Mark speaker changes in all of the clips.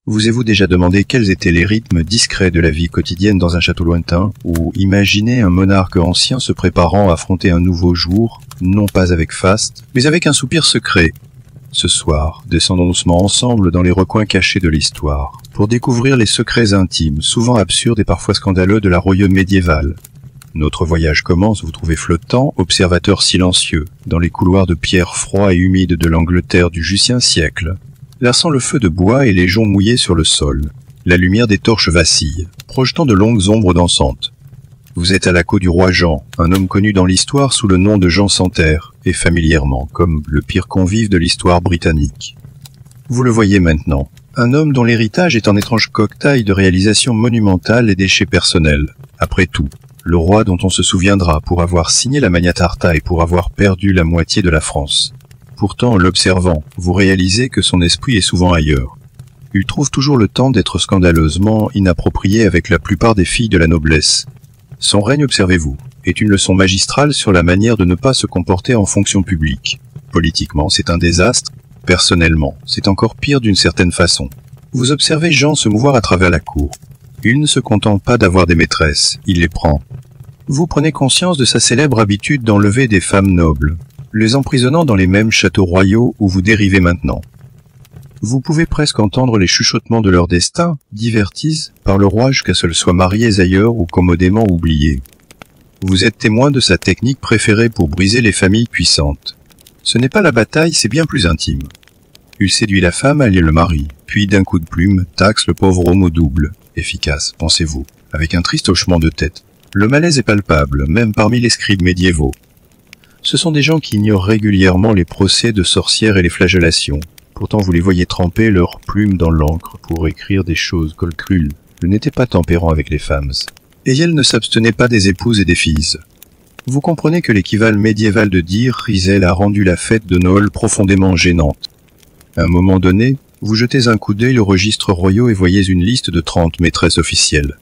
Speaker 1: Vous déjà demandé quels étaient les rythmes discrets de la vie quotidienne dans un château lointain, ou imaginez un monarque ancien se préparant à affronter un nouveau jour, non pas avec faste, mais avec un soupir secret. Ce soir, descendons doucement ensemble dans les recoins cachés de l'histoire, pour découvrir les secrets intimes, souvent absurdes et parfois scandaleux de la royaume médiévale. Notre voyage commence, vous trouvez flottant, observateur silencieux, dans les couloirs de pierre froids et humides de l'Angleterre du Jusien siècle. Là sent le feu de bois et les joncs mouillés sur le sol. La lumière des torches vacille, projetant de longues ombres dansantes. Vous êtes à la cour du roi Jean, un homme connu dans l'histoire sous le nom de Jean sans Terre, et familièrement comme le pire convive de l'histoire britannique. Vous le voyez maintenant, un homme dont l'héritage est un étrange cocktail de réalisations monumentales et déchets personnels. Après tout, le roi dont on se souviendra pour avoir signé la Magna Charta et pour avoir perdu la moitié de la France. Pourtant, en l'observant, vous réalisez que son esprit est souvent ailleurs. Il trouve toujours le temps d'être scandaleusement inapproprié avec la plupart des filles de la noblesse. Son règne, observez-vous, est une leçon magistrale sur la manière de ne pas se comporter en fonction publique. Politiquement, c'est un désastre. Personnellement, c'est encore pire d'une certaine façon. Vous observez Jean se mouvoir à travers la cour. Il ne se contente pas d'avoir des maîtresses, il les prend. Vous prenez conscience de sa célèbre habitude d'enlever des femmes nobles, les emprisonnant dans les mêmes châteaux royaux où vous dérivez maintenant. Vous pouvez presque entendre les chuchotements de leur destin, divertis par le roi jusqu'à ce qu'ils soient mariés ailleurs ou commodément oubliés. Vous êtes témoin de sa technique préférée pour briser les familles puissantes. Ce n'est pas la bataille, c'est bien plus intime. Il séduit la femme, allie le mari, puis d'un coup de plume, taxe le pauvre homme au double. Efficace, pensez-vous, avec un triste hochement de tête. Le malaise est palpable, même parmi les scribes médiévaux. Ce sont des gens qui ignorent régulièrement les procès de sorcières et les flagellations. Pourtant vous les voyez tremper leurs plumes dans l'encre pour écrire des choses colcrules. Ils n'étaient pas tempérants avec les femmes. Et elles ne s'abstenaient pas des épouses et des filles. Vous comprenez que l'équivalent médiéval de dire Rizel a rendu la fête de Noël profondément gênante. À un moment donné, vous jetez un coup d'œil aux registres royaux et voyez une liste de 30 maîtresses officielles.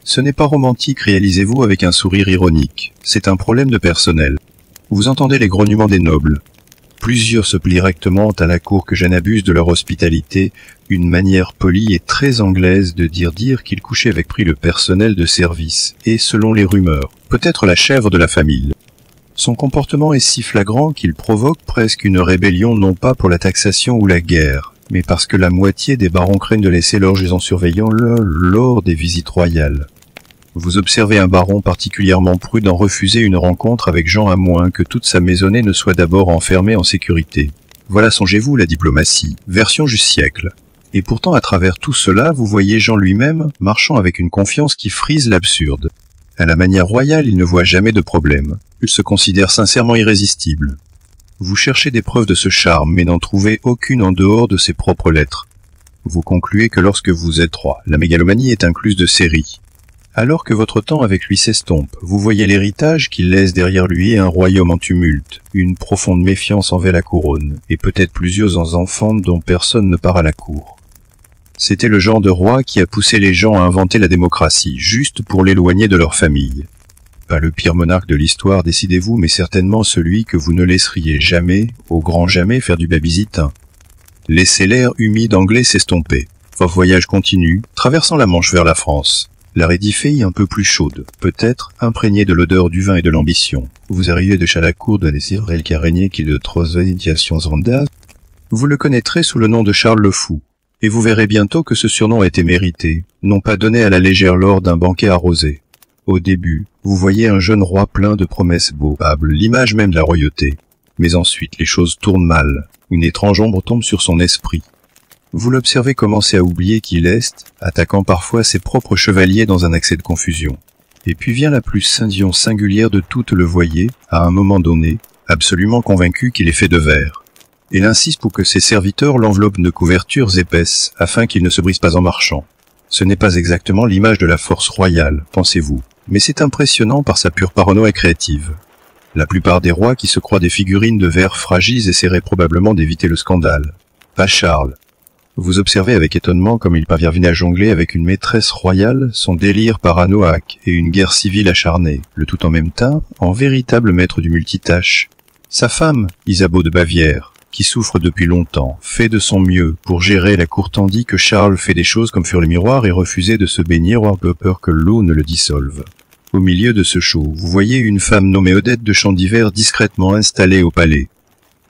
Speaker 1: Ce n'est pas romantique, réalisez-vous avec un sourire ironique. C'est un problème de personnel. Vous entendez les grognements des nobles. Plusieurs se plient rectement à la cour que je n'abuse de leur hospitalité, une manière polie et très anglaise de dire qu'ils couchaient avec prix le personnel de service, et selon les rumeurs, peut-être la chèvre de la famille. Son comportement est si flagrant qu'il provoque presque une rébellion non pas pour la taxation ou la guerre, mais parce que la moitié des barons craignent de laisser leurs en surveillant lors des visites royales. Vous observez un baron particulièrement prudent refuser une rencontre avec Jean à moins que toute sa maisonnée ne soit d'abord enfermée en sécurité. Voilà, songez-vous, la diplomatie, version du siècle. Et pourtant, à travers tout cela, vous voyez Jean lui-même marchant avec une confiance qui frise l'absurde. À la manière royale, il ne voit jamais de problème. Il se considère sincèrement irrésistible. Vous cherchez des preuves de ce charme, mais n'en trouvez aucune en dehors de ses propres lettres. Vous concluez que lorsque vous êtes roi, la mégalomanie est incluse de série. Alors que votre temps avec lui s'estompe, vous voyez l'héritage qu'il laisse derrière lui un royaume en tumulte, une profonde méfiance envers la couronne, et peut-être plusieurs enfants dont personne ne part à la cour. C'était le genre de roi qui a poussé les gens à inventer la démocratie, juste pour l'éloigner de leur famille. Pas le pire monarque de l'histoire, décidez-vous, mais certainement celui que vous ne laisseriez jamais, au grand jamais, faire du babysitin. Laissez l'air humide anglais s'estomper. Votre voyage continue, traversant la Manche vers la France. La rédifée un peu plus chaude, peut-être imprégnée de l'odeur du vin et de l'ambition. Vous arrivez de Chalacour de Nessirel qui a régné qui de Trosvediation Zonda. Vous le connaîtrez sous le nom de Charles le Fou, et vous verrez bientôt que ce surnom a été mérité, non pas donné à la légère lors d'un banquet arrosé. Au début, vous voyez un jeune roi plein de promesses beaux, l'image même de la royauté. Mais ensuite, les choses tournent mal. Une étrange ombre tombe sur son esprit. Vous l'observez commencer à oublier qu'il est, attaquant parfois ses propres chevaliers dans un accès de confusion. Et puis vient la plus singulière de toutes, le voyez, à un moment donné, absolument convaincu qu'il est fait de verre. Il insiste pour que ses serviteurs l'enveloppent de couvertures épaisses, afin qu'il ne se brise pas en marchant. Ce n'est pas exactement l'image de la force royale, pensez-vous, mais c'est impressionnant par sa pure paranoïa créative. La plupart des rois qui se croient des figurines de verre fragiles essaieraient probablement d'éviter le scandale. Pas Charles. Vous observez avec étonnement comme il parvient à jongler avec une maîtresse royale, son délire paranoïaque et une guerre civile acharnée, le tout en même temps, en véritable maître du multitâche. Sa femme, Isabeau de Bavière, qui souffre depuis longtemps, fait de son mieux pour gérer la cour tandis que Charles fait des choses comme fuir les miroirs et refuser de se baigner ou avoir peur que l'eau ne le dissolve. Au milieu de ce show, vous voyez une femme nommée Odette de Chandivert discrètement installée au palais.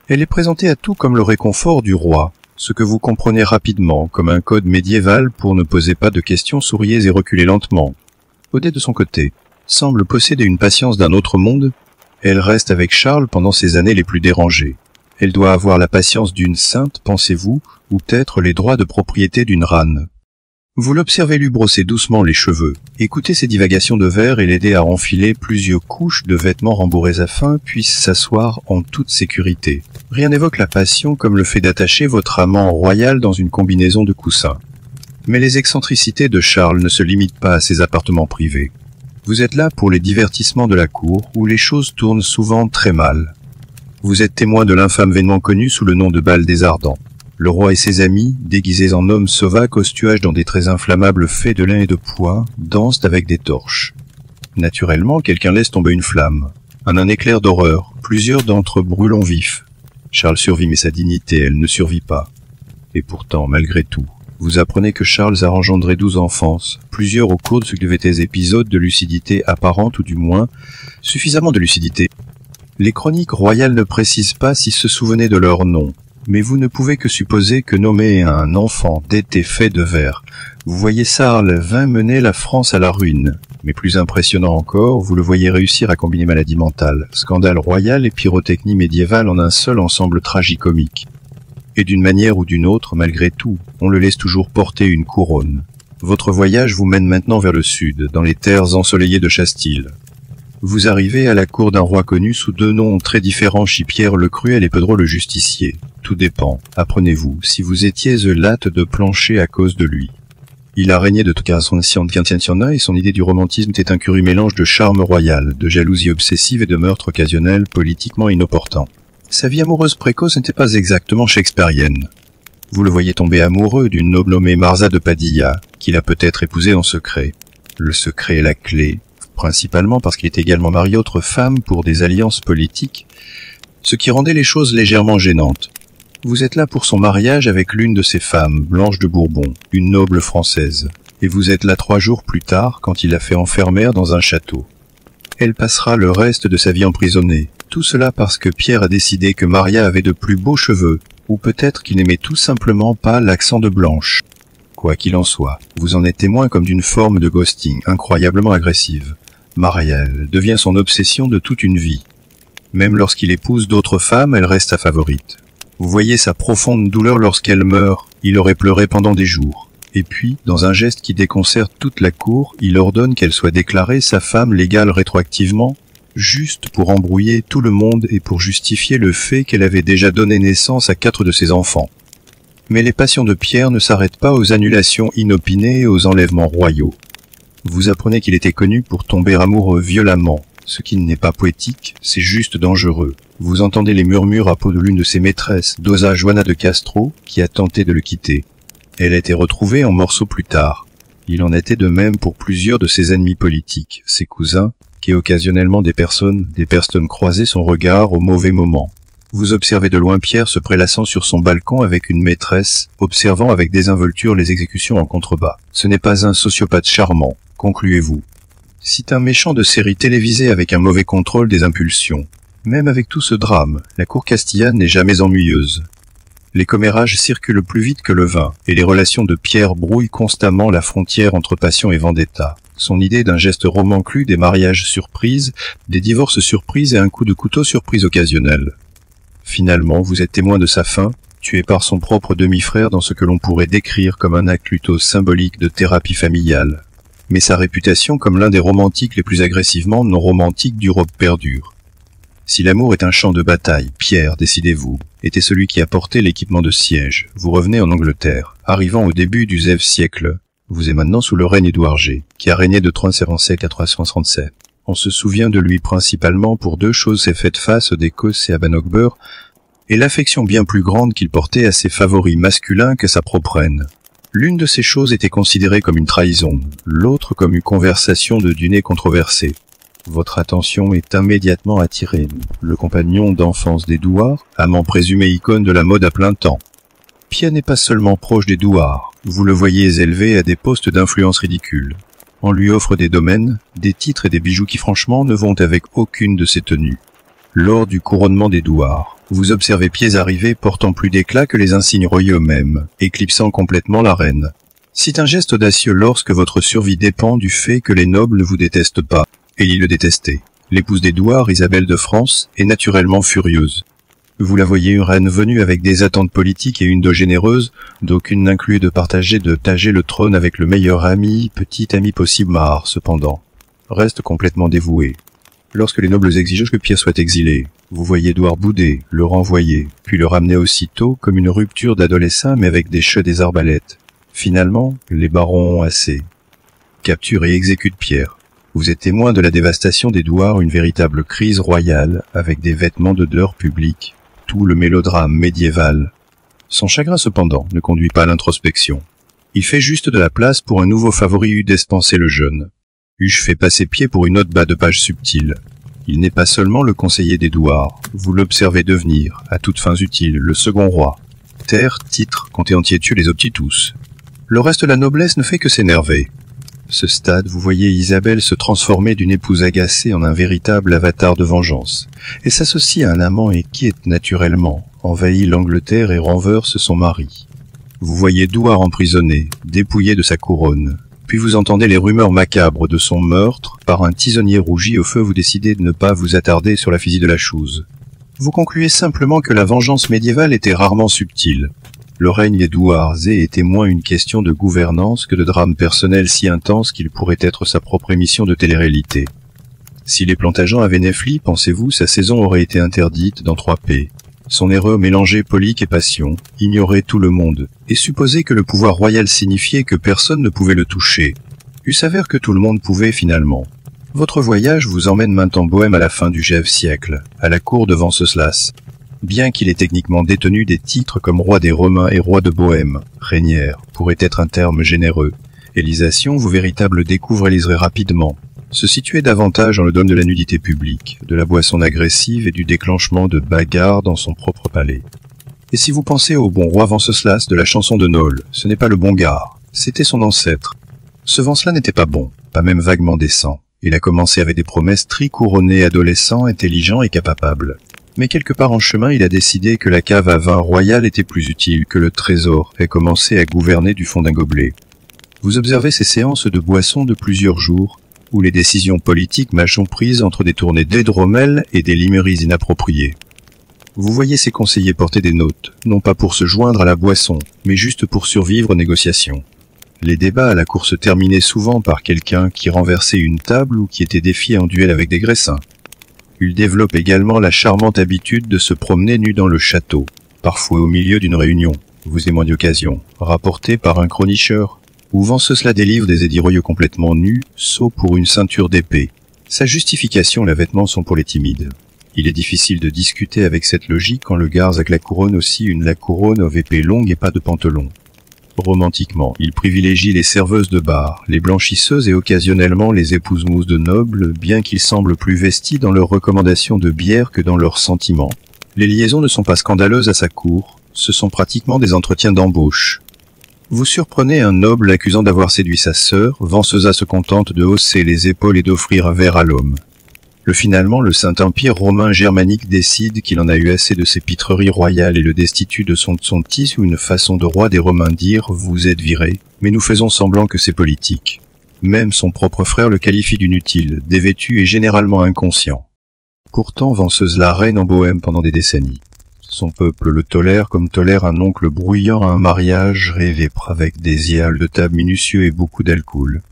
Speaker 1: Elle est présentée à tout comme le réconfort du roi, ce que vous comprenez rapidement comme un code médiéval pour ne poser pas de questions, souriez et reculez lentement. Odette de son côté semble posséder une patience d'un autre monde. Elle reste avec Charles pendant ses années les plus dérangées. Elle doit avoir la patience d'une sainte, pensez-vous, ou peut-être les droits de propriété d'une rane. Vous l'observez lui brosser doucement les cheveux, écoutez ses divagations de verre et l'aider à enfiler plusieurs couches de vêtements rembourrés afin puisse s'asseoir en toute sécurité. Rien n'évoque la passion comme le fait d'attacher votre amant royal dans une combinaison de coussins. Mais les excentricités de Charles ne se limitent pas à ses appartements privés. Vous êtes là pour les divertissements de la cour, où les choses tournent souvent très mal. Vous êtes témoin de l'infâme événement connu sous le nom de bal des Ardents. Le roi et ses amis, déguisés en hommes sauvages au tuage dans des traits inflammables faits de lin et de pois, dansent avec des torches. Naturellement, quelqu'un laisse tomber une flamme. En un éclair d'horreur, plusieurs d'entre eux brûlent en vif. Charles survit, mais sa dignité, elle ne survit pas. Et pourtant, malgré tout, vous apprenez que Charles a engendré 12 enfants, plusieurs au cours de ce qui devait être des épisodes de lucidité apparente ou du moins suffisamment de lucidité. Les chroniques royales ne précisent pas s'ils se souvenaient de leur nom. Mais vous ne pouvez que supposer que nommer un enfant d'été fait de verre. Vous voyez Charles vint mener la France à la ruine. Mais plus impressionnant encore, vous le voyez réussir à combiner maladie mentale, scandale royal et pyrotechnie médiévale en un seul ensemble tragicomique. Et d'une manière ou d'une autre, malgré tout, on le laisse toujours porter une couronne. Votre voyage vous mène maintenant vers le sud, dans les terres ensoleillées de Chastille. Vous arrivez à la cour d'un roi connu sous 2 noms très différents chez Pierre le Cruel et Pedro le Justicier. Tout dépend, apprenez-vous, si vous étiez latte de plancher à cause de lui. Il a régné de tout cas son ancien quintientionna et son idée du romantisme était un curieux mélange de charme royal, de jalousie obsessive et de meurtre occasionnel politiquement inopportun. Sa vie amoureuse précoce n'était pas exactement shakespearienne. Vous le voyez tomber amoureux d'une noble nommée Marza de Padilla, qu'il a peut-être épousée en secret. Le secret est la clé, principalement parce qu'il est également marié à autre femme pour des alliances politiques, ce qui rendait les choses légèrement gênantes. Vous êtes là pour son mariage avec l'une de ces femmes, Blanche de Bourbon, une noble française, et vous êtes là 3 jours plus tard quand il la fait enfermer dans un château. Elle passera le reste de sa vie emprisonnée, tout cela parce que Pierre a décidé que Maria avait de plus beaux cheveux, ou peut-être qu'il n'aimait tout simplement pas l'accent de Blanche. Quoi qu'il en soit, vous en êtes témoin comme d'une forme de ghosting incroyablement agressive. Maria, elle devient son obsession de toute une vie. Même lorsqu'il épouse d'autres femmes, elle reste sa favorite. Vous voyez sa profonde douleur lorsqu'elle meurt, il aurait pleuré pendant des jours. Et puis, dans un geste qui déconcerte toute la cour, il ordonne qu'elle soit déclarée sa femme légale rétroactivement, juste pour embrouiller tout le monde et pour justifier le fait qu'elle avait déjà donné naissance à 4 de ses enfants. Mais les passions de Pierre ne s'arrêtent pas aux annulations inopinées et aux enlèvements royaux. Vous apprenez qu'il était connu pour tomber amoureux violemment, ce qui n'est pas poétique, c'est juste dangereux. Vous entendez les murmures à propos de l'une de ses maîtresses, Dosa Juana de Castro, qui a tenté de le quitter. Elle a été retrouvée en morceaux plus tard. Il en était de même pour plusieurs de ses ennemis politiques, ses cousins, qui occasionnellement des personnes croisaient son regard au mauvais moment. Vous observez de loin Pierre se prélassant sur son balcon avec une maîtresse, observant avec désinvolture les exécutions en contrebas. Ce n'est pas un sociopathe charmant, concluez-vous. C'est un méchant de série télévisée avec un mauvais contrôle des impulsions. Même avec tout ce drame, la cour castillane n'est jamais ennuyeuse. Les commérages circulent plus vite que le vin, et les relations de Pierre brouillent constamment la frontière entre passion et vendetta. Son idée d'un geste romanclu, des mariages surprises, des divorces surprises et un coup de couteau surprise occasionnel. Finalement, vous êtes témoin de sa fin, tué par son propre demi-frère dans ce que l'on pourrait décrire comme un acte plutôt symbolique de thérapie familiale. Mais sa réputation comme l'un des romantiques les plus agressivement non romantiques d'Europe perdure. Si l'amour est un champ de bataille, Pierre, décidez-vous, était celui qui apportait l'équipement de siège. Vous revenez en Angleterre, arrivant au début du XIe siècle. Vous êtes maintenant sous le règne d'Édouard G, qui a régné de 357 à 337. On se souvient de lui principalement pour 2 choses, ses faites face d'Écosse et à Bannockburn, et l'affection bien plus grande qu'il portait à ses favoris masculins que sa propre reine. L'une de ces choses était considérée comme une trahison, l'autre comme une conversation de dîner controversée. Votre attention est immédiatement attirée. Le compagnon d'enfance des Douars, amant présumé icône de la mode à plein temps. Pia n'est pas seulement proche des Douars, vous le voyez élevé à des postes d'influence ridicules. On lui offre des domaines, des titres et des bijoux qui franchement ne vont avec aucune de ses tenues. Lors du couronnement des Douars, vous observez Piers arriver portant plus d'éclat que les insignes royaux eux-mêmes, éclipsant complètement la reine. C'est un geste audacieux lorsque votre survie dépend du fait que les nobles ne vous détestent pas, et ils le détestaient. L'épouse des Douars, Isabelle de France, est naturellement furieuse. Vous la voyez une reine venue avec des attentes politiques et une dot généreuse, d'aucune n'inclut de partager le trône avec le meilleur ami, petit ami possible Mahar, cependant. Reste complètement dévoué. Lorsque les nobles exigent que Pierre soit exilé, vous voyez Édouard bouder, le renvoyer, puis le ramener aussitôt comme une rupture d'adolescent mais avec des cheveux des arbalètes. Finalement, les barons ont assez. Capture et exécute Pierre. Vous êtes témoin de la dévastation des Douars, une véritable crise royale, avec des vêtements de dehors publics, tout le mélodrame médiéval. Son chagrin cependant ne conduit pas à l'introspection. Il fait juste de la place pour un nouveau favori Udespenser le jeune. Huche fait passer pied pour une autre bas de page subtile. Il n'est pas seulement le conseiller des Douars, vous l'observez devenir, à toutes fins utiles, le second roi. Terre, titre, comté entier tue les obtient tous. Le reste de la noblesse ne fait que s'énerver. Ce stade, vous voyez Isabelle se transformer d'une épouse agacée en un véritable avatar de vengeance, et s'associe à un amant et quitte naturellement, envahit l'Angleterre et renverse son mari. Vous voyez Douar emprisonné, dépouillé de sa couronne, puis vous entendez les rumeurs macabres de son meurtre par un tisonnier rougi au feu. Vous décidez de ne pas vous attarder sur la physie de la chose. Vous concluez simplement que la vengeance médiévale était rarement subtile. Le règne des Douars était moins une question de gouvernance que de drame personnel si intense qu'il pourrait être sa propre émission de télé-réalité. Si les Plantagenets avaient Nefli, pensez-vous, sa saison aurait été interdite dans 3P. Son erreur mélangeait polique et passion, ignorait tout le monde, et supposait que le pouvoir royal signifiait que personne ne pouvait le toucher. Il s'avère que tout le monde pouvait finalement. Votre voyage vous emmène maintenant en Bohême à la fin du GF siècle, à la cour de Venceslas. Bien qu'il ait techniquement détenu des titres comme roi des Romains et roi de Bohême, régnière pourrait être un terme généreux. Élisation, vous véritable découvre Éliserez rapidement. Se situait davantage dans le domaine de la nudité publique, de la boisson agressive et du déclenchement de bagarres dans son propre palais. Et si vous pensez au bon roi Venceslas de la chanson de Nole, ce n'est pas le bon gars, c'était son ancêtre. Ce Vencelas n'était pas bon, pas même vaguement décent. Il a commencé avec des promesses tricouronnées, adolescent, intelligent et capable. Mais quelque part en chemin, il a décidé que la cave à vin royale était plus utile que le trésor et commencé à gouverner du fond d'un gobelet. Vous observez ces séances de boissons de plusieurs jours, où les décisions politiques sont prises entre des tournées d'hydromel et des limeries inappropriées. Vous voyez ces conseillers porter des notes, non pas pour se joindre à la boisson, mais juste pour survivre aux négociations. Les débats à la cour se terminaient souvent par quelqu'un qui renversait une table ou qui était défié en duel avec des graissins. Il développe également la charmante habitude de se promener nu dans le château, parfois au milieu d'une réunion, vous émoignez d'occasion, rapporté par un chronicheur, où Venceslas délivre des édits royaux complètement nus, sauf pour une ceinture d'épée. Sa justification, les vêtements sont pour les timides. Il est difficile de discuter avec cette logique quand le garde avec la couronne aussi la couronne aux épées longues et pas de pantalon. Romantiquement, il privilégie les serveuses de bar, les blanchisseuses et occasionnellement les épouses mousses de nobles, bien qu'ils semblent plus vestis dans leurs recommandations de bière que dans leurs sentiments. Les liaisons ne sont pas scandaleuses à sa cour, ce sont pratiquement des entretiens d'embauche. Vous surprenez un noble accusant d'avoir séduit sa sœur, Venceslas se contente de hausser les épaules et d'offrir un verre à l'homme. Finalement, le Saint-Empire romain germanique décide qu'il en a eu assez de ses pitreries royales et le destitue de son titre, une façon de roi des Romains dire « vous êtes viré », mais nous faisons semblant que c'est politique. Même son propre frère le qualifie d'inutile, dévêtu et généralement inconscient. Pourtant, Venceslas règne en Bohême pendant des décennies. Son peuple le tolère comme tolère un oncle bruyant à un mariage rêvé avec des éals de table minutieux et beaucoup d'alcool.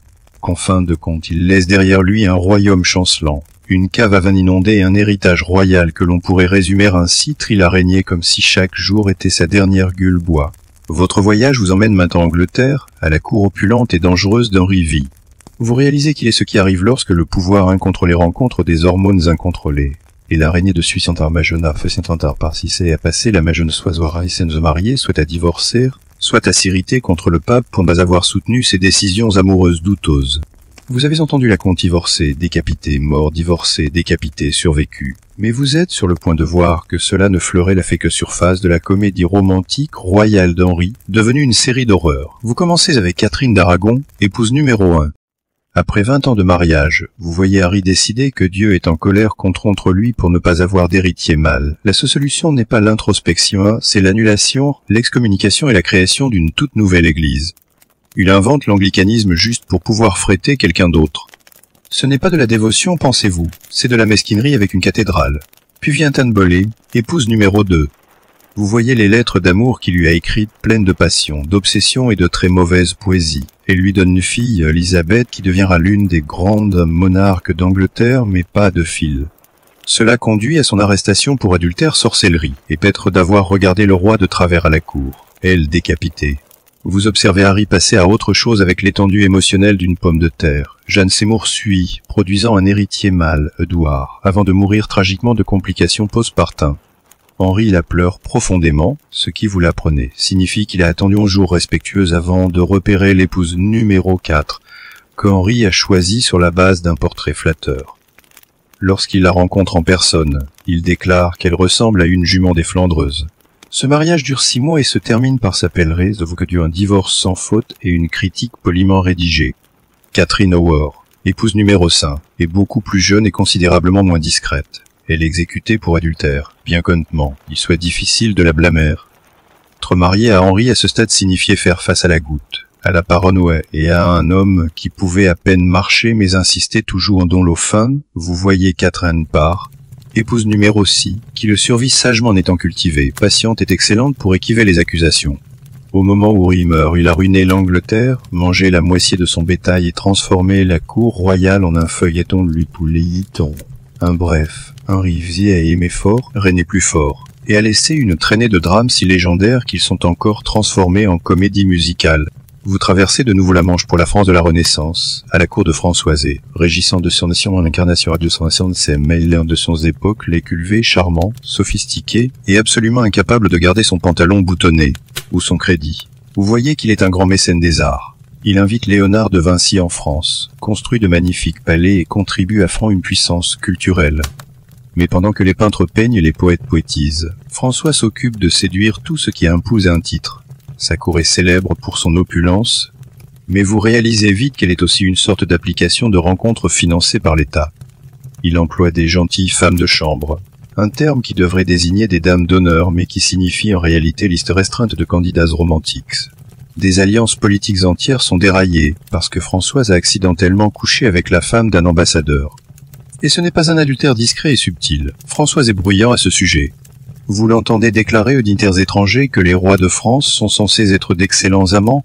Speaker 1: Qu'en fin de compte, il laisse derrière lui un royaume chancelant, une cave à vin inondée et un héritage royal que l'on pourrait résumer ainsi: il a régné comme si chaque jour était sa dernière gueule bois. Votre voyage vous emmène maintenant en Angleterre, à la cour opulente et dangereuse d'Henri V. Vous réalisez qu'il est ce qui arrive lorsque le pouvoir incontrôlé rencontre des hormones incontrôlées. Et l'araignée de Suisse en Majona tentar par si c'est à passer la Majone soit à se marier, soit à divorcer, soit à s'irriter contre le pape pour ne pas avoir soutenu ses décisions amoureuses douteuses. Vous avez entendu la conte divorcé, décapité, mort, divorcé, décapité, survécu. Mais vous êtes sur le point de voir que cela ne fleurait la fait que surface de la comédie romantique royale d'Henri, devenue une série d'horreurs. Vous commencez avec Catherine d'Aragon, épouse numéro 1. Après 20 ans de mariage, vous voyez Harry décider que Dieu est en colère contre lui pour ne pas avoir d'héritier mâle. La seule solution n'est pas l'introspection, c'est l'annulation, l'excommunication et la création d'une toute nouvelle église. Il invente l'anglicanisme juste pour pouvoir fréter quelqu'un d'autre. Ce n'est pas de la dévotion, pensez-vous, c'est de la mesquinerie avec une cathédrale. Puis vient Anne Boleyn, épouse numéro 2. Vous voyez les lettres d'amour qu'il lui a écrites pleines de passion, d'obsession et de très mauvaise poésie. Et lui donne une fille, Elisabeth, qui deviendra l'une des grandes monarques d'Angleterre, mais pas de fil. Cela conduit à son arrestation pour adultère sorcellerie, et peut-être d'avoir regardé le roi de travers à la cour, elle décapitée. Vous observez Harry passer à autre chose avec l'étendue émotionnelle d'une pomme de terre. Jeanne Seymour suit, produisant un héritier mâle, Edouard, avant de mourir tragiquement de complications postpartum. Henri la pleure profondément, ce qui, vous l'apprenez, signifie qu'il a attendu un jour respectueux avant de repérer l'épouse numéro 4, que Henri a choisie sur la base d'un portrait flatteur. Lorsqu'il la rencontre en personne, il déclare qu'elle ressemble à une jument des Flandreuses. Ce mariage dure 6 mois et se termine par s'appeler un divorce sans faute et une critique poliment rédigée. Catherine Howard, épouse numéro 5, est beaucoup plus jeune et considérablement moins discrète. Elle est exécutée pour adultère, bien qu'honnêtement, il soit difficile de la blâmer. Être marié à Henri à ce stade signifiait faire face à la goutte, à la paranoïa et à un homme qui pouvait à peine marcher mais insistait toujours dans l'eau fin. Vous voyez Catherine Parr, épouse numéro 6, qui le survit sagement en étant cultivée, patiente et excellente pour esquiver les accusations. Au moment où Henri meurt, il a ruiné l'Angleterre, mangé la moitié de son bétail et transformé la cour royale en un feuilleton de Lupuleiton. Henri Vier a aimé fort, régné plus fort, et a laissé une traînée de drames si légendaires qu'ils sont encore transformés en comédie musicale. Vous traversez de nouveau la Manche pour la France de la Renaissance, à la cour de Françoiset, régissant de son nation en incarnation de ses mêleurs de son époque, l'éculvé, charmant, sophistiqué, et absolument incapable de garder son pantalon boutonné, ou son crédit. Vous voyez qu'il est un grand mécène des arts. Il invite Léonard de Vinci en France, construit de magnifiques palais et contribue à faire une puissance culturelle. Mais pendant que les peintres peignent, les poètes poétisent. François s'occupe de séduire tout ce qui impose un titre. Sa cour est célèbre pour son opulence, mais vous réalisez vite qu'elle est aussi une sorte d'application de rencontres financée par l'État. Il emploie des gentilles femmes de chambre, un terme qui devrait désigner des dames d'honneur, mais qui signifie en réalité liste restreinte de candidats romantiques. Des alliances politiques entières sont déraillées, parce que Françoise a accidentellement couché avec la femme d'un ambassadeur. Et ce n'est pas un adultère discret et subtil. Françoise est bruyant à ce sujet. Vous l'entendez déclarer aux dignitaires étrangers que les rois de France sont censés être d'excellents amants,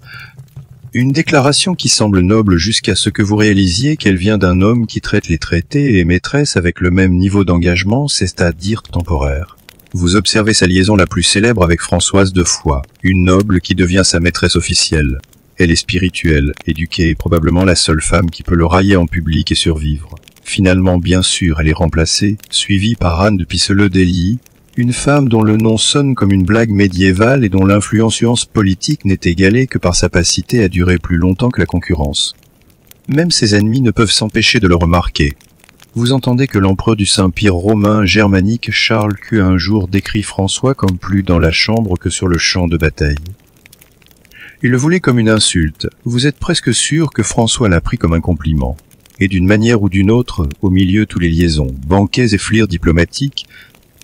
Speaker 1: une déclaration qui semble noble jusqu'à ce que vous réalisiez qu'elle vient d'un homme qui traite les traités et les maîtresses avec le même niveau d'engagement, c'est-à-dire temporaire. Vous observez sa liaison la plus célèbre avec Françoise de Foix, une noble qui devient sa maîtresse officielle. Elle est spirituelle, éduquée et probablement la seule femme qui peut le railler en public et survivre. Finalement, bien sûr, elle est remplacée, suivie par Anne de Pisseleu-d'Ailly, une femme dont le nom sonne comme une blague médiévale et dont l'influence politique n'est égalée que par sa capacité à durer plus longtemps que la concurrence. Même ses ennemis ne peuvent s'empêcher de le remarquer. Vous entendez que l'empereur du Saint-Empire romain germanique Charles Q un jour décrit François comme plus dans la chambre que sur le champ de bataille. Il le voulait comme une insulte. Vous êtes presque sûr que François l'a pris comme un compliment. Et d'une manière ou d'une autre, au milieu tous les liaisons, banquets et flirs diplomatiques,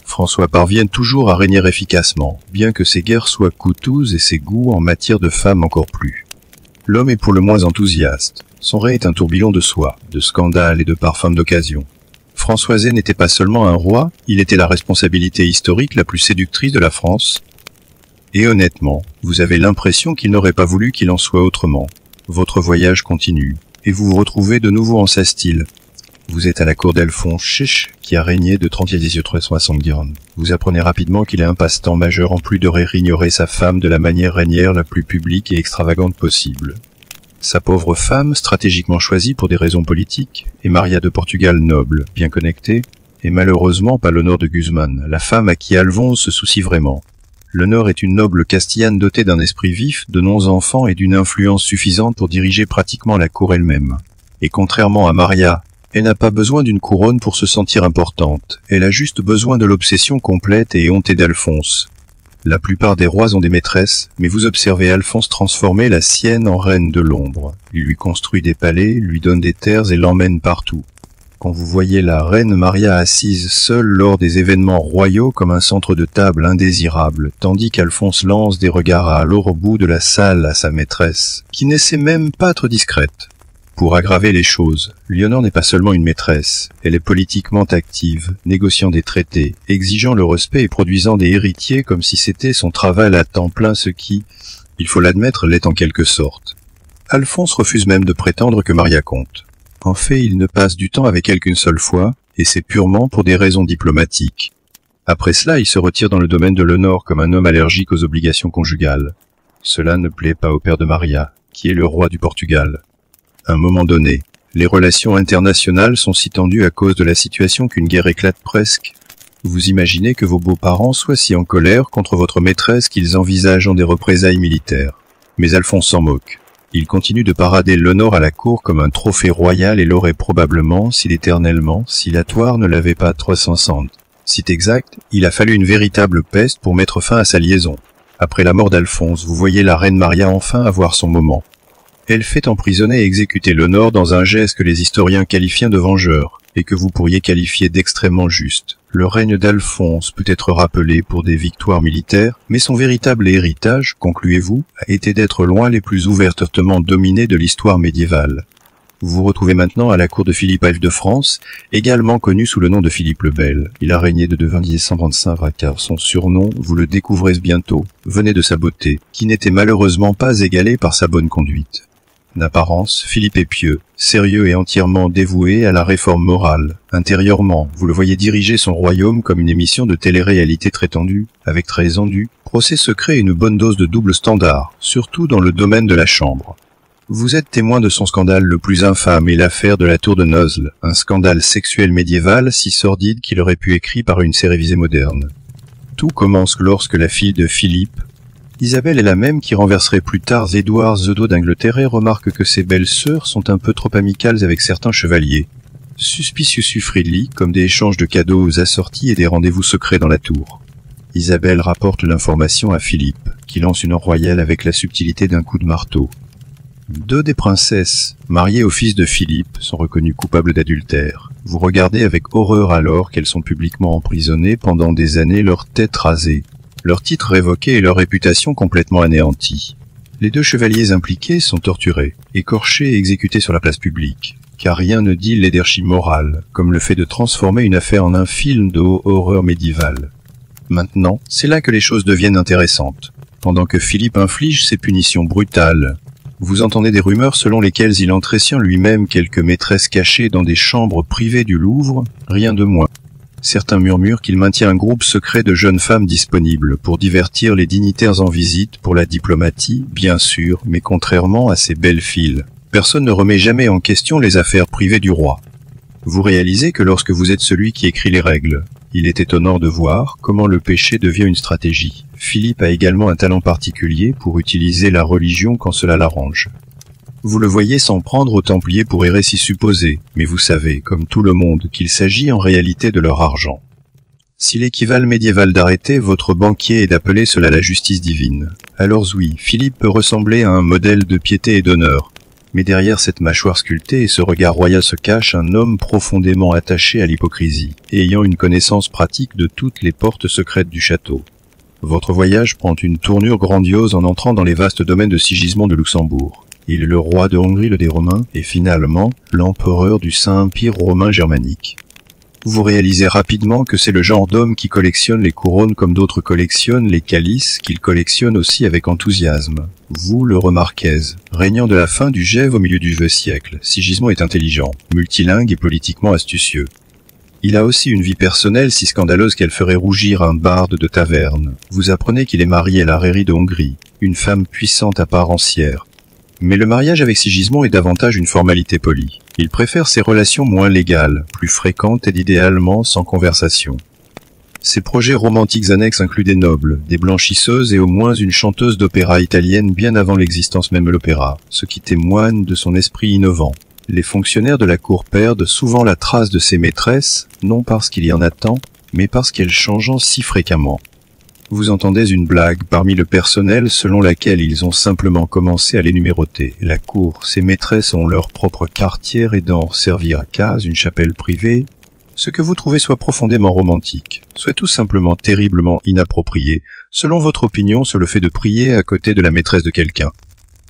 Speaker 1: François parvient toujours à régner efficacement, bien que ses guerres soient coûteuses et ses goûts en matière de femmes encore plus. L'homme est pour le moins enthousiaste. Son règne est un tourbillon de soie, de scandales et de parfums d'occasion. Françoiset n'était pas seulement un roi, il était la responsabilité historique la plus séductrice de la France. Et honnêtement, vous avez l'impression qu'il n'aurait pas voulu qu'il en soit autrement. Votre voyage continue, et vous vous retrouvez de nouveau en sa style. Vous êtes à la cour d'Alphonse Chiche, qui a régné de 30 à 1870. Vous apprenez rapidement qu'il est un passe-temps majeur en plus de ignorer sa femme de la manière régnière la plus publique et extravagante possible. Sa pauvre femme, stratégiquement choisie pour des raisons politiques, est Maria de Portugal noble, bien connectée, et malheureusement pas l'honneur de Guzman, la femme à qui Alphonse se soucie vraiment. L'honneur est une noble castillane dotée d'un esprit vif, de 11 enfants et d'une influence suffisante pour diriger pratiquement la cour elle-même. Et contrairement à Maria, elle n'a pas besoin d'une couronne pour se sentir importante, elle a juste besoin de l'obsession complète et éhontée d'Alphonse. La plupart des rois ont des maîtresses, mais vous observez Alphonse transformer la sienne en reine de l'ombre. Il lui construit des palais, lui donne des terres et l'emmène partout. Quand vous voyez la reine Maria assise seule lors des événements royaux comme un centre de table indésirable, tandis qu'Alphonse lance des regards à l'autre bout de la salle à sa maîtresse, qui n'essaie même pas d'être discrète. Pour aggraver les choses, Léonore n'est pas seulement une maîtresse, elle est politiquement active, négociant des traités, exigeant le respect et produisant des héritiers comme si c'était son travail à temps plein, ce qui, il faut l'admettre, l'est en quelque sorte. Alphonse refuse même de prétendre que Maria compte. En fait, il ne passe du temps avec elle qu'une seule fois, et c'est purement pour des raisons diplomatiques. Après cela, il se retire dans le domaine de l'honneur comme un homme allergique aux obligations conjugales. Cela ne plaît pas au père de Maria, qui est le roi du Portugal. À un moment donné, les relations internationales sont si tendues à cause de la situation qu'une guerre éclate presque. Vous imaginez que vos beaux-parents soient si en colère contre votre maîtresse qu'ils envisagent des représailles militaires. Mais Alphonse s'en moque. Il continue de parader l'honneur à la cour comme un trophée royal et l'aurait probablement, si la Toire ne l'avait pas 360. C'est exact, il a fallu une véritable peste pour mettre fin à sa liaison. Après la mort d'Alphonse, vous voyez la reine Maria enfin avoir son moment. Elle fait emprisonner et exécuter l'honneur dans un geste que les historiens qualifient de vengeur, et que vous pourriez qualifier d'extrêmement juste. Le règne d'Alphonse peut être rappelé pour des victoires militaires, mais son véritable héritage, concluez-vous, a été d'être loin les plus ouvertement dominés de l'histoire médiévale. Vous vous retrouvez maintenant à la cour de Philippe F de France, également connu sous le nom de Philippe le Bel. Il a régné de 1725 à car son surnom, vous le découvrez bientôt, venait de sa beauté, qui n'était malheureusement pas égalée par sa bonne conduite. D'apparence, Philippe est pieux, sérieux et entièrement dévoué à la réforme morale. Intérieurement, vous le voyez diriger son royaume comme une émission de télé-réalité très tendue, avec très endu, procès secret et une bonne dose de double standard, surtout dans le domaine de la chambre. Vous êtes témoin de son scandale le plus infâme et l'affaire de la tour de Nesle, un scandale sexuel médiéval si sordide qu'il aurait pu écrit par une série moderne. Tout commence lorsque la fille de Philippe, Isabelle est la même qui renverserait plus tard Édouard II d'Angleterre et remarque que ses belles-sœurs sont un peu trop amicales avec certains chevaliers. Suspicieux Friedli, comme des échanges de cadeaux assortis et des rendez-vous secrets dans la tour. Isabelle rapporte l'information à Philippe, qui lance une royale avec la subtilité d'un coup de marteau. Deux des princesses, mariées au fils de Philippe, sont reconnues coupables d'adultère. Vous regardez avec horreur alors qu'elles sont publiquement emprisonnées pendant des années, leurs têtes rasées, leurs titres révoqués et leur réputation complètement anéantie. Les deux chevaliers impliqués sont torturés, écorchés et exécutés sur la place publique, car rien ne dit leadership moral, comme le fait de transformer une affaire en un film de horreur médiévale. Maintenant, c'est là que les choses deviennent intéressantes. Pendant que Philippe inflige ses punitions brutales, vous entendez des rumeurs selon lesquelles il entretient lui-même quelques maîtresses cachées dans des chambres privées du Louvre, rien de moins. Certains murmurent qu'il maintient un groupe secret de jeunes femmes disponibles pour divertir les dignitaires en visite pour la diplomatie, bien sûr, mais contrairement à ces belles filles, personne ne remet jamais en question les affaires privées du roi. Vous réalisez que lorsque vous êtes celui qui écrit les règles, il est étonnant de voir comment le péché devient une stratégie. Philippe a également un talent particulier pour utiliser la religion quand cela l'arrange. Vous le voyez s'en prendre aux Templiers pour hérésie supposée, mais vous savez, comme tout le monde, qu'il s'agit en réalité de leur argent. S'il équivalent médiéval d'arrêter votre banquier et d'appeler cela la justice divine, alors oui, Philippe peut ressembler à un modèle de piété et d'honneur. Mais derrière cette mâchoire sculptée et ce regard royal se cache un homme profondément attaché à l'hypocrisie, et ayant une connaissance pratique de toutes les portes secrètes du château. Votre voyage prend une tournure grandiose en entrant dans les vastes domaines de Sigismond de Luxembourg. Il est le roi de Hongrie le des Romains, et finalement, l'empereur du Saint-Empire romain germanique. Vous réalisez rapidement que c'est le genre d'homme qui collectionne les couronnes comme d'autres collectionnent les calices, qu'il collectionne aussi avec enthousiasme. Vous le remarquez, régnant de la fin du Gève au milieu du XIIe siècle, Sigismond est intelligent, multilingue et politiquement astucieux. Il a aussi une vie personnelle si scandaleuse qu'elle ferait rougir un barde de taverne. Vous apprenez qu'il est marié à la Rairie de Hongrie, une femme puissante à part entière. Mais le mariage avec Sigismond est davantage une formalité polie. Il préfère ses relations moins légales, plus fréquentes et idéalement sans conversation. Ses projets romantiques annexes incluent des nobles, des blanchisseuses et au moins une chanteuse d'opéra italienne bien avant l'existence même de l'opéra, ce qui témoigne de son esprit innovant. Les fonctionnaires de la cour perdent souvent la trace de ces maîtresses, non parce qu'il y en a tant, mais parce qu'elles changent si fréquemment. Vous entendez une blague parmi le personnel selon laquelle ils ont simplement commencé à les numéroter. La cour, ces maîtresses ont leur propre quartier aidant servir à case, une chapelle privée. Ce que vous trouvez soit profondément romantique, soit tout simplement terriblement inapproprié, selon votre opinion sur le fait de prier à côté de la maîtresse de quelqu'un.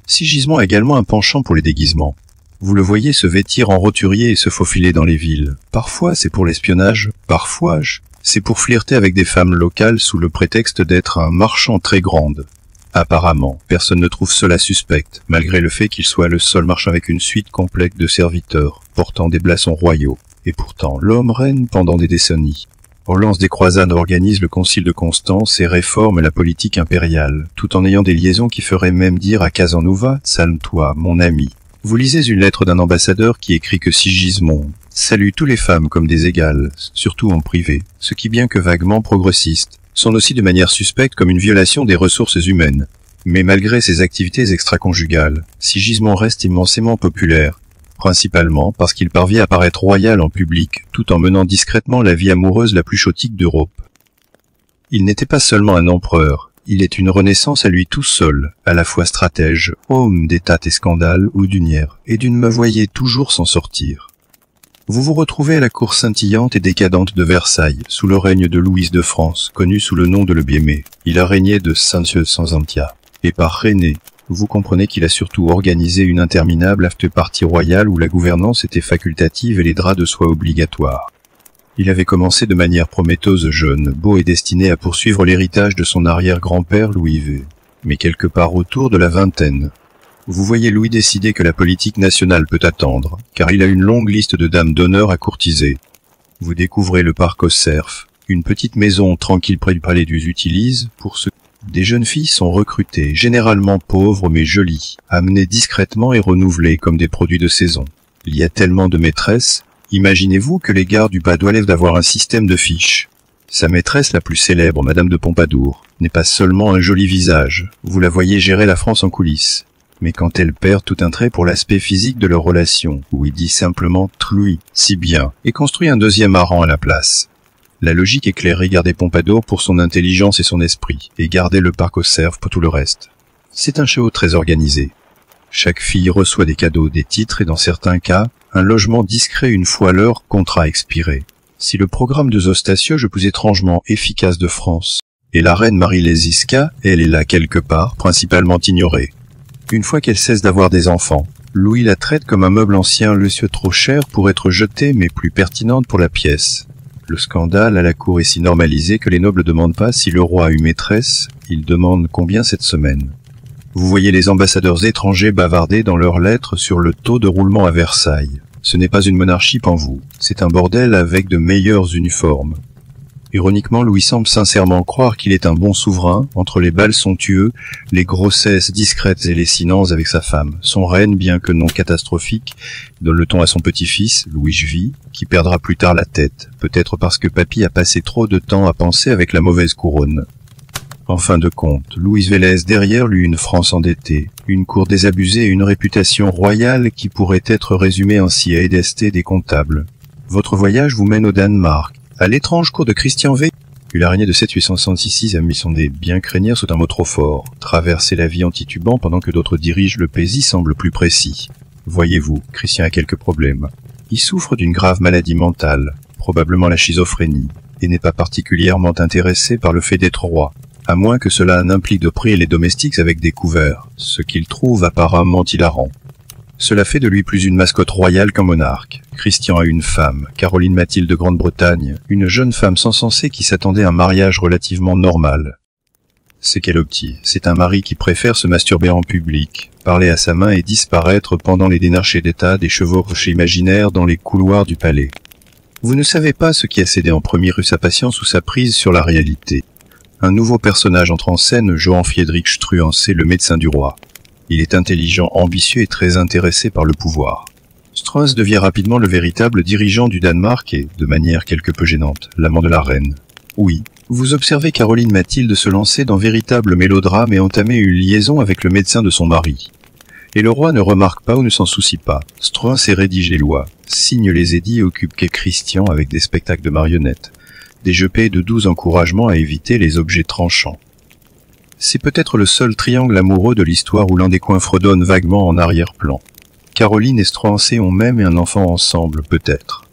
Speaker 1: Sigismond a également un penchant pour les déguisements. Vous le voyez se vêtir en roturier et se faufiler dans les villes. Parfois c'est pour l'espionnage, parfois c'est pour flirter avec des femmes locales sous le prétexte d'être un marchand très grande. Apparemment, personne ne trouve cela suspect, malgré le fait qu'il soit le seul marchand avec une suite complète de serviteurs, portant des blasons royaux. Et pourtant, l'homme règne pendant des décennies. Relance des croisades organise le concile de Constance et réforme la politique impériale, tout en ayant des liaisons qui feraient même dire à Casanova « Salme-toi, mon ami ». Vous lisez une lettre d'un ambassadeur qui écrit que Sigismond salue toutes les femmes comme des égales, surtout en privé, ce qui bien que vaguement progressiste, sonne aussi de manière suspecte comme une violation des ressources humaines. Mais malgré ses activités extra-conjugales, Sigismond reste immensément populaire, principalement parce qu'il parvient à paraître royal en public, tout en menant discrètement la vie amoureuse la plus chotique d'Europe. Il n'était pas seulement un empereur, il est une renaissance à lui tout seul, à la fois stratège, homme d'état et scandale ou d'unière, et d'une me voyez toujours s'en sortir. Vous vous retrouvez à la cour scintillante et décadente de Versailles, sous le règne de Louise de France, connu sous le nom de Le Biémé. Il a régné de Saint-Santia. Et par régner, vous comprenez qu'il a surtout organisé une interminable after-party royale où la gouvernance était facultative et les draps de soie obligatoires. Il avait commencé de manière prometteuse jeune, beau et destiné à poursuivre l'héritage de son arrière-grand-père Louis V. Mais quelque part autour de la vingtaine. Vous voyez Louis décider que la politique nationale peut attendre, car il a une longue liste de dames d'honneur à courtiser. Vous découvrez le parc aux Cerfs, une petite maison tranquille près du palais du Utilis, pour ce des jeunes filles sont recrutées, généralement pauvres mais jolies, amenées discrètement et renouvelées comme des produits de saison. Il y a tellement de maîtresses, imaginez-vous que les gardes du Padois rêvent d'avoir un système de fiches. Sa maîtresse la plus célèbre, Madame de Pompadour, n'est pas seulement un joli visage, vous la voyez gérer la France en coulisses. Mais quand elle perd tout intérêt pour l'aspect physique de leur relation, où il dit simplement « Tlui, si bien » et construit un deuxième hareng à la place. La logique éclairait garder Pompadour pour son intelligence et son esprit, et garder le parc aux Cerfs pour tout le reste. C'est un show très organisé. Chaque fille reçoit des cadeaux, des titres et dans certains cas, un logement discret une fois leur contrat expiré. Si le programme de Zostacieux plus étrangement efficace de France, et la reine Marie Leziska, elle est là quelque part, principalement ignorée. Une fois qu'elle cesse d'avoir des enfants, Louis la traite comme un meuble ancien luxueux trop cher pour être jeté mais plus pertinente pour la pièce. Le scandale à la cour est si normalisé que les nobles ne demandent pas si le roi a eu maîtresse, ils demandent combien cette semaine. Vous voyez les ambassadeurs étrangers bavarder dans leurs lettres sur le taux de roulement à Versailles. Ce n'est pas une monarchie vous, c'est un bordel avec de meilleurs uniformes. Ironiquement, Louis semble sincèrement croire qu'il est un bon souverain, entre les bals somptueux, les grossesses discrètes et les silences avec sa femme. Son règne, bien que non catastrophique, donne le ton à son petit-fils, Louis Jvie, qui perdra plus tard la tête, peut-être parce que papy a passé trop de temps à penser avec la mauvaise couronne. En fin de compte, Louise V laisse derrière lui une France endettée, une cour désabusée et une réputation royale qui pourrait être résumée ainsi à Édesté des comptables. Votre voyage vous mène au Danemark, à l'étrange cour de Christian V. Il a régné de 766 à 1100 bien craignir c'est un mot trop fort. Traverser la vie en titubant pendant que d'autres dirigent le pays semble plus précis. Voyez-vous, Christian a quelques problèmes. Il souffre d'une grave maladie mentale, probablement la schizophrénie, et n'est pas particulièrement intéressé par le fait d'être roi, à moins que cela n'implique de prier les domestiques avec des couverts, ce qu'il trouve apparemment hilarant. Cela fait de lui plus une mascotte royale qu'un monarque. Christian a une femme, Caroline Mathilde de Grande-Bretagne, une jeune femme sans sensée qui s'attendait à un mariage relativement normal. C'est qu'elle obtient. C'est un mari qui préfère se masturber en public, parler à sa main et disparaître pendant les démarches d'État des chevauches imaginaires dans les couloirs du palais. Vous ne savez pas ce qui a cédé en premier eu sa patience ou sa prise sur la réalité. Un nouveau personnage entre en scène, Johann Friedrich Struensee, le médecin du roi. Il est intelligent, ambitieux et très intéressé par le pouvoir. Struensee devient rapidement le véritable dirigeant du Danemark et, de manière quelque peu gênante, l'amant de la reine. Oui, vous observez Caroline Mathilde se lancer dans véritable mélodrame et entamer une liaison avec le médecin de son mari. Et le roi ne remarque pas ou ne s'en soucie pas. Struensee rédige les lois, signe les édits et occupe Christian avec des spectacles de marionnettes, des jeux payés de doux encouragements à éviter les objets tranchants. C'est peut-être le seul triangle amoureux de l'histoire où l'un des coins fredonne vaguement en arrière-plan. Caroline et Struensee ont même un enfant ensemble, peut-être.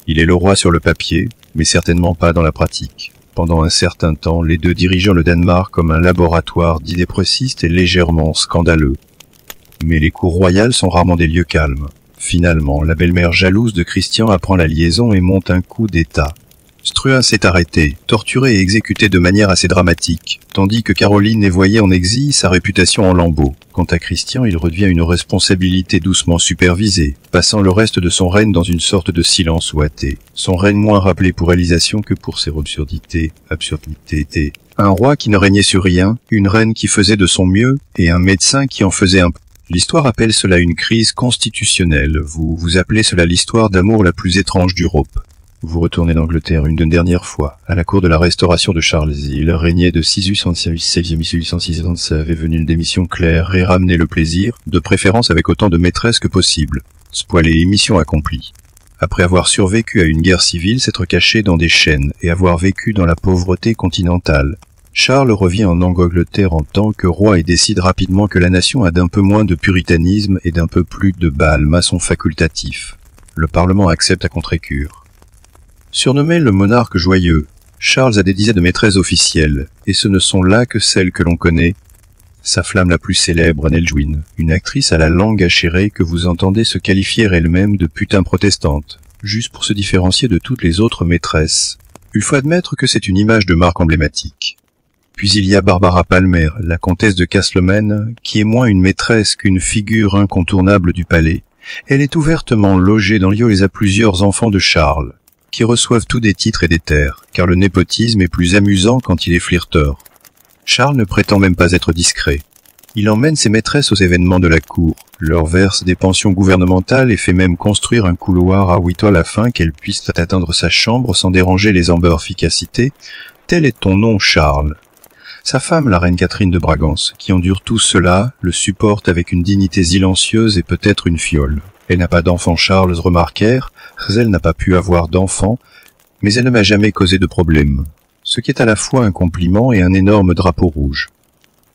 Speaker 1: Il est le roi sur le papier, mais certainement pas dans la pratique. Pendant un certain temps, les deux dirigeant le Danemark comme un laboratoire d'idées précises et légèrement scandaleux. Mais les cours royales sont rarement des lieux calmes. Finalement, la belle-mère jalouse de Christian apprend la liaison et monte un coup d'état. Struensee est arrêté, torturé et exécuté de manière assez dramatique, tandis que Caroline est voyée en exil, sa réputation en lambeaux. Quant à Christian, il redevient une responsabilité doucement supervisée, passant le reste de son règne dans une sorte de silence ouaté. Son règne moins rappelé pour réalisation que pour ses absurdités. Un roi qui ne régnait sur rien, une reine qui faisait de son mieux, et un médecin qui en faisait un peu. L'histoire appelle cela une crise constitutionnelle. Vous appelez cela l'histoire d'amour la plus étrange d'Europe. Vous retournez d'Angleterre une dernière fois, à la cour de la Restauration de Charles. Il régnait de 1806 à 1806, avait venu une démission claire et ramener le plaisir, de préférence avec autant de maîtresses que possible. Spoilé et mission accomplie. Après avoir survécu à une guerre civile, s'être caché dans des chaînes et avoir vécu dans la pauvreté continentale, Charles revient en Angleterre en tant que roi et décide rapidement que la nation a d'un peu moins de puritanisme et d'un peu plus de bal maçon facultatif. Le Parlement accepte à contre-cure. Surnommé le monarque joyeux, Charles a des dizaines de maîtresses officielles, et ce ne sont là que celles que l'on connaît. Sa flamme la plus célèbre, Nelwyn, une actrice à la langue acérée que vous entendez se qualifier elle-même de putain protestante, juste pour se différencier de toutes les autres maîtresses. Il faut admettre que c'est une image de marque emblématique. Puis il y a Barbara Palmer, la comtesse de Castleman, qui est moins une maîtresse qu'une figure incontournable du palais. Elle est ouvertement logée dans l'IO et a plusieurs enfants de Charles, qui reçoivent tous des titres et des terres, car le népotisme est plus amusant quand il est flirteur. Charles ne prétend même pas être discret. Il emmène ses maîtresses aux événements de la cour, leur verse des pensions gouvernementales et fait même construire un couloir à 8 toiles afin qu'elles puissent atteindre sa chambre sans déranger les efficacités. Tel est ton nom, Charles. Sa femme, la reine Catherine de Bragance, qui endure tout cela, le supporte avec une dignité silencieuse et peut-être une fiole. Elle n'a pas d'enfant, Charles remarquèrent, elle n'a pas pu avoir d'enfant, mais elle ne m'a jamais causé de problème, ce qui est à la fois un compliment et un énorme drapeau rouge.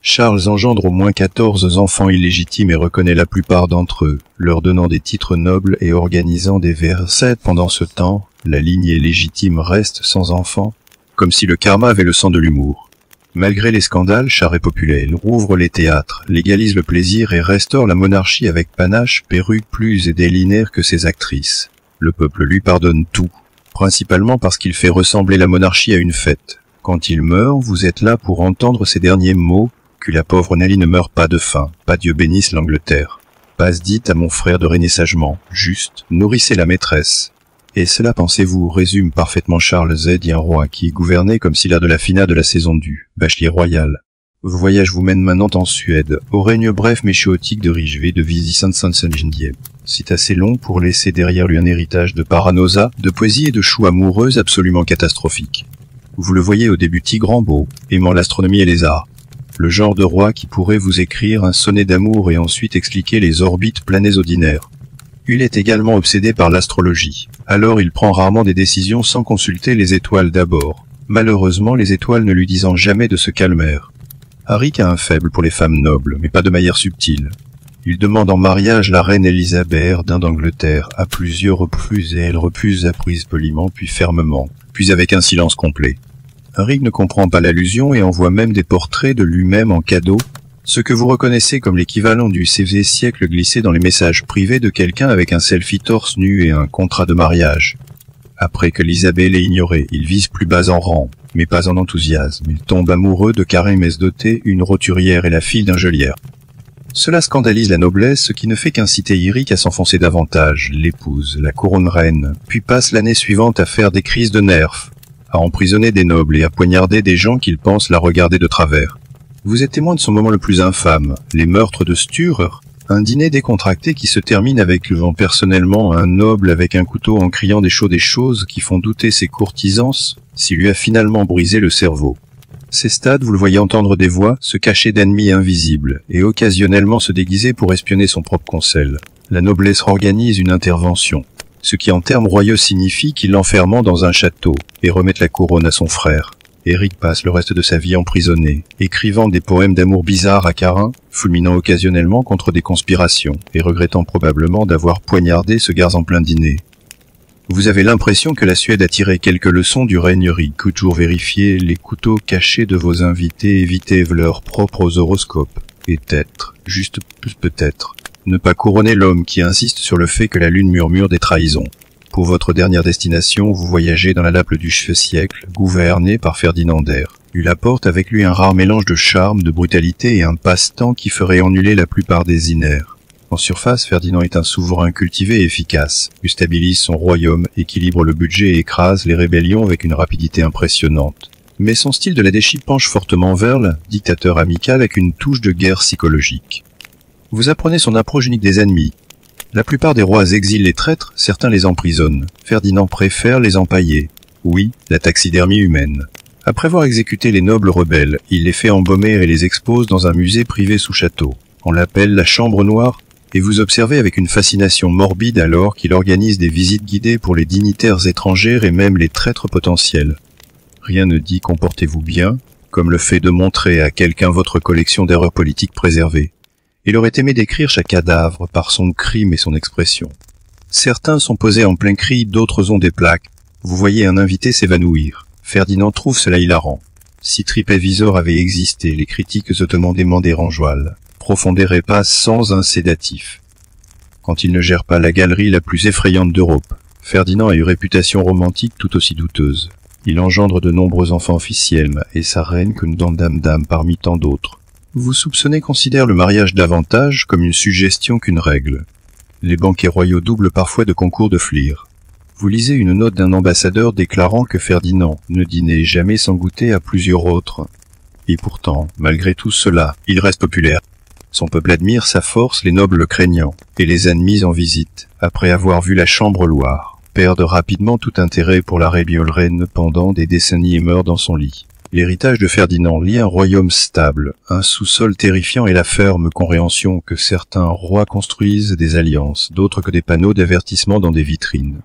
Speaker 1: Charles engendre au moins 14 enfants illégitimes et reconnaît la plupart d'entre eux, leur donnant des titres nobles et organisant des versets. Pendant ce temps, la lignée légitime reste sans enfants, comme si le karma avait le sang de l'humour. Malgré les scandales, Charles est populaire, il rouvre les théâtres, légalise le plaisir et restaure la monarchie avec panache, perruque plus et délinaire que ses actrices. Le peuple lui pardonne tout, principalement parce qu'il fait ressembler la monarchie à une fête. Quand il meurt, vous êtes là pour entendre ces derniers mots, que la pauvre Nelly ne meure pas de faim, pas Dieu bénisse l'Angleterre. Passe dite à mon frère de régner sagement, juste, nourrissez la maîtresse. Et cela, pensez-vous, résume parfaitement Charles Z, un roi qui gouvernait comme s'il a de la finale de la saison du bachelier royal. Vos voyages vous mènent maintenant en Suède, au règne bref mais chaotique de Rijvé de Visinsansanjindie. C'est assez long pour laisser derrière lui un héritage de paranosa, de poésie et de choux amoureuses absolument catastrophiques. Vous le voyez au début tigrant beau, aimant l'astronomie et les arts. Le genre de roi qui pourrait vous écrire un sonnet d'amour et ensuite expliquer les orbites planées ordinaires. Il est également obsédé par l'astrologie. Alors il prend rarement des décisions sans consulter les étoiles d'abord. Malheureusement, les étoiles ne lui disant jamais de se calmer. Harry a un faible pour les femmes nobles, mais pas de manière subtile. Il demande en mariage la reine Élisabeth d'Angleterre à plusieurs reprises et elle refuse apprise poliment puis fermement, puis avec un silence complet. Harry ne comprend pas l'allusion et envoie même des portraits de lui-même en cadeau, ce que vous reconnaissez comme l'équivalent du XVIe siècle glissé dans les messages privés de quelqu'un avec un selfie torse nu et un contrat de mariage. Après que l'Isabelle l'ait ignoré, il vise plus bas en rang, mais pas en enthousiasme. Il tombe amoureux de Karen Mesdoté, une roturière et la fille d'un geôlier. Cela scandalise la noblesse, ce qui ne fait qu'inciter Eric à s'enfoncer davantage, l'épouse, la couronne reine, puis passe l'année suivante à faire des crises de nerfs, à emprisonner des nobles et à poignarder des gens qu'il pense la regarder de travers. Vous êtes témoin de son moment le plus infâme, les meurtres de Sture, un dîner décontracté qui se termine avec levant personnellement un noble avec un couteau en criant des choses qui font douter ses courtisans, s'il lui a finalement brisé le cerveau. Ces stades, vous le voyez entendre des voix, se cacher d'ennemis invisibles, et occasionnellement se déguiser pour espionner son propre conseil. La noblesse organise une intervention, ce qui en termes royaux signifie qu'il l'enferme dans un château, et remette la couronne à son frère. Éric passe le reste de sa vie emprisonné, écrivant des poèmes d'amour bizarres à Carin, fulminant occasionnellement contre des conspirations, et regrettant probablement d'avoir poignardé ce garce en plein dîner. Vous avez l'impression que la Suède a tiré quelques leçons du règne Rik, toujours vérifier les couteaux cachés de vos invités, éviter leurs propres horoscopes, et être, juste peut-être, ne pas couronner l'homme qui insiste sur le fait que la lune murmure des trahisons. Pour votre dernière destination, vous voyagez dans la nappe du siècle, gouverné par Ferdinand d'Air. Il apporte avec lui un rare mélange de charme, de brutalité et un passe-temps qui ferait annuler la plupart des Inaires. En surface, Ferdinand est un souverain cultivé et efficace. Il stabilise son royaume, équilibre le budget et écrase les rébellions avec une rapidité impressionnante. Mais son style de la déchire penche fortement vers le dictateur amical avec une touche de guerre psychologique. Vous apprenez son approche unique des ennemis. La plupart des rois exilent les traîtres, certains les emprisonnent. Ferdinand préfère les empailler. Oui, la taxidermie humaine. Après avoir exécuté les nobles rebelles, il les fait embaumer et les expose dans un musée privé sous château. On l'appelle la Chambre Noire, et vous observez avec une fascination morbide alors qu'il organise des visites guidées pour les dignitaires étrangères et même les traîtres potentiels. Rien ne dit comportez-vous bien, comme le fait de montrer à quelqu'un votre collection d'erreurs politiques préservées. Il aurait aimé décrire chaque cadavre par son crime et son expression. Certains sont posés en plein cri, d'autres ont des plaques. Vous voyez un invité s'évanouir. Ferdinand trouve cela hilarant. Si TripAdvisor avait existé, les critiques se demandaient des rangeoils. Profondérait pas sans un sédatif. Quand il ne gère pas la galerie la plus effrayante d'Europe, Ferdinand a une réputation romantique tout aussi douteuse. Il engendre de nombreux enfants officiels et sa reine qu'une dame parmi tant d'autres. Vous soupçonnez considère le mariage davantage comme une suggestion qu'une règle. Les banquets royaux doublent parfois de concours de flir. Vous lisez une note d'un ambassadeur déclarant que Ferdinand ne dînait jamais sans goûter à plusieurs autres. Et pourtant, malgré tout cela, il reste populaire. Son peuple admire sa force, les nobles le craignant, et les admis en visite, après avoir vu la Chambre Loire, perdent rapidement tout intérêt pour la reine pendant des décennies et meurt dans son lit. L'héritage de Ferdinand lie un royaume stable, un sous-sol terrifiant et la ferme compréhension que certains rois construisent des alliances, d'autres que des panneaux d'avertissement dans des vitrines.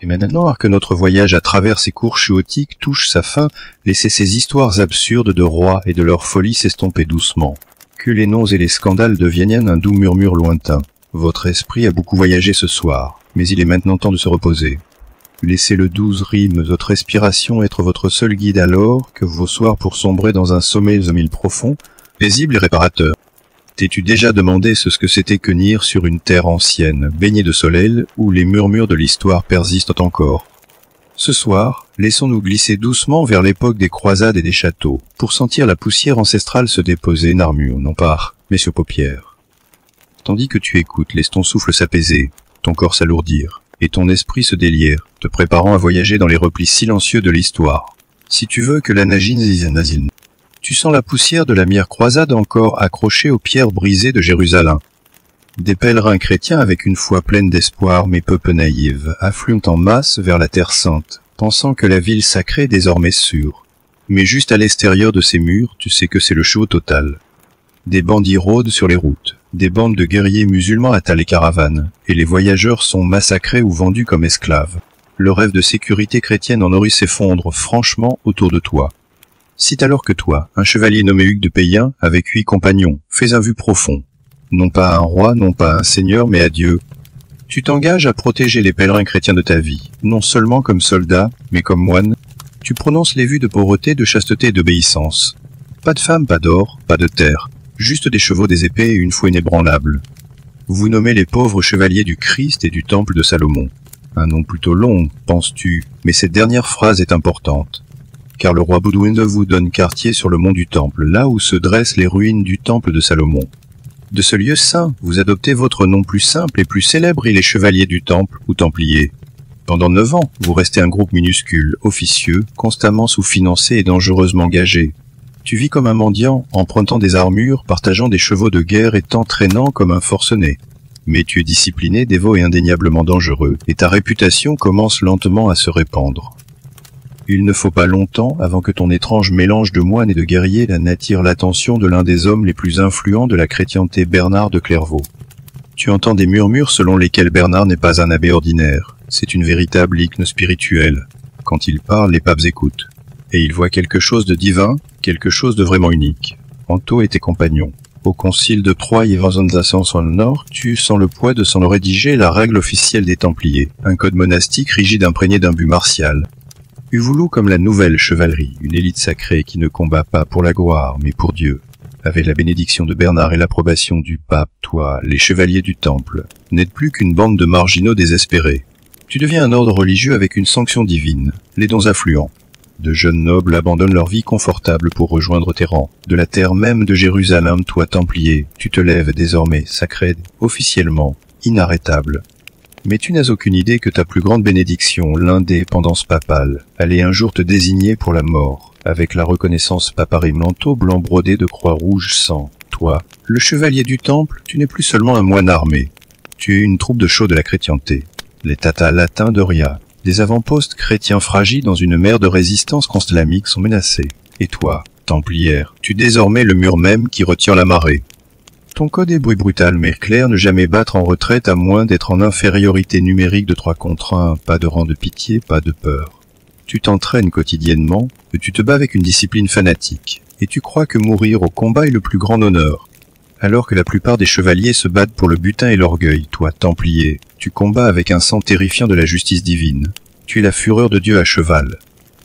Speaker 1: Et maintenant que notre voyage à travers ces cours chaotiques touche sa fin, laissez ces histoires absurdes de rois et de leur folie s'estomper doucement. Que les noms et les scandales deviennent un doux murmure lointain. Votre esprit a beaucoup voyagé ce soir, mais il est maintenant temps de se reposer. Laissez le 12 rimes, votre respiration être votre seul guide alors que vos soirs pour sombrer dans un sommeil aux mille profond, paisible et réparateur. T'es-tu déjà demandé ce que c'était que nier sur une terre ancienne, baignée de soleil, où les murmures de l'histoire persistent encore? Ce soir, laissons-nous glisser doucement vers l'époque des croisades et des châteaux, pour sentir la poussière ancestrale se déposer, n'armure, non pas, mais sur paupières. Tandis que tu écoutes, laisse ton souffle s'apaiser, ton corps s'alourdir, et ton esprit se délire, te préparant à voyager dans les replis silencieux de l'histoire. Si tu veux que la nagine, tu sens la poussière de la mire croisade encore accrochée aux pierres brisées de Jérusalem. Des pèlerins chrétiens avec une foi pleine d'espoir mais peu naïve, affluent en masse vers la Terre Sainte, pensant que la ville sacrée est désormais sûre. Mais juste à l'extérieur de ces murs, tu sais que c'est le chaos total. Des bandits rôdent sur les routes, des bandes de guerriers musulmans attaquent les caravanes, et les voyageurs sont massacrés ou vendus comme esclaves. Le rêve de sécurité chrétienne en aurait s'effondre franchement autour de toi. Cite alors que toi, un chevalier nommé Hugues de Payen, avec 8 compagnons, fais un vue profond. Non pas à un roi, non pas à un seigneur, mais à Dieu. Tu t'engages à protéger les pèlerins chrétiens de ta vie, non seulement comme soldat, mais comme moine. Tu prononces les vues de pauvreté, de chasteté et d'obéissance. Pas de femme, pas d'or, pas de terre, juste des chevaux, des épées et une foi inébranlable. Vous nommez les pauvres chevaliers du Christ et du temple de Salomon. Un nom plutôt long, penses-tu, mais cette dernière phrase est importante. Car le roi Baudouin vous donne quartier sur le mont du Temple, là où se dressent les ruines du temple de Salomon. De ce lieu saint, vous adoptez votre nom plus simple et plus célèbre, et les chevaliers du temple ou templiers. Pendant 9 ans, vous restez un groupe minuscule, officieux, constamment sous-financé et dangereusement gagé. Tu vis comme un mendiant, empruntant des armures, partageant des chevaux de guerre et t'entraînant comme un forcené. Mais tu es discipliné, dévot et indéniablement dangereux, et ta réputation commence lentement à se répandre. Il ne faut pas longtemps avant que ton étrange mélange de moine et de guerrier n'attire l'attention de l'un des hommes les plus influents de la chrétienté, Bernard de Clairvaux. Tu entends des murmures selon lesquels Bernard n'est pas un abbé ordinaire, c'est une véritable icône spirituelle. Quand il parle, les papes écoutent. Et il voit quelque chose de divin, quelque chose de vraiment unique. Anto et tes compagnons. Au concile de Troyes et Vincennes Nord, tu sens le poids de s'en rédiger la règle officielle des Templiers, un code monastique rigide imprégné d'un but martial. Eût voulu comme la nouvelle chevalerie, une élite sacrée qui ne combat pas pour la gloire, mais pour Dieu. Avec la bénédiction de Bernard et l'approbation du pape, toi, les chevaliers du Temple, n'êtes plus qu'une bande de marginaux désespérés. Tu deviens un ordre religieux avec une sanction divine, les dons affluents. De jeunes nobles abandonnent leur vie confortable pour rejoindre tes rangs. De la terre même de Jérusalem, toi Templier, tu te lèves désormais, sacré, officiellement, inarrêtable. Mais tu n'as aucune idée que ta plus grande bénédiction, l'indépendance papale, allait un jour te désigner pour la mort, avec la reconnaissance papale, manteau blanc brodé de croix rouge sang. Toi, le chevalier du Temple, tu n'es plus seulement un moine armé. Tu es une troupe de chauds de la chrétienté. Les tatas latins d'Oria, des avant-postes chrétiens fragiles dans une mer de résistance constellamique sont menacés. Et toi, Templière, tu es désormais le mur même qui retient la marée. Ton code est brutal mais clair, ne jamais battre en retraite à moins d'être en infériorité numérique de 3 contre 1, pas de rang de pitié, pas de peur. Tu t'entraînes quotidiennement, et tu te bats avec une discipline fanatique, et tu crois que mourir au combat est le plus grand honneur. Alors que la plupart des chevaliers se battent pour le butin et l'orgueil, toi, Templier, tu combats avec un sang terrifiant de la justice divine. Tu es la fureur de Dieu à cheval.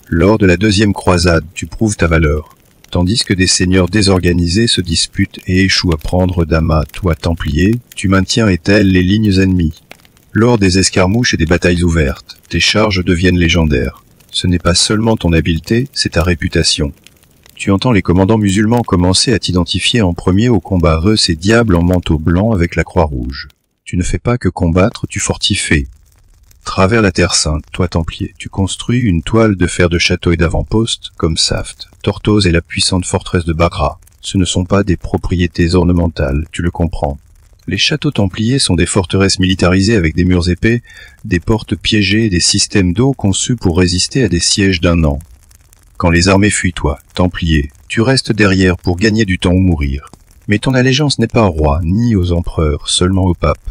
Speaker 1: Lors de la 2e croisade, tu prouves ta valeur. Tandis que des seigneurs désorganisés se disputent et échouent à prendre d'amas, toi, Templier, tu maintiens et telles les lignes ennemies. Lors des escarmouches et des batailles ouvertes, tes charges deviennent légendaires. Ce n'est pas seulement ton habileté, c'est ta réputation. Tu entends les commandants musulmans commencer à t'identifier en premier au combat ces diables en manteau blanc avec la croix rouge. Tu ne fais pas que combattre, tu fortifies. Travers la Terre Sainte, toi Templier, tu construis une toile de fer de château et d'avant-poste, comme Saft, Tortoise et la puissante forteresse de Bagra. Ce ne sont pas des propriétés ornementales, tu le comprends. Les châteaux templiers sont des forteresses militarisées avec des murs épais, des portes piégées et des systèmes d'eau conçus pour résister à des sièges d'1 an. Quand les armées fuient, toi, Templier, tu restes derrière pour gagner du temps ou mourir. Mais ton allégeance n'est pas au roi, ni aux empereurs, seulement au pape.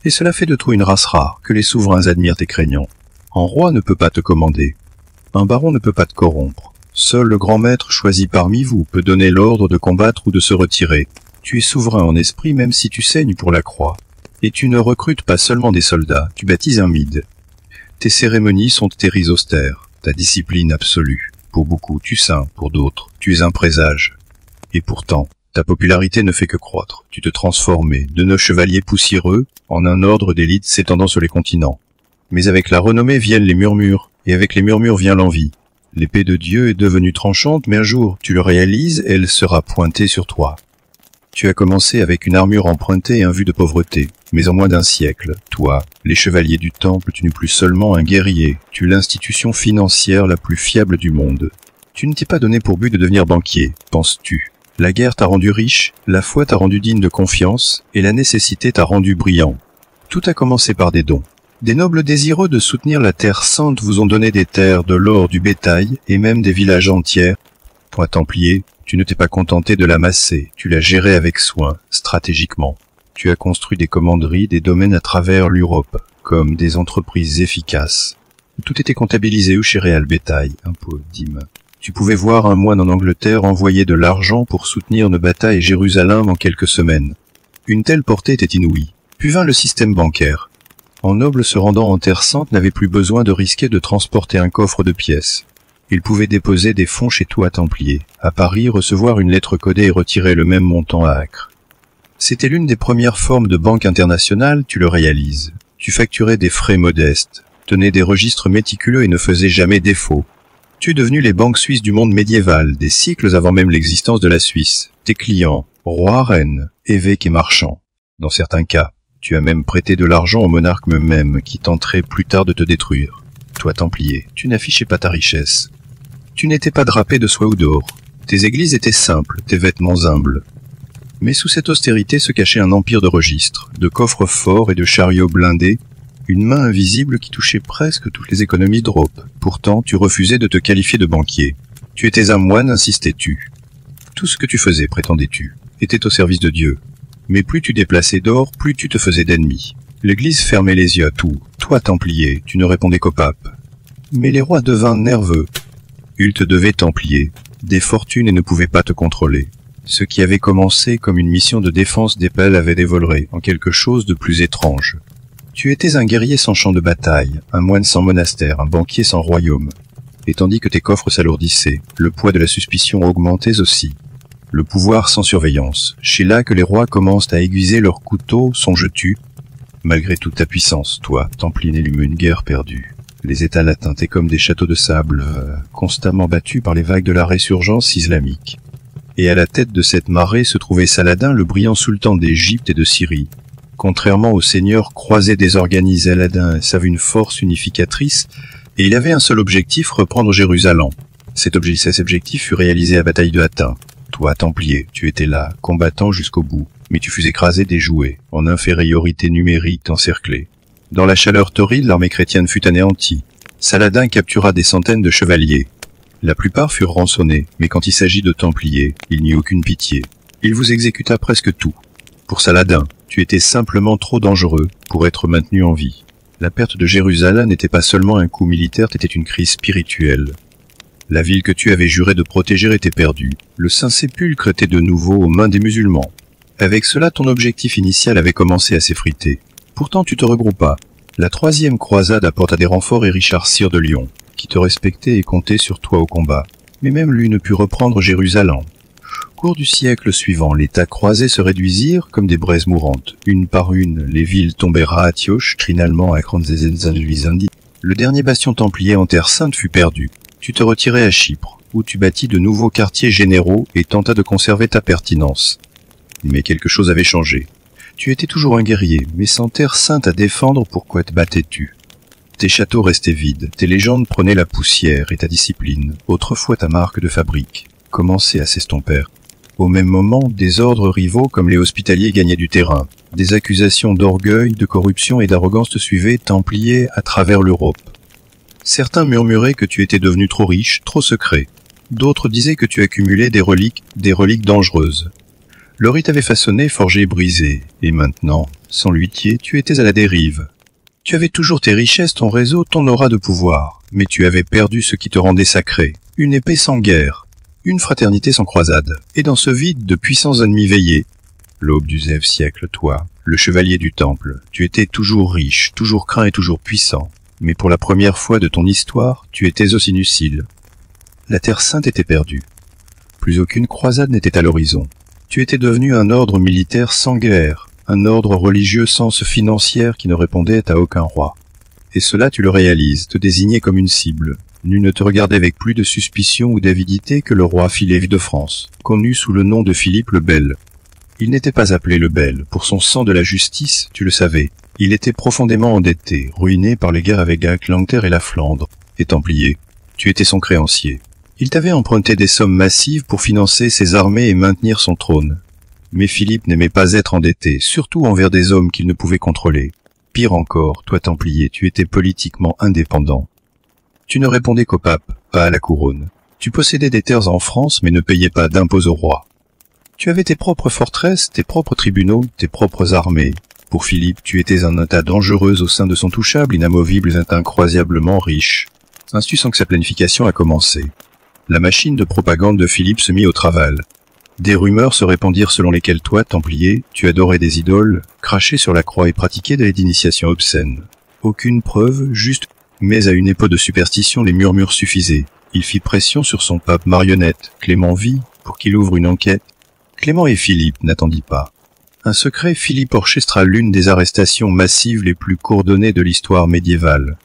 Speaker 1: Et cela fait de toi une race rare, que les souverains admirent et craignant. Un roi ne peut pas te commander. Un baron ne peut pas te corrompre. Seul le grand maître choisi parmi vous peut donner l'ordre de combattre ou de se retirer. Tu es souverain en esprit même si tu saignes pour la croix. Et tu ne recrutes pas seulement des soldats, tu baptises un mide. Tes cérémonies sont tes rites austères, ta discipline absolue. Pour beaucoup, tu sains, pour d'autres, tu es un présage. Et pourtant, ta popularité ne fait que croître. Tu te transformais, de 9 chevaliers poussiéreux, en un ordre d'élite s'étendant sur les continents. Mais avec la renommée viennent les murmures, et avec les murmures vient l'envie. L'épée de Dieu est devenue tranchante, mais un jour, tu le réalises, elle sera pointée sur toi. Tu as commencé avec une armure empruntée et un vu de pauvreté, mais en moins d'1 siècle, toi, les chevaliers du Temple, tu n'es plus seulement un guerrier, tu es l'institution financière la plus fiable du monde. Tu ne t'es pas donné pour but de devenir banquier, penses-tu. La guerre t'a rendu riche, la foi t'a rendu digne de confiance, et la nécessité t'a rendu brillant. Tout a commencé par des dons. Des nobles désireux de soutenir la terre sainte vous ont donné des terres, de l'or, du bétail, et même des villages entiers. Toi, Templier, tu ne t'es pas contenté de l'amasser, tu l'as géré avec soin, stratégiquement. Tu as construit des commanderies, des domaines à travers l'Europe, comme des entreprises efficaces. Tout était comptabilisé ou chéréal bétail, impôts, dîmes. Tu pouvais voir un moine en Angleterre envoyer de l'argent pour soutenir une bataille à Jérusalem en quelques semaines. Une telle portée était inouïe. Puis vint le système bancaire. Un noble se rendant en Terre Sainte n'avait plus besoin de risquer de transporter un coffre de pièces. Il pouvait déposer des fonds chez toi, Templier, à Paris, recevoir une lettre codée et retirer le même montant à Acre. C'était l'une des premières formes de banque internationale, tu le réalises. Tu facturais des frais modestes, tenais des registres méticuleux et ne faisais jamais défaut. Tu es devenu les banques suisses du monde médiéval, des siècles avant même l'existence de la Suisse. Tes clients, rois, reines, évêques et marchands. Dans certains cas, tu as même prêté de l'argent aux monarques eux-mêmes qui tenteraient plus tard de te détruire. Toi, Templier, tu n'affichais pas ta richesse. Tu n'étais pas drapé de soie ou d'or. Tes églises étaient simples, tes vêtements humbles. Mais sous cette austérité se cachait un empire de registres, de coffres forts et de chariots blindés, une main invisible qui touchait presque toutes les économies d'Europe. Pourtant, tu refusais de te qualifier de banquier. Tu étais un moine, insistais-tu. Tout ce que tu faisais, prétendais-tu, était au service de Dieu. Mais plus tu déplaçais d'or, plus tu te faisais d'ennemis. L'Église fermait les yeux à tout. Toi, Templier, tu ne répondais qu'au pape. Mais les rois devinrent nerveux. Ils te devaient Templier, des fortunes et ne pouvaient pas te contrôler. Ce qui avait commencé comme une mission de défense des pelles avait dévoilé en quelque chose de plus étrange. Tu étais un guerrier sans champ de bataille, un moine sans monastère, un banquier sans royaume. Et tandis que tes coffres s'alourdissaient, le poids de la suspicion augmentait aussi. Le pouvoir sans surveillance, chez là que les rois commencent à aiguiser leurs couteaux, songes-tu? Malgré toute ta puissance, toi, Templier Nélum, une guerre perdue. Les États latins étaient comme des châteaux de sable, constamment battus par les vagues de la résurgence islamique. Et à la tête de cette marée se trouvait Saladin, le brillant sultan d'Égypte et de Syrie. Contrairement au seigneur croisé désorganisé, Aladin savait une force unificatrice, et il avait un seul objectif, reprendre Jérusalem. Cet objectif fut réalisé à la bataille de Hattin. Toi, Templier, tu étais là, combattant jusqu'au bout, mais tu fus écrasé, déjoué, en infériorité numérique, encerclé. Dans la chaleur torride, l'armée chrétienne fut anéantie. Saladin captura des centaines de chevaliers. La plupart furent rançonnés, mais quand il s'agit de Templiers, il n'y eut aucune pitié. Il vous exécuta presque tout. Pour Saladin, tu étais simplement trop dangereux pour être maintenu en vie. La perte de Jérusalem n'était pas seulement un coup militaire, c'était une crise spirituelle. La ville que tu avais juré de protéger était perdue. Le Saint-Sépulcre était de nouveau aux mains des musulmans. Avec cela, ton objectif initial avait commencé à s'effriter. Pourtant, tu te regroupas. La troisième croisade apporta des renforts et Richard Sire de Lyon, qui te respectait et comptait sur toi au combat. Mais même lui ne put reprendre Jérusalem. Au cours du siècle suivant, les tas croisés se réduisirent comme des braises mourantes. Une par une, les villes tombèrent à Antioche, trinalement à Kranzezenzanluizandi. Le dernier bastion templier en Terre Sainte fut perdu. Tu te retirais à Chypre, où tu bâtis de nouveaux quartiers généraux et tentas de conserver ta pertinence. Mais quelque chose avait changé. Tu étais toujours un guerrier, mais sans Terre Sainte à défendre, pourquoi te battais-tu? Tes châteaux restaient vides, tes légendes prenaient la poussière et ta discipline, autrefois ta marque de fabrique, commençait à s'estomper. Au même moment, des ordres rivaux comme les hospitaliers gagnaient du terrain. Des accusations d'orgueil, de corruption et d'arrogance te suivaient, templiers, à travers l'Europe. Certains murmuraient que tu étais devenu trop riche, trop secret. D'autres disaient que tu accumulais des reliques dangereuses. Le rite avait façonné, forgé et brisé. Et maintenant, sans l'huitier, tu étais à la dérive. Tu avais toujours tes richesses, ton réseau, ton aura de pouvoir. Mais tu avais perdu ce qui te rendait sacré. Une épée sans guerre. Une fraternité sans croisade, et dans ce vide de puissants ennemis veillaient. L'aube du XIe siècle, toi, le chevalier du temple, tu étais toujours riche, toujours craint et toujours puissant, mais pour la première fois de ton histoire, tu étais aussi inutile. La Terre Sainte était perdue. Plus aucune croisade n'était à l'horizon. Tu étais devenu un ordre militaire sans guerre, un ordre religieux sans financière qui ne répondait à aucun roi. Et cela tu le réalises, te désignais comme une cible. Nul ne te regardait avec plus de suspicion ou d'avidité que le roi Philippe de France, connu sous le nom de Philippe le Bel. Il n'était pas appelé le Bel, pour son sang de la justice, tu le savais. Il était profondément endetté, ruiné par les guerres avec l'Angleterre et la Flandre, et Templier. Tu étais son créancier. Il t'avait emprunté des sommes massives pour financer ses armées et maintenir son trône. Mais Philippe n'aimait pas être endetté, surtout envers des hommes qu'il ne pouvait contrôler. Pire encore, toi Templier, tu étais politiquement indépendant. Tu ne répondais qu'au pape, pas à la couronne. Tu possédais des terres en France, mais ne payais pas d'impôts au roi. Tu avais tes propres forteresses, tes propres tribunaux, tes propres armées. Pour Philippe, tu étais un état dangereux au sein de son touchable, inamovible et incroyablement riche. Ainsi sans que sa planification a commencé. La machine de propagande de Philippe se mit au travail. Des rumeurs se répandirent selon lesquelles toi, Templier, tu adorais des idoles, crachais sur la croix et pratiquais des initiations obscènes. Aucune preuve, juste. Mais à une époque de superstition, les murmures suffisaient. Il fit pression sur son pape marionnette, Clément V, pour qu'il ouvre une enquête. Clément et Philippe n'attendit pas. Un secret, Philippe orchestra l'une des arrestations massives les plus coordonnées de l'histoire médiévale.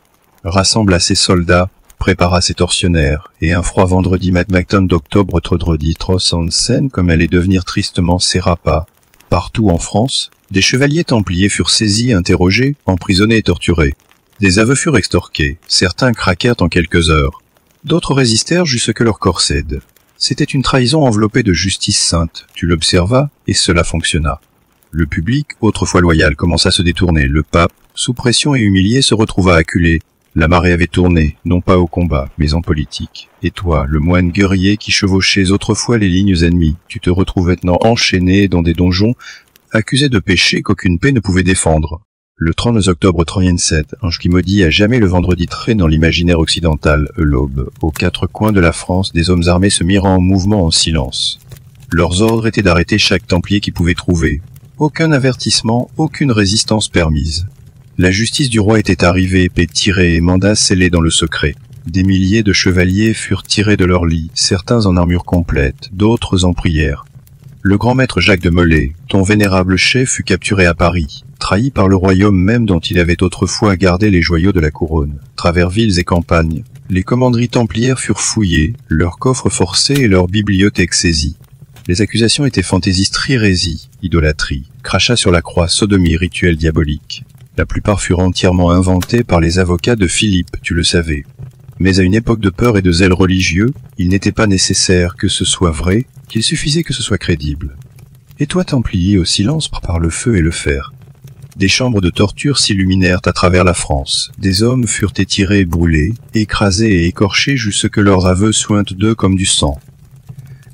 Speaker 1: Rassembla ses soldats, prépara ses tortionnaires, et un froid vendredi Macton d'octobre Trodredi Tross-en-Seine, comme allait devenir tristement Sérapa. Partout en France, des chevaliers templiers furent saisis, interrogés, emprisonnés et torturés. Des aveux furent extorqués, certains craquèrent en quelques heures. D'autres résistèrent jusqu'à ce que leur corps cède. C'était une trahison enveloppée de justice sainte, tu l'observas, et cela fonctionna. Le public, autrefois loyal, commença à se détourner. Le pape, sous pression et humilié, se retrouva acculé. La marée avait tourné, non pas au combat, mais en politique. Et toi, le moine guerrier qui chevauchais autrefois les lignes ennemies, tu te retrouves maintenant enchaîné dans des donjons, accusé de péchés qu'aucune paix ne pouvait défendre. Le 30 octobre 37, ange qui maudit à jamais le vendredi trait dans l'imaginaire occidental, l'aube. Aux quatre coins de la France, des hommes armés se mirent en mouvement en silence. Leurs ordres étaient d'arrêter chaque templier qu'ils pouvaient trouver. Aucun avertissement, aucune résistance permise. La justice du roi était arrivée, épée tirée et mandat scellé dans le secret. Des milliers de chevaliers furent tirés de leur lit, certains en armure complète, d'autres en prière. Le grand maître Jacques de Molay, ton vénérable chef, fut capturé à Paris, trahi par le royaume même dont il avait autrefois gardé les joyaux de la couronne. Travers villes et campagnes, les commanderies templières furent fouillées, leurs coffres forcés et leurs bibliothèques saisies. Les accusations étaient fantaisistes, hérésie, idolâtrie, crachat sur la croix, sodomie, rituel diabolique. La plupart furent entièrement inventées par les avocats de Philippe, tu le savais. Mais à une époque de peur et de zèle religieux, il n'était pas nécessaire que ce soit vrai, qu'il suffisait que ce soit crédible. Et toi, Templier, au silence par le feu et le fer. Des chambres de torture s'illuminèrent à travers la France. Des hommes furent étirés et brûlés, écrasés et écorchés jusqu'à ce que leurs aveux sointent d'eux comme du sang.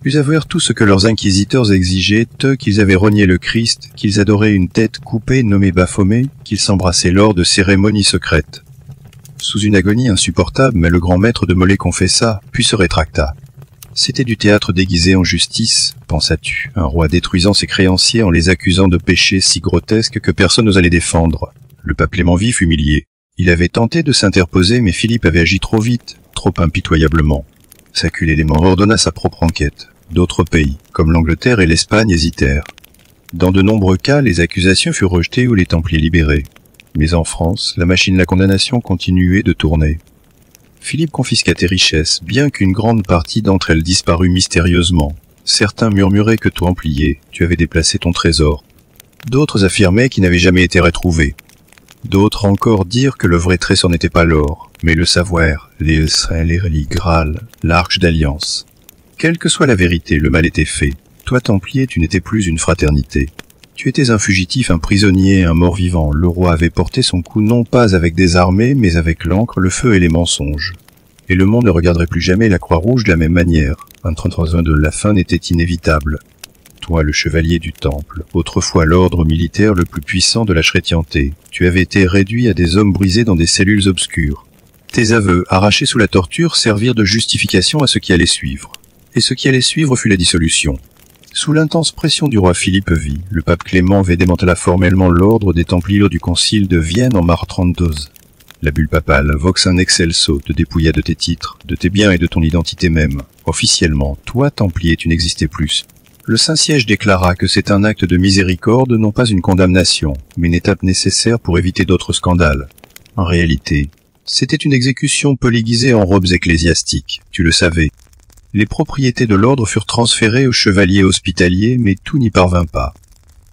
Speaker 1: Ils avouèrent tout ce que leurs inquisiteurs exigeaient, eux qu'ils avaient renié le Christ, qu'ils adoraient une tête coupée nommée Baphomet, qu'ils s'embrassaient lors de cérémonies secrètes. Sous une agonie insupportable, mais le grand maître de Molay confessa, puis se rétracta. C'était du théâtre déguisé en justice, pensas-tu, un roi détruisant ses créanciers en les accusant de péchés si grotesques que personne n'osait les défendre. Le pape Clément V fut humilié. Il avait tenté de s'interposer, mais Philippe avait agi trop vite, trop impitoyablement. Saculé l'élément ordonna sa propre enquête. D'autres pays, comme l'Angleterre et l'Espagne, hésitèrent. Dans de nombreux cas, les accusations furent rejetées ou les Templiers libérés. Mais en France, la machine de la condamnation continuait de tourner. Philippe confisqua tes richesses, bien qu'une grande partie d'entre elles disparut mystérieusement. Certains murmuraient que Templier, tu avais déplacé ton trésor. D'autres affirmaient qu'il n'avait jamais été retrouvé. D'autres encore dirent que le vrai trésor n'était pas l'or, mais le savoir, les reliques Graal, l'arche d'alliance. Quelle que soit la vérité, le mal était fait. Toi, Templier, tu n'étais plus une fraternité. Tu étais un fugitif, un prisonnier, un mort-vivant. Le roi avait porté son coup non pas avec des armées, mais avec l'encre, le feu et les mensonges. Et le monde ne regarderait plus jamais la Croix-Rouge de la même manière. Un 33 de la fin n'était inévitable. Toi, le chevalier du Temple, autrefois l'ordre militaire le plus puissant de la chrétienté, tu avais été réduit à des hommes brisés dans des cellules obscures. Tes aveux, arrachés sous la torture, servirent de justification à ce qui allait suivre. Et ce qui allait suivre fut la dissolution. Sous l'intense pression du roi Philippe V, le pape Clément V démantela formellement l'ordre des Templiers du concile de Vienne en mars 32. La bulle papale, vox un excelso, te dépouilla de tes titres, de tes biens et de ton identité même. Officiellement, toi, Templier, tu n'existais plus. Le Saint-Siège déclara que c'est un acte de miséricorde, non pas une condamnation, mais une étape nécessaire pour éviter d'autres scandales. En réalité, c'était une exécution polyguisée en robes ecclésiastiques, tu le savais. Les propriétés de l'ordre furent transférées aux chevaliers hospitaliers, mais tout n'y parvint pas.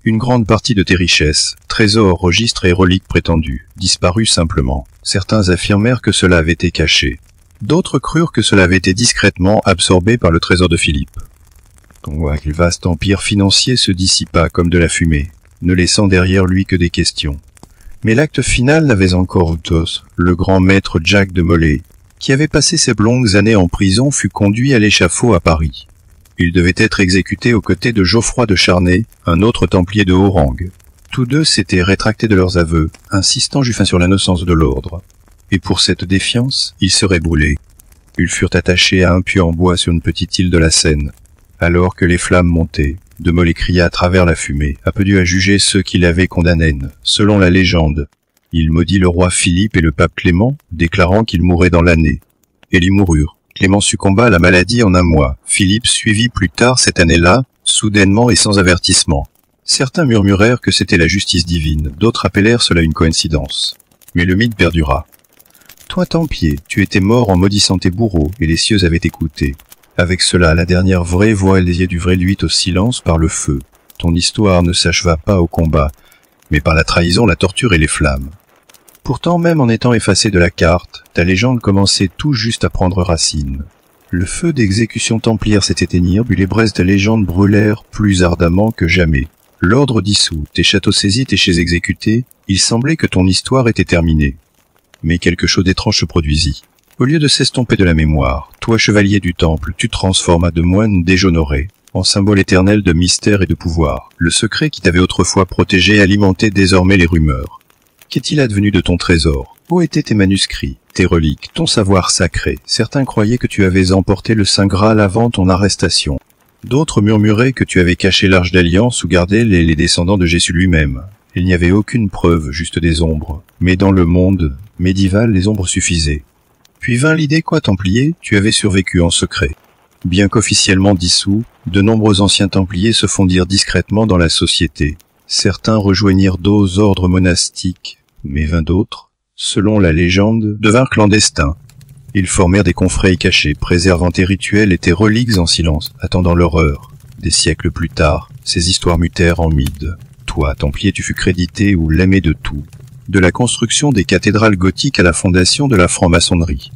Speaker 1: Une grande partie de tes richesses, trésors, registres et reliques prétendus, disparut simplement. Certains affirmèrent que cela avait été caché. D'autres crurent que cela avait été discrètement absorbé par le trésor de Philippe. Ton vaste empire financier se dissipa comme de la fumée, ne laissant derrière lui que des questions. Mais l'acte final n'avait encore tous, le grand maître Jacques de Molay, qui avait passé ses longues années en prison, fut conduit à l'échafaud à Paris. Il devait être exécuté aux côtés de Geoffroy de Charnay, un autre templier de haut rang. Tous deux s'étaient rétractés de leurs aveux, insistant jusqu'à sur l'innocence de l'ordre. Et pour cette défiance, ils seraient brûlés. Ils furent attachés à un pieu en bois sur une petite île de la Seine. Alors que les flammes montaient, De Molay cria à travers la fumée, appelé à juger ceux qui l'avaient condamné, selon la légende. Il maudit le roi Philippe et le pape Clément, déclarant qu'il mourrait dans l'année. Et ils moururent. Clément succomba à la maladie en un mois. Philippe suivit plus tard cette année-là, soudainement et sans avertissement. Certains murmurèrent que c'était la justice divine, d'autres appelèrent cela une coïncidence. Mais le mythe perdura. Toi, Templier, tu étais mort en maudissant tes bourreaux, et les cieux avaient écouté. Avec cela, la dernière vraie voix alliée du vrai luit au silence par le feu. Ton histoire ne s'acheva pas au combat, mais par la trahison, la torture et les flammes. Pourtant, même en étant effacée de la carte, ta légende commençait tout juste à prendre racine. Le feu d'exécution templière s'est éteignir, puis les braises de légende brûlèrent plus ardemment que jamais. L'ordre dissous, tes châteaux saisis, tes chais exécutés, il semblait que ton histoire était terminée. Mais quelque chose d'étrange se produisit. Au lieu de s'estomper de la mémoire, toi chevalier du temple, tu transformas de moine déshonoré en symbole éternel de mystère et de pouvoir. Le secret qui t'avait autrefois protégé alimentait désormais les rumeurs. Qu'est-il advenu de ton trésor? Où étaient tes manuscrits, tes reliques, ton savoir sacré? Certains croyaient que tu avais emporté le Saint Graal avant ton arrestation. D'autres murmuraient que tu avais caché l'Arche d'Alliance où gardaient les descendants de Jésus lui-même. Il n'y avait aucune preuve, juste des ombres. Mais dans le monde médiéval, les ombres suffisaient. Puis vint l'idée quoi, Templier, tu avais survécu en secret. Bien qu'officiellement dissous, de nombreux anciens Templiers se fondirent discrètement dans la société. Certains rejoignirent d'autres ordres monastiques, mais 20 d'autres, selon la légende, devinrent clandestins. Ils formèrent des confréries cachées, préservant tes rituels et tes reliques en silence, attendant leur heure. Des siècles plus tard, ces histoires mutèrent en mythes. Toi, Templier, tu fus crédité ou l'aimé de tout. De la construction des cathédrales gothiques à la fondation de la franc-maçonnerie.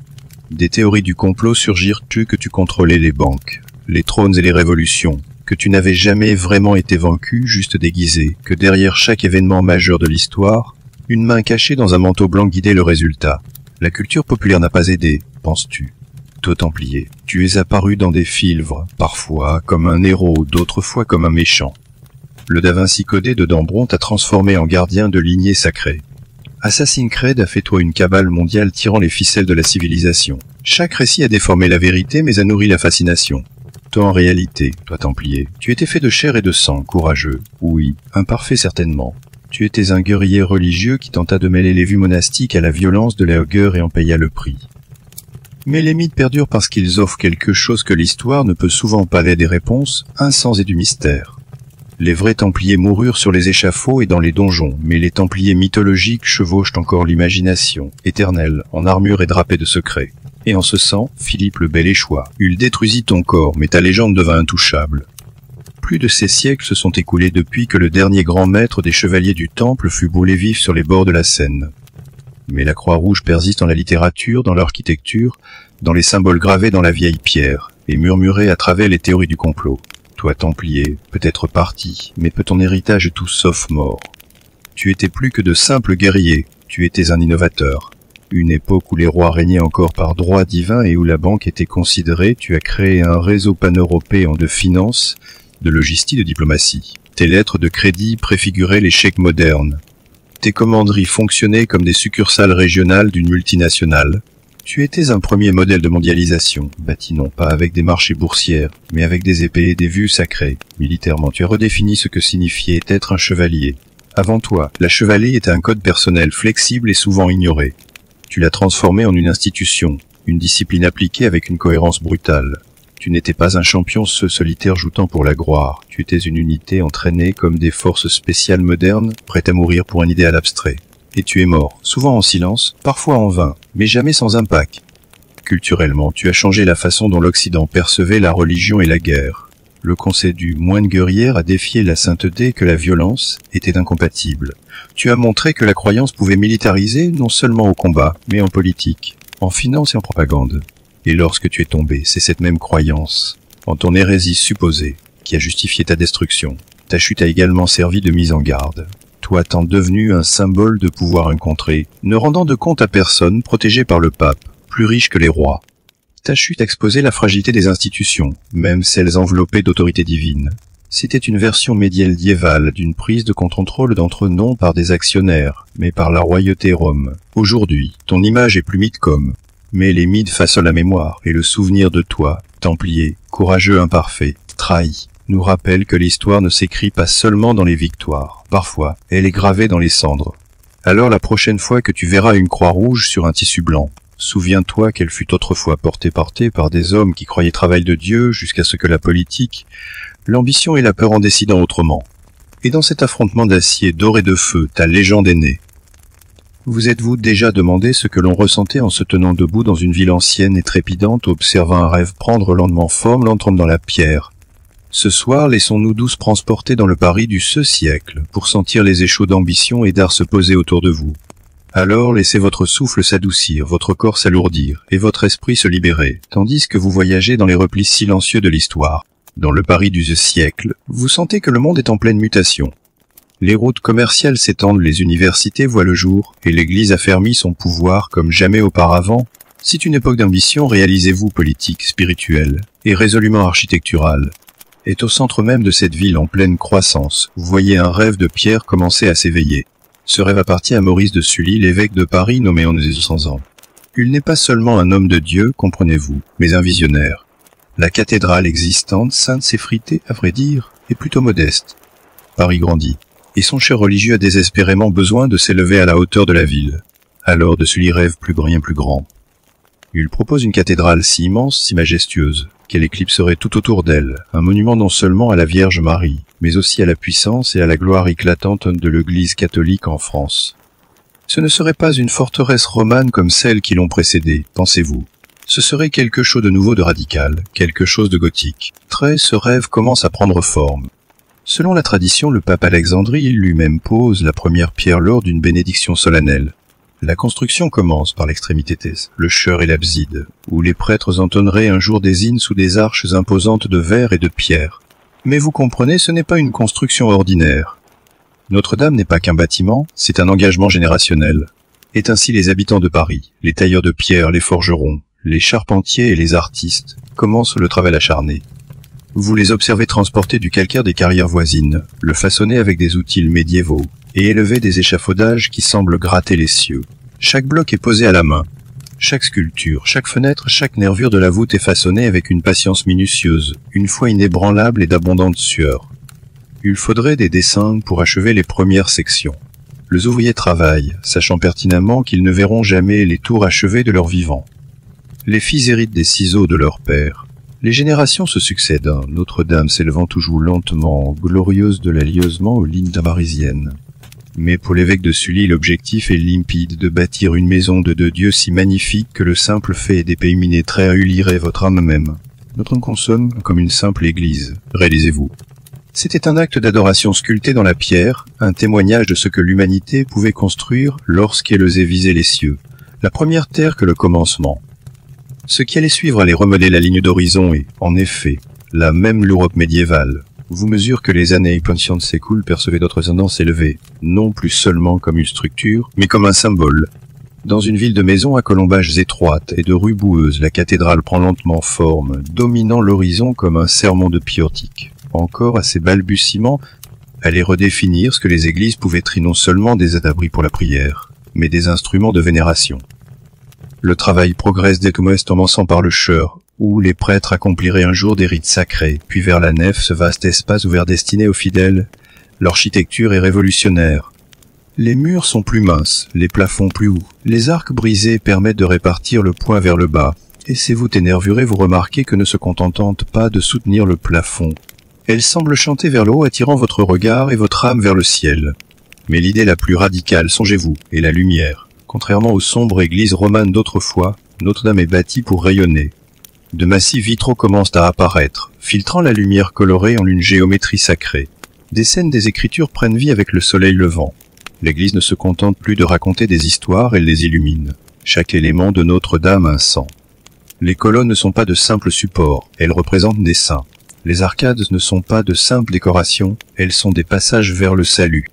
Speaker 1: Des théories du complot surgirent-tu que tu contrôlais les banques, les trônes et les révolutions, que tu n'avais jamais vraiment été vaincu, juste déguisé, que derrière chaque événement majeur de l'histoire, une main cachée dans un manteau blanc guidait le résultat. La culture populaire n'a pas aidé, penses-tu? Toi, Templier, tu es apparu dans des films, parfois comme un héros, d'autres fois comme un méchant. Le Da Vinci codé de Dambron t'a transformé en gardien de lignée sacrée. Assassin's Creed a fait toi une cabale mondiale tirant les ficelles de la civilisation. Chaque récit a déformé la vérité mais a nourri la fascination. Toi en réalité, toi Templier, tu étais fait de chair et de sang, courageux, oui, imparfait certainement. Tu étais un guerrier religieux qui tenta de mêler les vues monastiques à la violence de la guerre et en paya le prix. Mais les mythes perdurent parce qu'ils offrent quelque chose que l'histoire ne peut souvent pas aider des réponses, un sens et du mystère. Les vrais Templiers moururent sur les échafauds et dans les donjons, mais les Templiers mythologiques chevauchent encore l'imagination, éternelle, en armure et drapée de secrets. Et en ce sens, Philippe le Bel échoua. Il détruisit ton corps, mais ta légende devint intouchable. Plus de ces siècles se sont écoulés depuis que le dernier grand maître des chevaliers du Temple fut brûlé vif sur les bords de la Seine. Mais la Croix-Rouge persiste dans la littérature, dans l'architecture, dans les symboles gravés dans la vieille pierre, et murmurés à travers les théories du complot. Toi, Templier, peut-être parti, mais peut ton héritage tout sauf mort. Tu étais plus que de simples guerriers, tu étais un innovateur. Une époque où les rois régnaient encore par droit divin et où la banque était considérée, tu as créé un réseau pan-européen de finances, de logistique, de diplomatie. Tes lettres de crédit préfiguraient les chèques modernes. Tes commanderies fonctionnaient comme des succursales régionales d'une multinationale. Tu étais un premier modèle de mondialisation, bâti non pas avec des marchés boursières, mais avec des épées et des vues sacrées. Militairement, tu as redéfini ce que signifiait être un chevalier. Avant toi, la chevalerie était un code personnel flexible et souvent ignoré. Tu l'as transformé en une institution, une discipline appliquée avec une cohérence brutale. Tu n'étais pas un champion solitaire joutant pour la gloire, tu étais une unité entraînée comme des forces spéciales modernes, prête à mourir pour un idéal abstrait. Et tu es mort, souvent en silence, parfois en vain, mais jamais sans impact. Culturellement, tu as changé la façon dont l'Occident percevait la religion et la guerre. Le conseil du moine guerrier a défié la sainteté que la violence était incompatible. Tu as montré que la croyance pouvait militariser non seulement au combat, mais en politique, en finance et en propagande. Et lorsque tu es tombé, c'est cette même croyance, en ton hérésie supposée, qui a justifié ta destruction. Ta chute a également servi de mise en garde. Toi tant devenu un symbole de pouvoir incontré, ne rendant de compte à personne, protégé par le pape, plus riche que les rois. Ta chute exposait la fragilité des institutions, même celles enveloppées d'autorité divine. C'était une version médiévale d'une prise de contrôle d'entre non par des actionnaires, mais par la royauté Rome. Aujourd'hui, ton image est plus mythe comme, mais les mythes façonnent la mémoire, et le souvenir de toi, Templier, courageux imparfait, trahi, nous rappelle que l'histoire ne s'écrit pas seulement dans les victoires. Parfois, elle est gravée dans les cendres. Alors la prochaine fois que tu verras une croix rouge sur un tissu blanc, souviens-toi qu'elle fut autrefois portée par des hommes qui croyaient travail de Dieu jusqu'à ce que la politique, l'ambition et la peur en décidant autrement. Et dans cet affrontement d'acier doré de feu, ta légende est née. Vous êtes-vous déjà demandé ce que l'on ressentait en se tenant debout dans une ville ancienne et trépidante, observant un rêve prendre lentement forme, l'entrant dans la pierre? Ce soir, laissons-nous tous transporter dans le Paris du ce siècle, pour sentir les échos d'ambition et d'art se poser autour de vous. Alors laissez votre souffle s'adoucir, votre corps s'alourdir, et votre esprit se libérer, tandis que vous voyagez dans les replis silencieux de l'histoire. Dans le Paris du siècle, vous sentez que le monde est en pleine mutation. Les routes commerciales s'étendent, les universités voient le jour, et l'Église affermit son pouvoir comme jamais auparavant. C'est une époque d'ambition, réalisez-vous, politique, spirituelle, et résolument architecturale. Est au centre même de cette ville en pleine croissance. Vous voyez un rêve de Pierre commencer à s'éveiller. Ce rêve appartient à Maurice de Sully, l'évêque de Paris nommé en 1200 ans. Il n'est pas seulement un homme de Dieu, comprenez-vous, mais un visionnaire. La cathédrale existante, sainte s'effritée, à vrai dire, est plutôt modeste. Paris grandit, et son cher religieux a désespérément besoin de s'élever à la hauteur de la ville. Alors de Sully rêve plus rien plus grand. Il propose une cathédrale si immense, si majestueuse, qu'elle éclipserait tout autour d'elle, un monument non seulement à la Vierge Marie, mais aussi à la puissance et à la gloire éclatante de l'Église catholique en France. Ce ne serait pas une forteresse romane comme celles qui l'ont précédée, pensez-vous. Ce serait quelque chose de nouveau, de radical, quelque chose de gothique. Ce rêve commence à prendre forme. Selon la tradition, le pape Alexandrie lui-même pose la première pierre lors d'une bénédiction solennelle. La construction commence par l'extrémité est, le chœur et l'abside, où les prêtres entonneraient un jour des hymnes sous des arches imposantes de verre et de pierre. Mais vous comprenez, ce n'est pas une construction ordinaire. Notre-Dame n'est pas qu'un bâtiment, c'est un engagement générationnel. Et ainsi les habitants de Paris, les tailleurs de pierre, les forgerons, les charpentiers et les artistes commencent le travail acharné. Vous les observez transporter du calcaire des carrières voisines, le façonner avec des outils médiévaux, et élever des échafaudages qui semblent gratter les cieux. Chaque bloc est posé à la main. Chaque sculpture, chaque fenêtre, chaque nervure de la voûte est façonnée avec une patience minutieuse, une foi inébranlable et d'abondante sueur. Il faudrait des dessins pour achever les premières sections. Les ouvriers travaillent, sachant pertinemment qu'ils ne verront jamais les tours achevées de leur vivant. Les fils héritent des ciseaux de leur père. Les générations se succèdent, Notre-Dame s'élevant toujours lentement, glorieuse de l'alieusement aux lignes parisiennes. Mais pour l'évêque de Sully, l'objectif est limpide, de bâtir une maison de deux dieux si magnifique que le simple fait d'épée pénétrer lirait votre âme même. Notre homme consomme comme une simple église, réalisez-vous. C'était un acte d'adoration sculpté dans la pierre, un témoignage de ce que l'humanité pouvait construire lorsqu'elle osait viser les cieux. La première terre que le commencement. Ce qui allait suivre allait remodeler la ligne d'horizon et, en effet, la même l'Europe médiévale. Vous mesure que les années pensionnent s'écoulent, percevez d'autres tendances élevées, non plus seulement comme une structure, mais comme un symbole. Dans une ville de maisons à colombages étroites et de rues boueuses, la cathédrale prend lentement forme, dominant l'horizon comme un sermon de portique. Encore à ses balbutiements, allait redéfinir ce que les églises pouvaient être non seulement des abris pour la prière, mais des instruments de vénération. Le travail progresse dès tout modeste, commençant par le chœur, où les prêtres accompliraient un jour des rites sacrés, puis vers la nef, ce vaste espace ouvert destiné aux fidèles. L'architecture est révolutionnaire. Les murs sont plus minces, les plafonds plus hauts. Les arcs brisés permettent de répartir le poing vers le bas. Et ces voûtes énervurées, vous remarquez que ne se contentent pas de soutenir le plafond. Elles semblent chanter vers le haut, attirant votre regard et votre âme vers le ciel. Mais l'idée la plus radicale, songez-vous, est la lumière. Contrairement aux sombres églises romanes d'autrefois, Notre-Dame est bâtie pour rayonner. De massifs vitraux commencent à apparaître, filtrant la lumière colorée en une géométrie sacrée. Des scènes des Écritures prennent vie avec le soleil levant. L'Église ne se contente plus de raconter des histoires, elle les illumine. Chaque élément de Notre-Dame a un sang. Les colonnes ne sont pas de simples supports, elles représentent des saints. Les arcades ne sont pas de simples décorations, elles sont des passages vers le salut.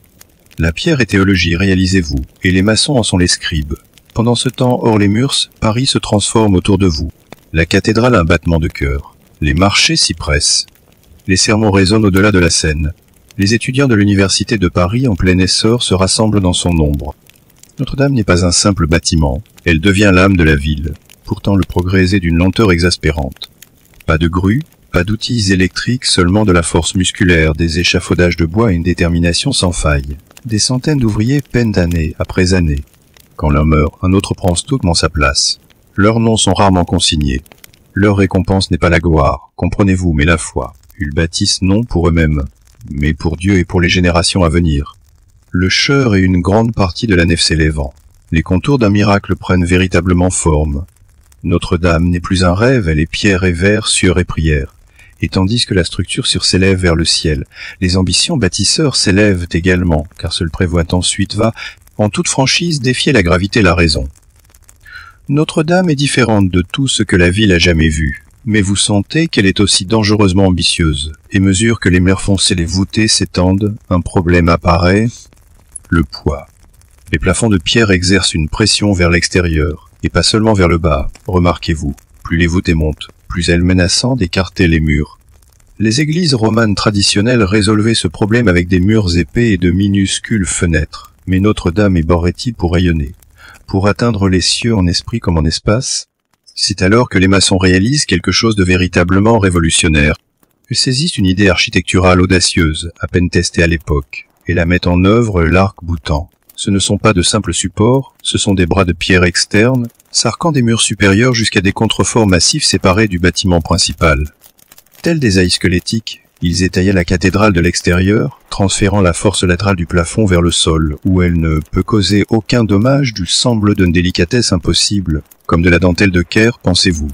Speaker 1: La pierre est théologie, réalisez-vous, et les maçons en sont les scribes. Pendant ce temps, hors les murs, Paris se transforme autour de vous. La cathédrale a un battement de cœur. Les marchés s'y pressent. Les sermons résonnent au-delà de la Seine. Les étudiants de l'université de Paris en plein essor se rassemblent dans son ombre. Notre-Dame n'est pas un simple bâtiment, elle devient l'âme de la ville. Pourtant le progrès est d'une lenteur exaspérante. Pas de grue, pas d'outils électriques, seulement de la force musculaire, des échafaudages de bois et une détermination sans faille. Des centaines d'ouvriers peinent année après année. Quand l'un meurt, un autre prend stouttement sa place. Leurs noms sont rarement consignés. Leur récompense n'est pas la gloire, comprenez-vous, mais la foi. Ils bâtissent non pour eux-mêmes, mais pour Dieu et pour les générations à venir. Le chœur et une grande partie de la nef s'élèvant. Les contours d'un miracle prennent véritablement forme. Notre-Dame n'est plus un rêve, elle est pierre et verre, sueur et prière. Et tandis que la structure s'élève vers le ciel, les ambitions bâtisseurs s'élèvent également, car seul prévoit ensuite va, en toute franchise, défier la gravité et la raison. Notre-Dame est différente de tout ce que la ville a jamais vu. Mais vous sentez qu'elle est aussi dangereusement ambitieuse, et mesure que les murs foncés, les voûtés s'étendent, un problème apparaît, le poids. Les plafonds de pierre exercent une pression vers l'extérieur, et pas seulement vers le bas, remarquez-vous. Plus les voûtés montent, plus elles menacent d'écarter les murs. Les églises romanes traditionnelles résolvaient ce problème avec des murs épais et de minuscules fenêtres, mais Notre-Dame est bâtie pour rayonner, pour atteindre les cieux en esprit comme en espace. C'est alors que les maçons réalisent quelque chose de véritablement révolutionnaire. Ils saisissent une idée architecturale audacieuse, à peine testée à l'époque, et la mettent en œuvre l'arc-boutant. Ce ne sont pas de simples supports, ce sont des bras de pierre externes, s'arquant des murs supérieurs jusqu'à des contreforts massifs séparés du bâtiment principal. Tels des ailes squelettiques, ils étaillaient la cathédrale de l'extérieur, transférant la force latérale du plafond vers le sol, où elle ne peut causer aucun dommage du semble d'une délicatesse impossible, comme de la dentelle de Caire, pensez-vous.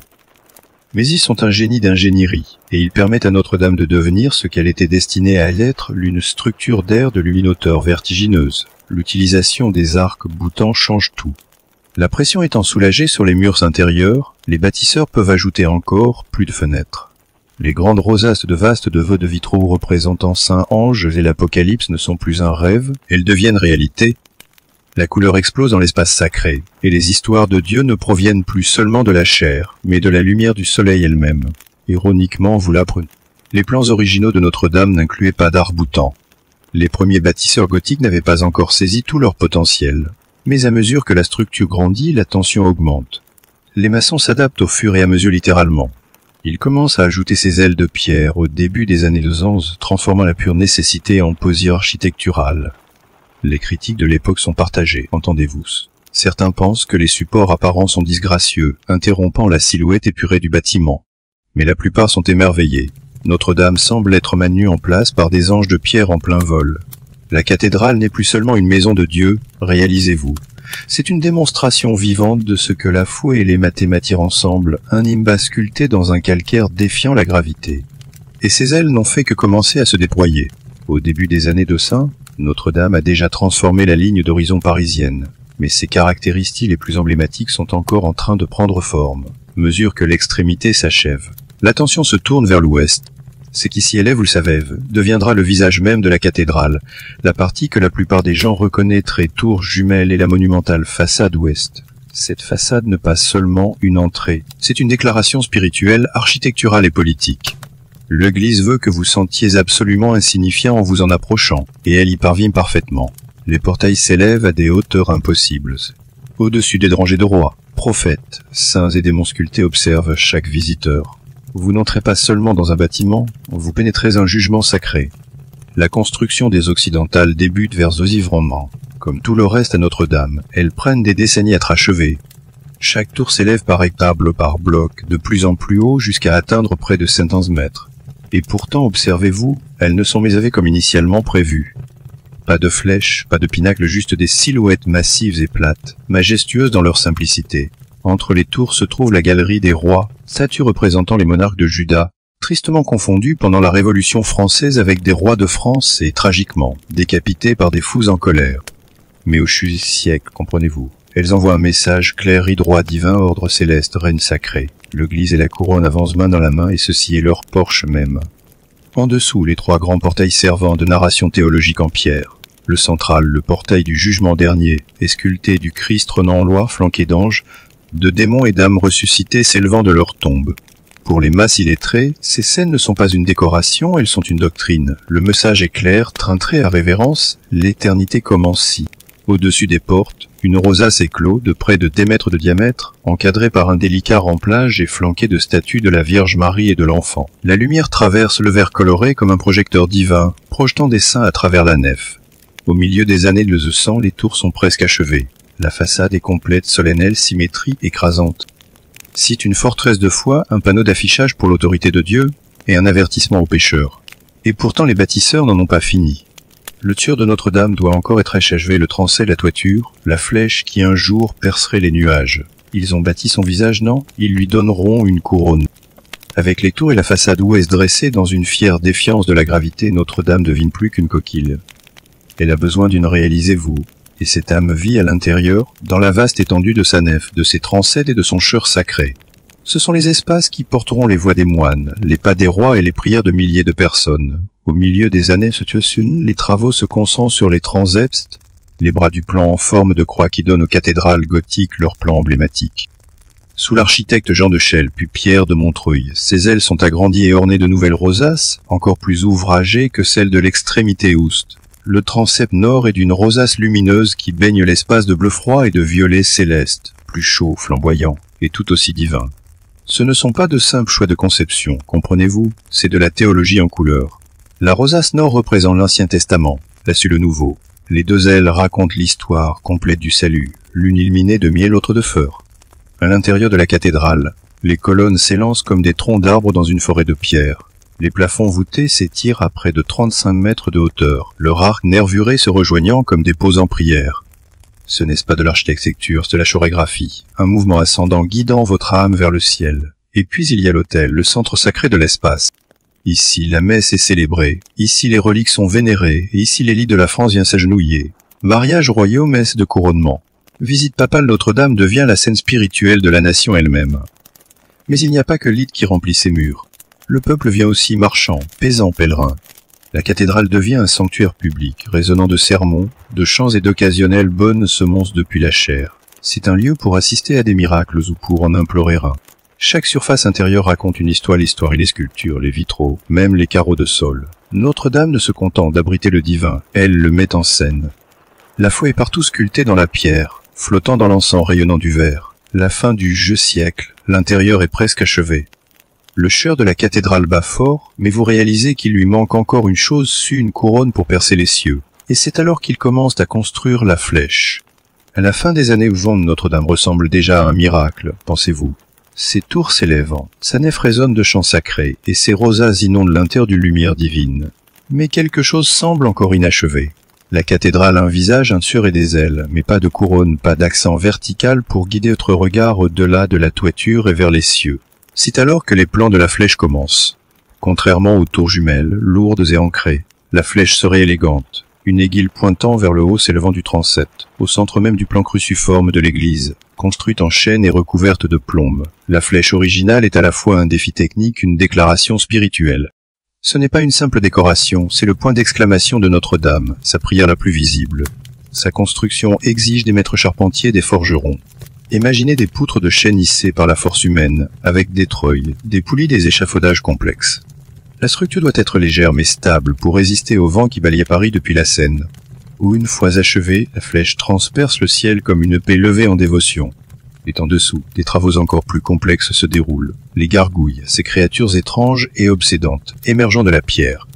Speaker 1: Mais ils sont un génie d'ingénierie, et ils permettent à Notre-Dame de devenir ce qu'elle était destinée à être, l'une structure d'air de luminoteur vertigineuse. L'utilisation des arcs boutants change tout. La pression étant soulagée sur les murs intérieurs, les bâtisseurs peuvent ajouter encore plus de fenêtres. Les grandes rosaces de vastes deveux de vitraux représentant Saint Ange et l'Apocalypse ne sont plus un rêve, elles deviennent réalité. La couleur explose dans l'espace sacré, et les histoires de Dieu ne proviennent plus seulement de la chair, mais de la lumière du soleil elle-même. Ironiquement, vous l'apprenez. Les plans originaux de Notre-Dame n'incluaient pas d'arc-boutant. Les premiers bâtisseurs gothiques n'avaient pas encore saisi tout leur potentiel. Mais à mesure que la structure grandit, la tension augmente. Les maçons s'adaptent au fur et à mesure littéralement. Ils commencent à ajouter ces ailes de pierre au début des années 211, transformant la pure nécessité en poésie architecturale. Les critiques de l'époque sont partagées, entendez-vous. Certains pensent que les supports apparents sont disgracieux, interrompant la silhouette épurée du bâtiment. Mais la plupart sont émerveillés. Notre-Dame semble être maintenue en place par des anges de pierre en plein vol. La cathédrale n'est plus seulement une maison de Dieu, réalisez-vous. C'est une démonstration vivante de ce que la foi et les mathématiques ensemble, un nimbus sculpté dans un calcaire défiant la gravité. Et ces ailes n'ont fait que commencer à se déployer. Au début des années 200, Notre-Dame a déjà transformé la ligne d'horizon parisienne. Mais ses caractéristiques les plus emblématiques sont encore en train de prendre forme, mesure que l'extrémité s'achève. L'attention se tourne vers l'ouest. Ce qui s'y élève, vous le savez, deviendra le visage même de la cathédrale, la partie que la plupart des gens reconnaîtraient tour jumelle et la monumentale façade ouest. Cette façade n'est pas seulement une entrée, c'est une déclaration spirituelle, architecturale et politique. L'Église veut que vous sentiez absolument insignifiant en vous en approchant, et elle y parvient parfaitement. Les portails s'élèvent à des hauteurs impossibles. Au-dessus des rangées de rois, prophètes, saints et démons sculptés observent chaque visiteur. Vous n'entrez pas seulement dans un bâtiment, vous pénétrez un jugement sacré. La construction des occidentales débute vers enivrement. Comme tout le reste à Notre-Dame, elles prennent des décennies à être achevées. Chaque tour s'élève par étable par bloc, de plus en plus haut jusqu'à atteindre près de 500 mètres. Et pourtant, observez-vous, elles ne sont mésavées comme initialement prévues. Pas de flèches, pas de pinacles, juste des silhouettes massives et plates, majestueuses dans leur simplicité. Entre les tours se trouve la galerie des rois, statue représentant les monarques de Juda, tristement confondus pendant la Révolution française avec des rois de France et tragiquement décapités par des fous en colère. Mais au siècle, comprenez-vous, elles envoient un message clair et droit divin, ordre céleste, reine sacrée. L'église et la couronne avancent main dans la main et ceci est leur porche même. En dessous, les trois grands portails servants de narration théologique en pierre. Le central, le portail du jugement dernier, est sculpté du Christ trônant en loi, flanqué d'anges, de démons et d'âmes ressuscités s'élevant de leur tombe. Pour les masses illettrées, ces scènes ne sont pas une décoration, elles sont une doctrine. Le message est clair, teintré à révérence, l'éternité commence ici. Au-dessus des portes, une rosace éclot de près de 10 mètres de diamètre, encadrée par un délicat remplage et flanquée de statues de la Vierge Marie et de l'Enfant. La lumière traverse le verre coloré comme un projecteur divin, projetant des saints à travers la nef. Au milieu des années de 200, les tours sont presque achevées. La façade est complète, solennelle, symétrie, écrasante. C'est une forteresse de foi, un panneau d'affichage pour l'autorité de Dieu, et un avertissement aux pécheurs. Et pourtant les bâtisseurs n'en ont pas fini. Le tueur de Notre-Dame doit encore être achevé, le transept, la toiture, la flèche qui un jour percerait les nuages. Ils ont bâti son visage, non? Ils lui donneront une couronne. Avec les tours et la façade ouest dressée dans une fière défiance de la gravité, Notre-Dame devine plus qu'une coquille. Elle a besoin d'une réalisez-vous. Et cette âme vit à l'intérieur, dans la vaste étendue de sa nef, de ses transepts et de son chœur sacré. Ce sont les espaces qui porteront les voix des moines, les pas des rois et les prières de milliers de personnes. Au milieu des années les travaux se concentrent sur les transepts, les bras du plan en forme de croix qui donnent aux cathédrales gothiques leur plan emblématique. Sous l'architecte Jean de Chelles, puis Pierre de Montreuil, ces ailes sont agrandies et ornées de nouvelles rosaces, encore plus ouvragées que celles de l'extrémité ouest. Le transept nord est d'une rosace lumineuse qui baigne l'espace de bleu froid et de violet céleste, plus chaud, flamboyant, et tout aussi divin. Ce ne sont pas de simples choix de conception, comprenez-vous, c'est de la théologie en couleur. La rosace nord représente l'Ancien Testament, la le Nouveau. Les deux ailes racontent l'histoire complète du salut, l'une illuminée de miel, l'autre de feu. À l'intérieur de la cathédrale, les colonnes s'élancent comme des troncs d'arbres dans une forêt de pierre. Les plafonds voûtés s'étirent à près de 35 mètres de hauteur, leur arc nervuré se rejoignant comme des poses en prière. Ce n'est pas de l'architecture, c'est de la chorégraphie, un mouvement ascendant guidant votre âme vers le ciel. Et puis il y a l'autel, le centre sacré de l'espace. Ici, la messe est célébrée, ici les reliques sont vénérées, et ici l'élite de la France vient s'agenouiller. Mariage royaux, messe de couronnement. Visite papale Notre-Dame devient la scène spirituelle de la nation elle-même. Mais il n'y a pas que l'élite qui remplit ses murs. Le peuple vient aussi marchand, paysan, pèlerin. La cathédrale devient un sanctuaire public, résonnant de sermons, de chants et d'occasionnelles bonnes semonces depuis la chair. C'est un lieu pour assister à des miracles ou pour en implorer un. Chaque surface intérieure raconte une histoire, l'histoire et les sculptures, les vitraux, même les carreaux de sol. Notre-Dame ne se contente d'abriter le divin, elle le met en scène. La foi est partout sculptée dans la pierre, flottant dans l'encens rayonnant du verre. La fin du jeu siècle, l'intérieur est presque achevé. Le chœur de la cathédrale bat fort, mais vous réalisez qu'il lui manque encore une chose, une couronne pour percer les cieux. Et c'est alors qu'il commence à construire la flèche. À la fin des années où Notre-Dame ressemble déjà à un miracle, pensez-vous. Ses tours s'élèvent, sa nef résonne de chants sacrés, et ses rosaces inondent l'intérieur d'une lumière divine. Mais quelque chose semble encore inachevé. La cathédrale a un visage, un cieux et des ailes, mais pas de couronne, pas d'accent vertical pour guider votre regard au-delà de la toiture et vers les cieux. C'est alors que les plans de la flèche commencent. Contrairement aux tours jumelles, lourdes et ancrées, la flèche serait élégante, une aiguille pointant vers le haut s'élevant du transept, au centre même du plan cruciforme de l'église, construite en chêne et recouverte de plombe. La flèche originale est à la fois un défi technique, une déclaration spirituelle. Ce n'est pas une simple décoration, c'est le point d'exclamation de Notre-Dame, sa prière la plus visible. Sa construction exige des maîtres charpentiers et des forgerons. Imaginez des poutres de chêne hissées par la force humaine, avec des treuils, des poulies, des échafaudages complexes. La structure doit être légère mais stable pour résister au vent qui balayait Paris depuis la Seine. Où une fois achevée, la flèche transperce le ciel comme une épée levée en dévotion. Et en dessous, des travaux encore plus complexes se déroulent. Les gargouilles, ces créatures étranges et obsédantes, émergeant de la pierre.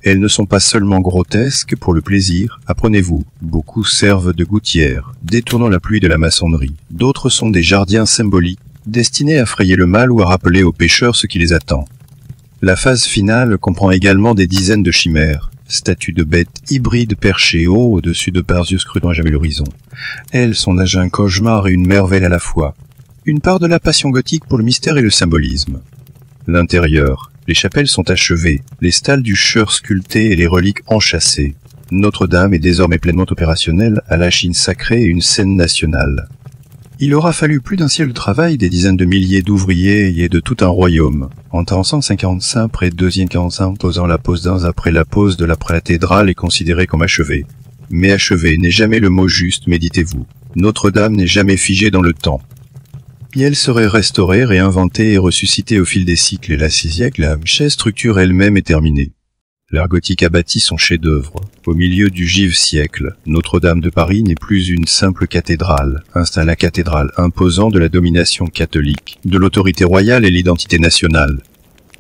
Speaker 1: Elles ne sont pas seulement grotesques pour le plaisir, apprenez-vous. Beaucoup servent de gouttières, détournant la pluie de la maçonnerie. D'autres sont des jardiens symboliques, destinés à frayer le mal ou à rappeler aux pécheurs ce qui les attend. La phase finale comprend également des dizaines de chimères, statues de bêtes hybrides perchées haut au-dessus de Perseus scrutant jamais l'horizon. Elles sont un cauchemar et une merveille à la fois. Une part de la passion gothique pour le mystère et le symbolisme. L'intérieur. Les chapelles sont achevées, les stalles du chœur sculptées et les reliques enchâssées. Notre-Dame est désormais pleinement opérationnelle à la Chine sacrée et une scène nationale. Il aura fallu plus d'un siècle de travail, des dizaines de milliers d'ouvriers et de tout un royaume. En 1345, près de 245, posant la pose d'un après la pose de la cathédrale est considérée comme achevée. Mais achevé n'est jamais le mot juste, méditez-vous. Notre-Dame n'est jamais figée dans le temps. Et elle serait restaurée, réinventée et ressuscitée au fil des siècles et la siècle, la structure elle-même est terminée. L'art gothique a bâti son chef-d'œuvre. Au milieu du givre siècle, Notre-Dame de Paris n'est plus une simple cathédrale, la cathédrale imposant de la domination catholique, de l'autorité royale et l'identité nationale.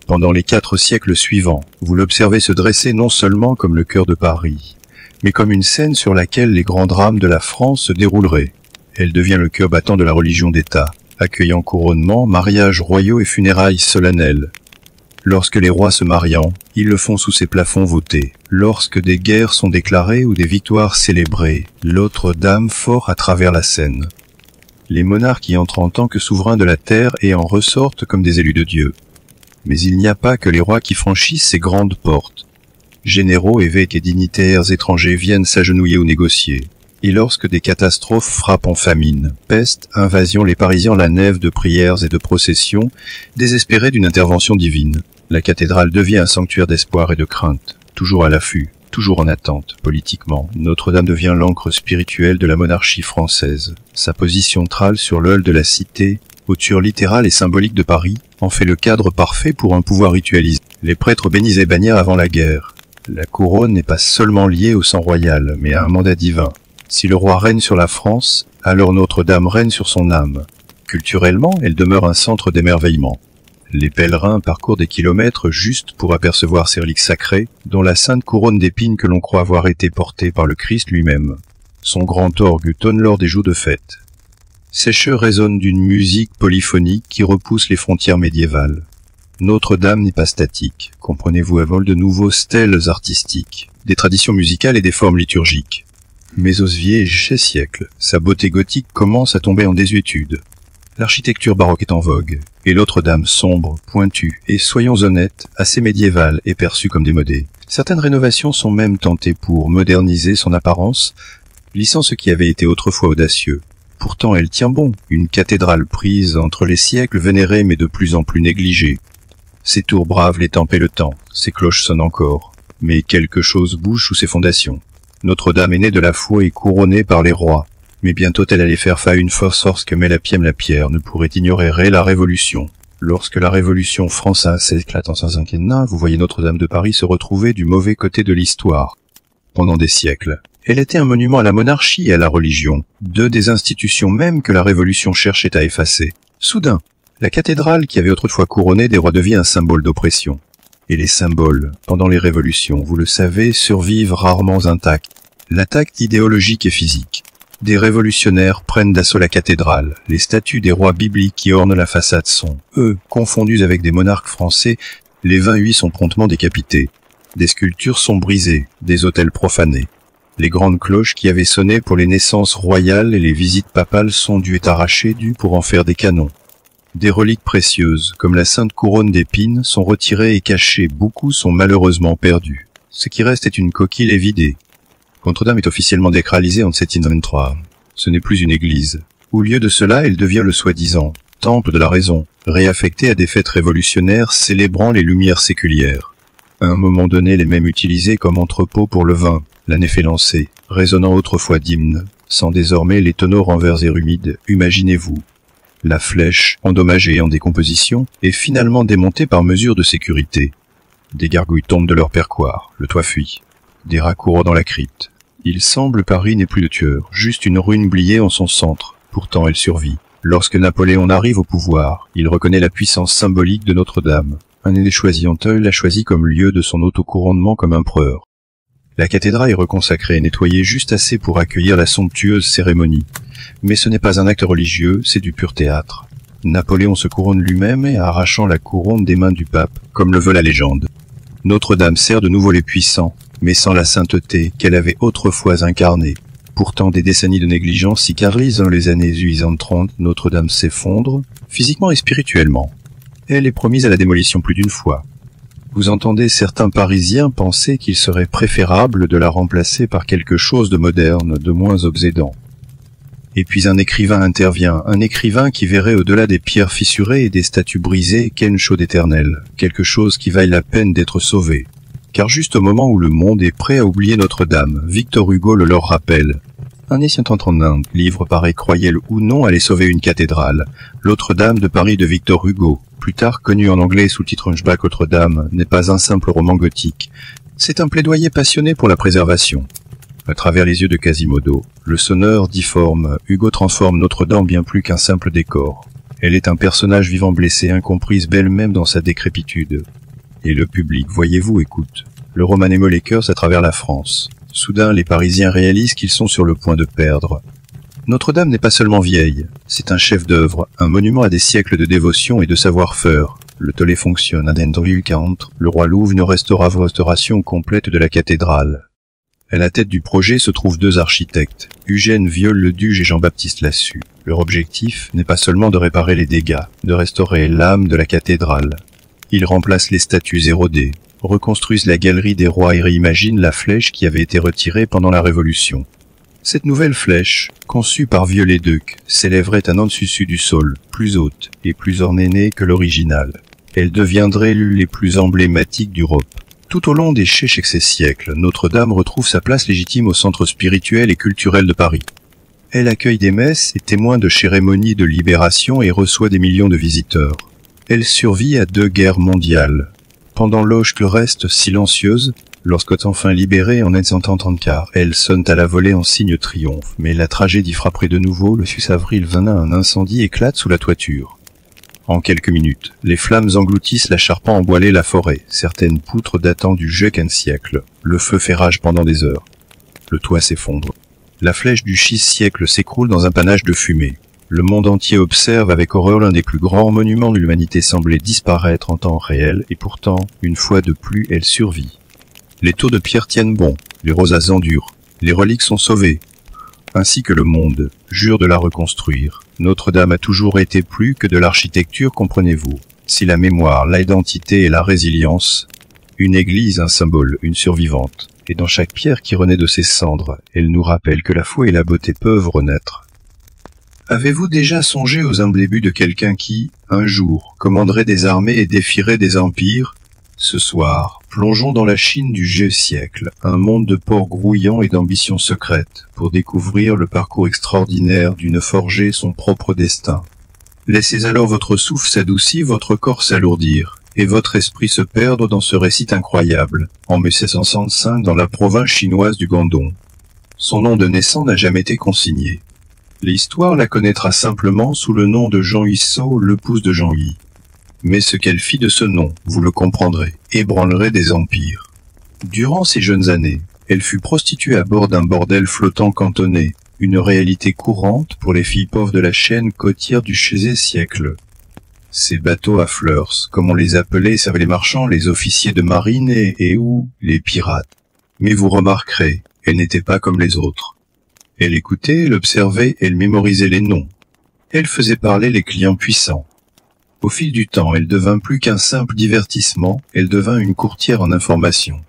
Speaker 1: Pendant les 4 siècles suivants, vous l'observez se dresser non seulement comme le cœur de Paris, mais comme une scène sur laquelle les grands drames de la France se dérouleraient. Elle devient le cœur battant de la religion d'État, accueillant couronnements, mariages royaux et funérailles solennelles. Lorsque les rois se marient, ils le font sous ces plafonds voûtés. Lorsque des guerres sont déclarées ou des victoires célébrées, Notre-Dame fort à travers la scène. Les monarques y entrent en tant que souverains de la terre et en ressortent comme des élus de Dieu. Mais il n'y a pas que les rois qui franchissent ces grandes portes. Généraux, évêques et dignitaires étrangers viennent s'agenouiller ou négocier. Et lorsque des catastrophes frappent en famine, peste, invasion, les Parisiens la nève de prières et de processions, désespérés d'une intervention divine. La cathédrale devient un sanctuaire d'espoir et de crainte, toujours à l'affût, toujours en attente, politiquement. Notre-Dame devient l'encre spirituelle de la monarchie française. Sa position centrale sur l'aile de la cité, hauteur littérale et symbolique de Paris, en fait le cadre parfait pour un pouvoir ritualisé. Les prêtres bénisaient Bagnères avant la guerre. La couronne n'est pas seulement liée au sang royal, mais à un mandat divin. Si le roi règne sur la France, alors Notre-Dame règne sur son âme. Culturellement, elle demeure un centre d'émerveillement. Les pèlerins parcourent des kilomètres juste pour apercevoir ces reliques sacrées, dont la sainte couronne d'épines que l'on croit avoir été portée par le Christ lui-même. Son grand orgue tonne lors des jours de fête. Ses chœurs résonnent d'une musique polyphonique qui repousse les frontières médiévales. Notre-Dame n'est pas statique, comprenez-vous, elle vole de nouveaux stèles artistiques, des traditions musicales et des formes liturgiques. Mais aux vieux siècles, sa beauté gothique commence à tomber en désuétude. L'architecture baroque est en vogue, et Notre-Dame sombre, pointue, et soyons honnêtes, assez médiévale est perçue comme démodée. Certaines rénovations sont même tentées pour moderniser son apparence, lissant ce qui avait été autrefois audacieux. Pourtant elle tient bon, une cathédrale prise entre les siècles vénérée mais de plus en plus négligée. Ses tours bravent les tempes et le temps, ses cloches sonnent encore, mais quelque chose bouge sous ses fondations. Notre-Dame est née de la foi et couronnée par les rois, mais bientôt elle allait faire face à une force que met la pierre ne pourrait ignorer la Révolution. Lorsque la Révolution française éclate en un quinquennat, vous voyez Notre-Dame de Paris se retrouver du mauvais côté de l'histoire. Pendant des siècles, elle était un monument à la monarchie et à la religion, deux des institutions mêmes que la Révolution cherchait à effacer. Soudain, la cathédrale qui avait autrefois couronné des rois devient un symbole d'oppression. Et les symboles, pendant les révolutions, vous le savez, survivent rarement intacts. L'attaque idéologique et physique. Des révolutionnaires prennent d'assaut la cathédrale. Les statues des rois bibliques qui ornent la façade sont, eux, confondus avec des monarques français. Les 28 sont promptement décapités. Des sculptures sont brisées, des autels profanés. Les grandes cloches qui avaient sonné pour les naissances royales et les visites papales sont dues et arrachées pour en faire des canons. Des reliques précieuses, comme la sainte couronne d'épines, sont retirées et cachées, beaucoup sont malheureusement perdues. Ce qui reste est une coquille et vidée. Notre-Dame est officiellement décralisée en 1723. Ce n'est plus une église. Au lieu de cela, elle devient le soi-disant temple de la raison, réaffecté à des fêtes révolutionnaires célébrant les lumières séculières. À un moment donné, elle est même utilisée comme entrepôt pour le vin, la nef est lancée, résonnant autrefois d'hymnes, sans désormais les tonneaux renvers et humides, imaginez-vous. La flèche, endommagée en décomposition, est finalement démontée par mesure de sécurité. Des gargouilles tombent de leur perchoir, le toit fuit. Des rats courent dans la crypte. Il semble Paris n'est plus de tueur, juste une ruine oubliée en son centre. Pourtant elle survit. Lorsque Napoléon arrive au pouvoir, il reconnaît la puissance symbolique de Notre-Dame. Un aîné choisi Anteuil l'a choisi comme lieu de son autocouronnement comme empereur. La cathédrale est reconsacrée et nettoyée juste assez pour accueillir la somptueuse cérémonie. Mais ce n'est pas un acte religieux, c'est du pur théâtre. Napoléon se couronne lui-même et arrachant la couronne des mains du pape, comme le veut la légende. Notre-Dame sert de nouveau les puissants, mais sans la sainteté qu'elle avait autrefois incarnée. Pourtant des décennies de négligence cicatrisent dans les années 1830, Notre-Dame s'effondre, physiquement et spirituellement. Elle est promise à la démolition plus d'une fois. Vous entendez certains Parisiens penser qu'il serait préférable de la remplacer par quelque chose de moderne, de moins obsédant. Et puis un écrivain intervient, un écrivain qui verrait au-delà des pierres fissurées et des statues brisées quelque chose d'éternel, quelque chose qui vaille la peine d'être sauvé. Car juste au moment où le monde est prêt à oublier Notre-Dame, Victor Hugo le leur rappelle. Un ancien en Inde, livre pareil croyez-le ou non allait sauver une cathédrale, L'Autre-Dame de Paris de Victor Hugo, plus tard connu en anglais sous le titre Hunchback Notre-Dame, n'est pas un simple roman gothique. C'est un plaidoyer passionné pour la préservation. À travers les yeux de Quasimodo, le sonneur difforme, Hugo transforme Notre-Dame bien plus qu'un simple décor. Elle est un personnage vivant blessé, incomprise, belle même dans sa décrépitude. Et le public, voyez-vous, écoute. Le roman émeut les cœurs à travers la France. Soudain, les Parisiens réalisent qu'ils sont sur le point de perdre. Notre-Dame n'est pas seulement vieille, c'est un chef-d'œuvre, un monument à des siècles de dévotion et de savoir-faire. Le tollé fonctionne, le roi Louve une restauration complète de la cathédrale. À la tête du projet se trouvent deux architectes, Eugène Viol-le-Duc et Jean-Baptiste Lassus. Leur objectif n'est pas seulement de réparer les dégâts, de restaurer l'âme de la cathédrale. Ils remplacent les statues érodées, reconstruisent la galerie des rois et réimaginent la flèche qui avait été retirée pendant la Révolution. Cette nouvelle flèche, conçue par Viollet-Duc, s'élèverait un an dessus du sol, plus haute et plus ornée que l'original. Elle deviendrait l'une des plus emblématiques d'Europe. Tout au long des ces siècles, Notre-Dame retrouve sa place légitime au centre spirituel et culturel de Paris. Elle accueille des messes et témoins de cérémonies de libération et reçoit des millions de visiteurs. Elle survit à 2 guerres mondiales. Pendant l'Hoche reste silencieuse, lorsqu'est enfin libérée en 1934, elle sonne à la volée en signe de triomphe, mais la tragédie frapperait de nouveau, le 6 avril 21, un incendie éclate sous la toiture. En quelques minutes, les flammes engloutissent la charpente emboîlée la forêt, certaines poutres datant du XV siècle. Le feu fait rage pendant des heures. Le toit s'effondre. La flèche du VI siècle s'écroule dans un panache de fumée. Le monde entier observe avec horreur l'un des plus grands monuments de l'humanité sembler disparaître en temps réel, et pourtant, une fois de plus, elle survit. Les tours de pierre tiennent bon, les rosaces endurent, les reliques sont sauvées, ainsi que le monde jure de la reconstruire. Notre-Dame a toujours été plus que de l'architecture, comprenez-vous. Si la mémoire, l'identité et la résilience, une église, un symbole, une survivante, et dans chaque pierre qui renaît de ses cendres, elle nous rappelle que la foi et la beauté peuvent renaître. Avez-vous déjà songé aux humbles buts de quelqu'un qui, un jour, commanderait des armées et défierait des empires? Ce soir, plongeons dans la Chine du vieux siècle, un monde de porcs grouillants et d'ambitions secrètes, pour découvrir le parcours extraordinaire d'une forger son propre destin. Laissez alors votre souffle s'adoucir, votre corps s'alourdir, et votre esprit se perdre dans ce récit incroyable, en 1665 dans la province chinoise du Guangdong. Son nom de naissance n'a jamais été consigné. L'histoire la connaîtra simplement sous le nom de Jean Huisseau, l'épouse de Jean Yi. Mais ce qu'elle fit de ce nom, vous le comprendrez, ébranlerait des empires. Durant ses jeunes années, elle fut prostituée à bord d'un bordel flottant cantonné, une réalité courante pour les filles pauvres de la chaîne côtière du XVIe siècle. Ces bateaux à fleurs, comme on les appelait, servaient les marchands, les officiers de marine et les pirates. Mais vous remarquerez, elle n'était pas comme les autres. Elle écoutait, elle observait, elle mémorisait les noms. Elle faisait parler les clients puissants. Au fil du temps, elle devint plus qu'un simple divertissement, elle devint une courtière en information.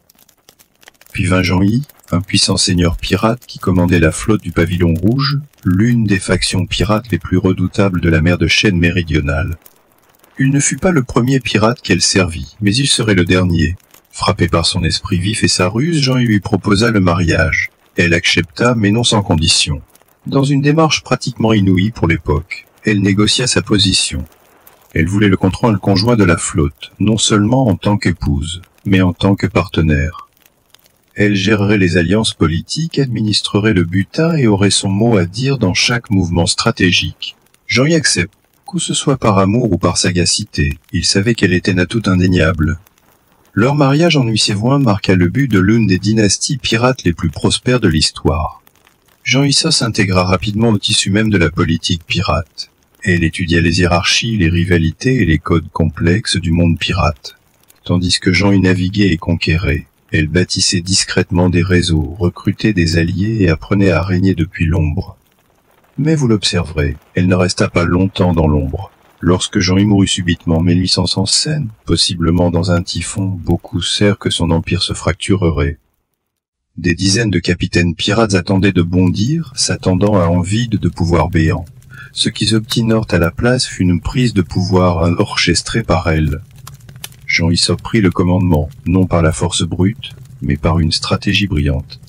Speaker 1: Puis vint Jean Yi, un puissant seigneur pirate qui commandait la flotte du Pavillon Rouge, l'une des factions pirates les plus redoutables de la mer de Chine méridionale. Il ne fut pas le premier pirate qu'elle servit, mais il serait le dernier. Frappé par son esprit vif et sa ruse, Jean Yi lui proposa le mariage. Elle accepta, mais non sans condition. Dans une démarche pratiquement inouïe pour l'époque, elle négocia sa position. Elle voulait le contrôle conjoint de la flotte, non seulement en tant qu'épouse, mais en tant que partenaire. Elle gérerait les alliances politiques, administrerait le butin et aurait son mot à dire dans chaque mouvement stratégique. Jean y accepte, que ce soit par amour ou par sagacité, il savait qu'elle était un atout indéniable. Leur mariage en 820 marqua le but de l'une des dynasties pirates les plus prospères de l'histoire. Jean Huisseau s'intégra rapidement au tissu même de la politique pirate. Elle étudia les hiérarchies, les rivalités et les codes complexes du monde pirate. Tandis que Jean y naviguait et conquérait, elle bâtissait discrètement des réseaux, recrutait des alliés et apprenait à régner depuis l'ombre. Mais vous l'observerez, elle ne resta pas longtemps dans l'ombre. Lorsque Jean y mourut subitement en 1816, possiblement dans un typhon, beaucoup crurent que son empire se fracturerait. Des dizaines de capitaines pirates attendaient de bondir, s'attendant à un vide de pouvoir béant. Ce qu'ils obtinrent à la place fut une prise de pouvoir orchestrée par elle. Jean Huisseau prit le commandement, non par la force brute, mais par une stratégie brillante.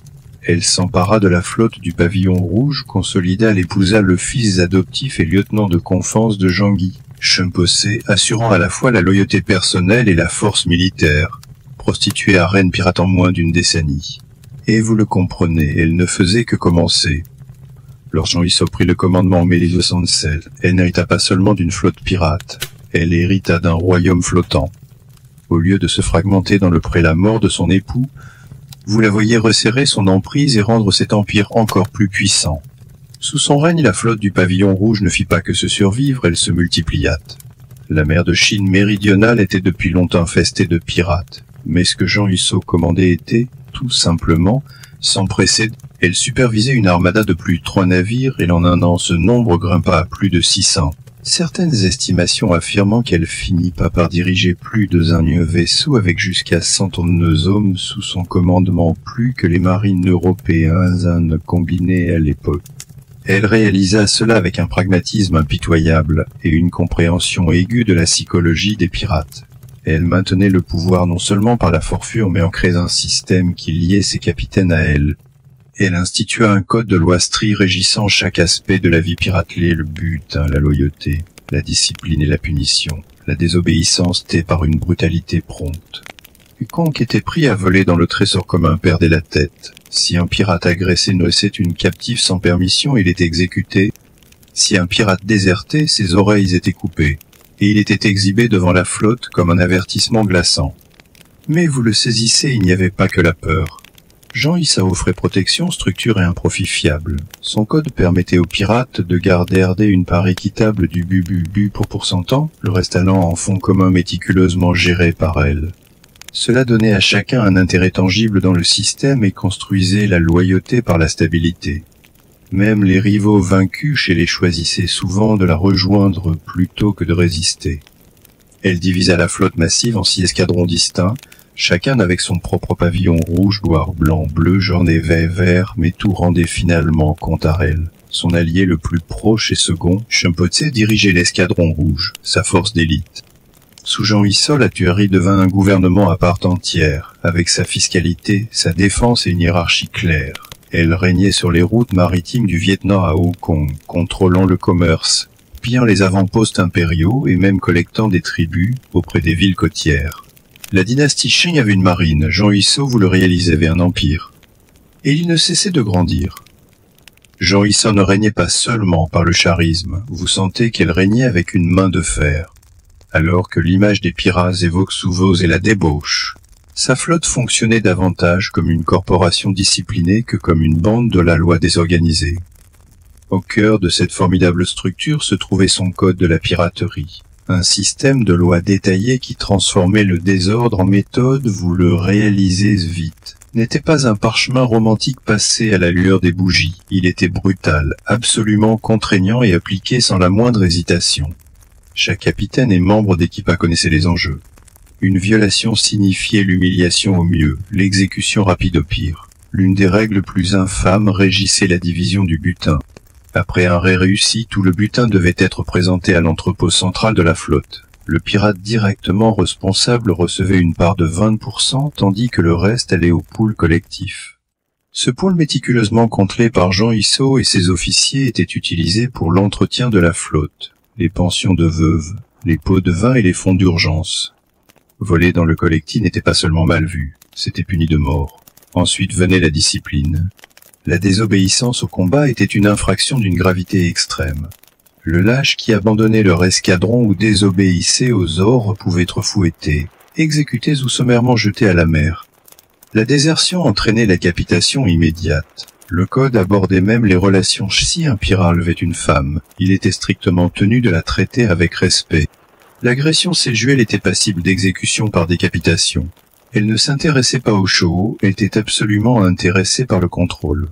Speaker 1: Elle s'empara de la flotte du Pavillon Rouge, consolida, l'épousa le fils adoptif et lieutenant de confiance de Jean-Guy, Chempossé, assurant à la fois la loyauté personnelle et la force militaire, prostituée à reine pirate en moins d'une décennie. Et vous le comprenez, elle ne faisait que commencer. Lorsque Jean Huisseau prit le commandement en 1876, elle n'hérita pas seulement d'une flotte pirate, elle hérita d'un royaume flottant. Au lieu de se fragmenter dans le prélat mort de son époux, vous la voyez resserrer son emprise et rendre cet empire encore plus puissant. Sous son règne, la flotte du Pavillon Rouge ne fit pas que se survivre, elle se multiplia. La mer de Chine méridionale était depuis longtemps infestée de pirates, mais ce que Jean Huisseau commandait était, tout simplement, sans précédent. Elle supervisait une armada de plus de 3 navires et en un an ce nombre grimpa à plus de 600. Certaines estimations affirmant qu'elle finit pas par diriger plus de un vaisseau avec jusqu'à 100 hommes sous son commandement, plus que les marines européens ne combinaient à l'époque. Elle réalisa cela avec un pragmatisme impitoyable et une compréhension aiguë de la psychologie des pirates. Elle maintenait le pouvoir non seulement par la forfure mais en créant un système qui liait ses capitaines à elle. Elle institua un code de loiserie régissant chaque aspect de la vie piratelée, le butin, la loyauté, la discipline et la punition, la désobéissance tée par une brutalité prompte. Quiconque était pris à voler dans le trésor commun perdait la tête. Si un pirate agressé nourrissait une captive sans permission, il était exécuté. Si un pirate désertait, ses oreilles étaient coupées, et il était exhibé devant la flotte comme un avertissement glaçant. Mais vous le saisissez, il n'y avait pas que la peur. Jean Issa offrait protection, structure et un profit fiable. Son code permettait aux pirates de garder une part équitable du bu pour pourcentant, le reste allant en fonds communs méticuleusement gérés par elle. Cela donnait à chacun un intérêt tangible dans le système et construisait la loyauté par la stabilité. Même les rivaux vaincus les choisissaient souvent de la rejoindre plutôt que de résister. Elle divisa la flotte massive en 6 escadrons distincts, chacun avec son propre pavillon rouge, noir, blanc, bleu, jaune et vert, mais tout rendait finalement compte à elle. Son allié le plus proche et second, Chimpotsé, dirigeait l'escadron rouge, sa force d'élite. Sous Jean Issa, la tuerie devint un gouvernement à part entière, avec sa fiscalité, sa défense et une hiérarchie claire. Elle régnait sur les routes maritimes du Vietnam à Hong Kong, contrôlant le commerce, pillant les avant-postes impériaux et même collectant des tributs auprès des villes côtières. La dynastie Qing avait une marine, Jean Issa, vous le réalisez, avait un empire. Et il ne cessait de grandir. Jean Issa ne régnait pas seulement par le charisme, vous sentez qu'elle régnait avec une main de fer. Alors que l'image des pirates évoque souvent et la débauche. Sa flotte fonctionnait davantage comme une corporation disciplinée que comme une bande de la loi désorganisée. Au cœur de cette formidable structure se trouvait son code de la piraterie. Un système de lois détaillées qui transformait le désordre en méthode, vous le réalisez vite. N'était pas un parchemin romantique passé à la lueur des bougies. Il était brutal, absolument contraignant et appliqué sans la moindre hésitation. Chaque capitaine et membre d'équipa connaissait les enjeux. Une violation signifiait l'humiliation au mieux, l'exécution rapide au pire. L'une des règles plus infâmes régissait la division du butin. Après un raid réussi, tout le butin devait être présenté à l'entrepôt central de la flotte. Le pirate directement responsable recevait une part de 20%, tandis que le reste allait au pool collectif. Ce pool méticuleusement contrôlé par Jean Issa et ses officiers était utilisé pour l'entretien de la flotte, les pensions de veuves, les pots de vin et les fonds d'urgence. Voler dans le collectif n'était pas seulement mal vu, c'était puni de mort. Ensuite venait la discipline. La désobéissance au combat était une infraction d'une gravité extrême. Le lâche qui abandonnait leur escadron ou désobéissait aux ordres pouvait être fouetté, exécuté ou sommairement jeté à la mer. La désertion entraînait la capitation immédiate. Le code abordait même les relations. Si un pirat levait une femme, il était strictement tenu de la traiter avec respect. L'agression sexuelle était passible d'exécution par décapitation. Elle ne s'intéressait pas au show, elle était absolument intéressée par le contrôle.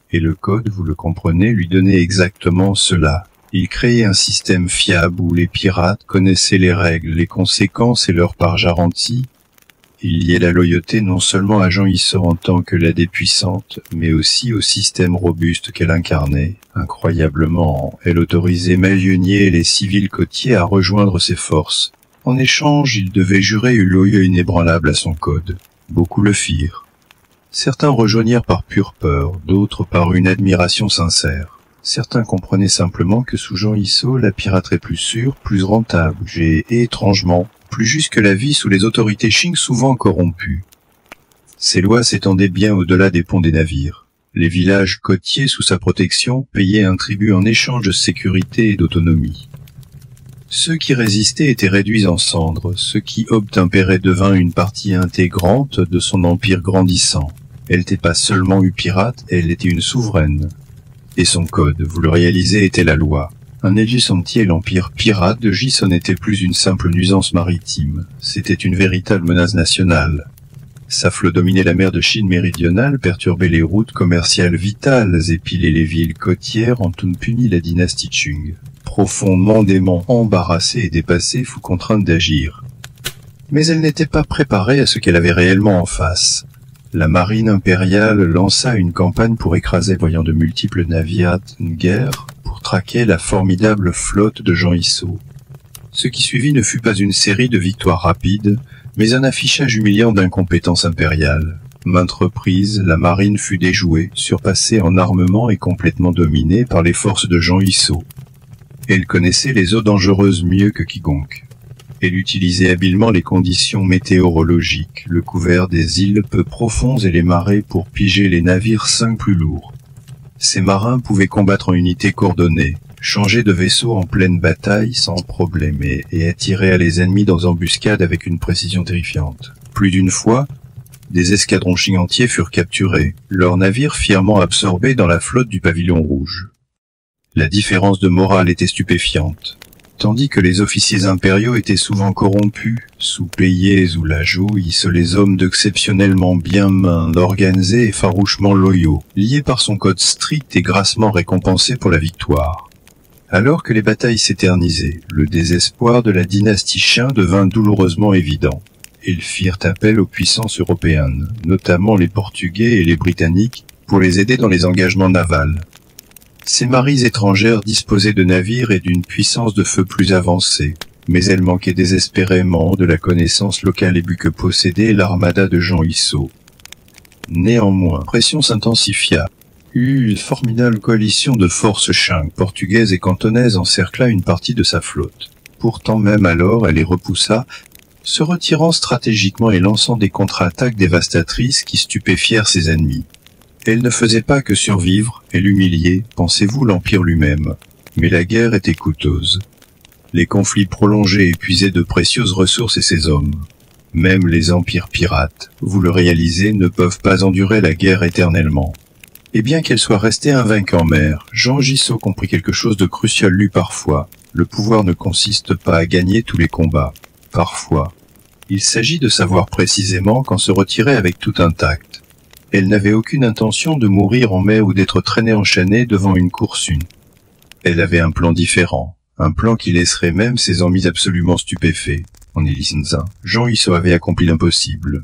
Speaker 1: Et le code, vous le comprenez, lui donnait exactement cela. Il créait un système fiable où les pirates connaissaient les règles, les conséquences et leur part garantie. Il liait la loyauté non seulement à Jean Issa en tant que l'AD puissante, mais aussi au système robuste qu'elle incarnait. Incroyablement, elle autorisait Malionnier et les civils côtiers à rejoindre ses forces. En échange, ils devaient jurer une loyauté inébranlable à son code. Beaucoup le firent. Certains rejoignirent par pure peur, d'autres par une admiration sincère. Certains comprenaient simplement que sous Jean Issa, la piraterie plus sûre, plus rentable, et étrangement, plus juste que la vie sous les autorités Qing souvent corrompues. Ces lois s'étendaient bien au-delà des ponts des navires. Les villages côtiers sous sa protection payaient un tribut en échange de sécurité et d'autonomie. Ceux qui résistaient étaient réduits en cendres, ceux qui obtempéraient devint une partie intégrante de son empire grandissant. Elle n'était pas seulement une pirate, elle était une souveraine. Et son code, vous le réalisez, était la loi. Un Egisanti et l'empire pirate de J n'était plus une simple nuisance maritime, c'était une véritable menace nationale. Sa flotte dominait la mer de Chine méridionale, perturbait les routes commerciales vitales et pilait les villes côtières en tout puni la dynastie Qing. profondément embarrassée et dépassée, fut contrainte d'agir. Mais elle n'était pas préparée à ce qu'elle avait réellement en face. La marine impériale lança une campagne pour écraser, voyant de multiples navires de guerre, pour traquer la formidable flotte de Jean Hissot. Ce qui suivit ne fut pas une série de victoires rapides, mais un affichage humiliant d'incompétence impériale. Maintes reprises, la marine fut déjouée, surpassée en armement et complètement dominée par les forces de Jean Hissot. Elle connaissait les eaux dangereuses mieux que quiconque. Elle utilisait habilement les conditions météorologiques, le couvert des îles peu profondes et les marées pour piger les navires 5 plus lourds. Ces marins pouvaient combattre en unité coordonnée, changer de vaisseau en pleine bataille sans problème et attirer les ennemis dans embuscade avec une précision terrifiante. Plus d'une fois, des escadrons Qing entiers furent capturés, leurs navires fièrement absorbés dans la flotte du pavillon rouge. La différence de morale était stupéfiante. Tandis que les officiers impériaux étaient souvent corrompus, sous-payés ou la jouissent les hommes d'exceptionnellement bien mains, organisés et farouchement loyaux, liés par son code strict et grassement récompensés pour la victoire. Alors que les batailles s'éternisaient, le désespoir de la dynastie Qing devint douloureusement évident. Ils firent appel aux puissances européennes, notamment les Portugais et les Britanniques, pour les aider dans les engagements navals. Ces maries étrangères disposaient de navires et d'une puissance de feu plus avancée, mais elles manquaient désespérément de la connaissance locale aiguë que possédait l'armada de Jean Hissot. Néanmoins, la pression s'intensifia. Une formidable coalition de forces Qing, portugaises et cantonaises encercla une partie de sa flotte. Pourtant même alors, elle les repoussa, se retirant stratégiquement et lançant des contre-attaques dévastatrices qui stupéfièrent ses ennemis. Elle ne faisait pas que survivre, elle humiliait, pensez-vous, l'Empire lui-même. Mais la guerre était coûteuse. Les conflits prolongés épuisaient de précieuses ressources et ses hommes. Même les empires pirates, vous le réalisez, ne peuvent pas endurer la guerre éternellement. Et bien qu'elle soit restée invaincue en mer, Jean Hissot comprit quelque chose de crucial lu parfois. Le pouvoir ne consiste pas à gagner tous les combats. Parfois, il s'agit de savoir précisément quand se retirer avec tout intact. Elle n'avait aucune intention de mourir en mer ou d'être traînée enchaînée devant une course une. Elle avait un plan différent, un plan qui laisserait même ses ennemis absolument stupéfaits. En Élisée, Jean Hissot avait accompli l'impossible.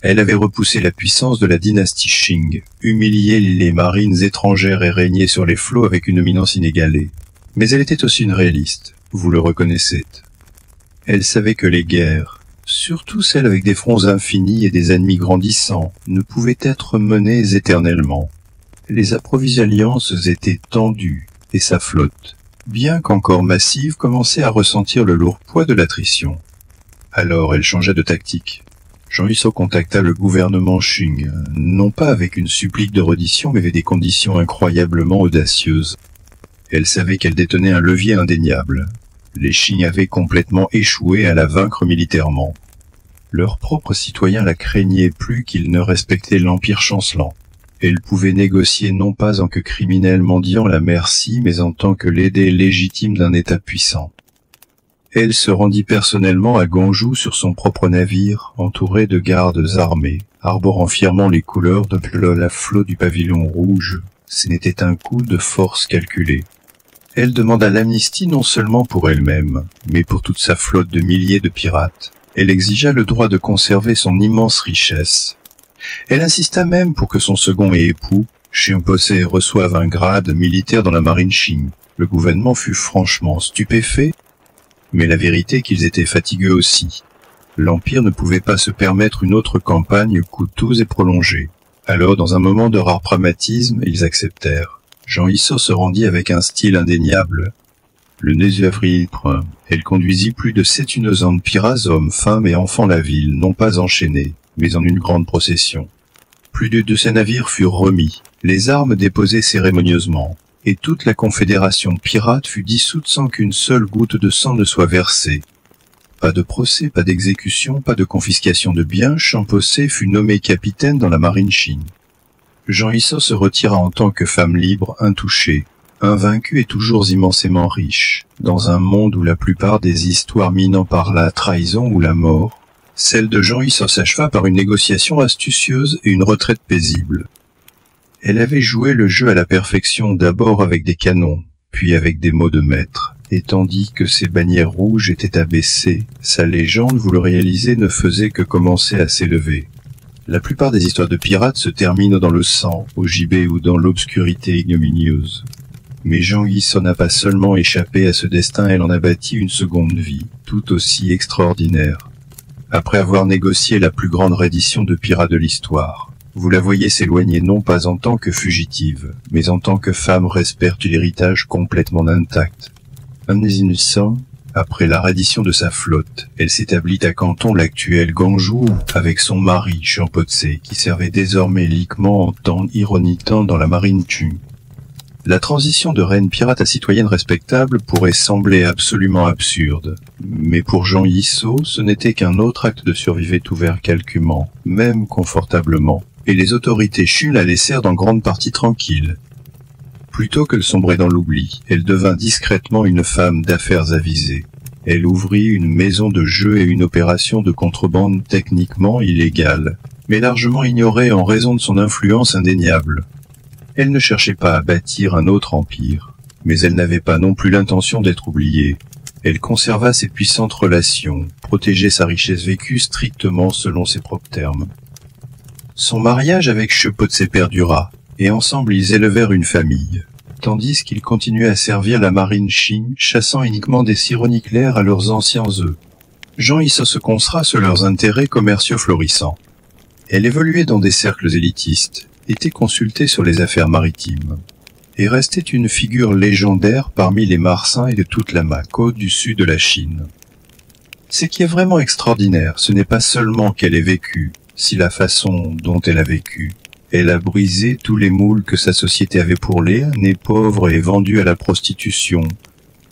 Speaker 1: Elle avait repoussé la puissance de la dynastie Qing, humilié les marines étrangères et régné sur les flots avec une dominance inégalée. Mais elle était aussi une réaliste, vous le reconnaissez. Elle savait que les guerres, surtout celles avec des fronts infinis et des ennemis grandissants, ne pouvaient être menées éternellement. Les approvisionnements étaient tendus, et sa flotte, bien qu'encore massive, commençait à ressentir le lourd poids de l'attrition. Alors elle changea de tactique. Jean Hissot contacta le gouvernement Qing, non pas avec une supplique de reddition, mais avec des conditions incroyablement audacieuses. Elle savait qu'elle détenait un levier indéniable. Les Qing avaient complètement échoué à la vaincre militairement. Leurs propres citoyens la craignaient plus qu'ils ne respectaient l'Empire chancelant. Elle pouvait négocier non pas en que criminel mendiant la merci, mais en tant que l'aidé légitime d'un État puissant. Elle se rendit personnellement à Ganjou sur son propre navire, entourée de gardes armés, arborant fièrement les couleurs de la flotte du pavillon rouge. Ce n'était un coup de force calculé. Elle demanda l'amnistie non seulement pour elle-même, mais pour toute sa flotte de milliers de pirates. Elle exigea le droit de conserver son immense richesse. Elle insista même pour que son second et époux, Chimpose, reçoive un grade militaire dans la marine Qing. Le gouvernement fut franchement stupéfait, mais la vérité est qu'ils étaient fatigués aussi. L'Empire ne pouvait pas se permettre une autre campagne coûteuse et prolongée. Alors, dans un moment de rare pragmatisme, ils acceptèrent. Jean Hissot se rendit avec un style indéniable. Le 9 avril, elle conduisit plus de 7 innocents pirates, hommes, femmes et enfants la ville, non pas enchaînés, mais en une grande procession. Plus de 200 navires furent remis, les armes déposées cérémonieusement, et toute la confédération pirate fut dissoute sans qu'une seule goutte de sang ne soit versée. Pas de procès, pas d'exécution, pas de confiscation de biens, Chimpose fut nommé capitaine dans la marine Qing. Jean Hissot se retira en tant que femme libre, intouchée, invaincue et toujours immensément riche, dans un monde où la plupart des histoires minant par la trahison ou la mort, celle de Jean Hissot s'acheva par une négociation astucieuse et une retraite paisible. Elle avait joué le jeu à la perfection, d'abord avec des canons, puis avec des mots de maître. Et tandis que ses bannières rouges étaient abaissées, sa légende, vous le réalisez, ne faisait que commencer à s'élever. La plupart des histoires de pirates se terminent dans le sang, au gibet ou dans l'obscurité ignominieuse. Mais Jean-Guisson n'a pas seulement échappé à ce destin, elle en a bâti une seconde vie, tout aussi extraordinaire. Après avoir négocié la plus grande reddition de pirates de l'histoire, vous la voyez s'éloigner non pas en tant que fugitive, mais en tant que femme respecte l'héritage complètement intact. Innocent, après la reddition de sa flotte, elle s'établit à Canton, l'actuel Ganjou, avec son mari, Jean Potsé, qui servait désormais liquement en tant ironitant dans la marine Tchung. La transition de reine pirate à citoyenne respectable pourrait sembler absolument absurde, mais pour Jean Guisson, ce n'était qu'un autre acte de survie ouvert calculement, même confortablement, et les autorités Chun la laissèrent dans grande partie tranquille. Plutôt que de sombrer dans l'oubli, elle devint discrètement une femme d'affaires avisée. Elle ouvrit une maison de jeux et une opération de contrebande techniquement illégale, mais largement ignorée en raison de son influence indéniable. Elle ne cherchait pas à bâtir un autre empire, mais elle n'avait pas non plus l'intention d'être oubliée. Elle conserva ses puissantes relations, protégeait sa richesse vécue strictement selon ses propres termes. Son mariage avec Potsé perdura, et ensemble ils élevèrent une famille, tandis qu'ils continuaient à servir la marine Chine, chassant uniquement des sirènes clairs à leurs anciens œufs. Jean Guisson se concentra sur leurs intérêts commerciaux florissants. Elle évoluait dans des cercles élitistes, était consultée sur les affaires maritimes, et restait une figure légendaire parmi les Marsins et de toute la côte du sud de la Chine. Ce qui est vraiment extraordinaire, ce n'est pas seulement qu'elle ait vécu, si la façon dont elle a vécu. Elle a brisé tous les moules que sa société avait pour les nés pauvres et vendus à la prostitution.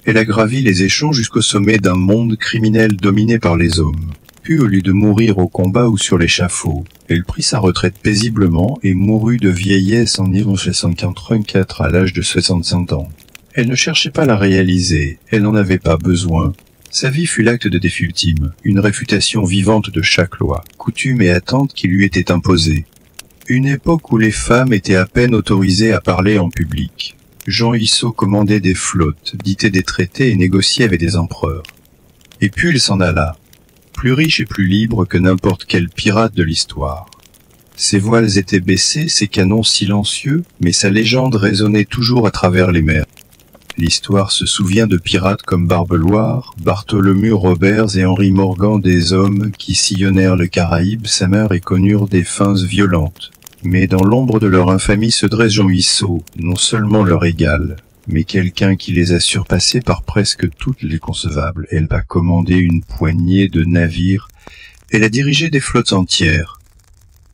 Speaker 1: Elle a gravi les échelons jusqu'au sommet d'un monde criminel dominé par les hommes. Puis, au lieu de mourir au combat ou sur l'échafaud, elle prit sa retraite paisiblement et mourut de vieillesse en 1984 à l'âge de 65 ans. Elle ne cherchait pas à la réaliser, elle n'en avait pas besoin. Sa vie fut l'acte de défi ultime, une réfutation vivante de chaque loi, coutume et attente qui lui était imposée. Une époque où les femmes étaient à peine autorisées à parler en public. Jean Guisson commandait des flottes, dictait des traités et négociait avec des empereurs. Et puis il s'en alla, plus riche et plus libre que n'importe quel pirate de l'histoire. Ses voiles étaient baissés, ses canons silencieux, mais sa légende résonnait toujours à travers les mers. L'histoire se souvient de pirates comme Barbeloire, Bartholomew Roberts et Henry Morgan, des hommes qui sillonnèrent le Caraïbe, sa mère et connurent des fins violentes. Mais dans l'ombre de leur infamie se dresse Jean Guisson, non seulement leur égal, mais quelqu'un qui les a surpassés par presque toutes les concevables. Elle a commandé une poignée de navires, elle a dirigé des flottes entières.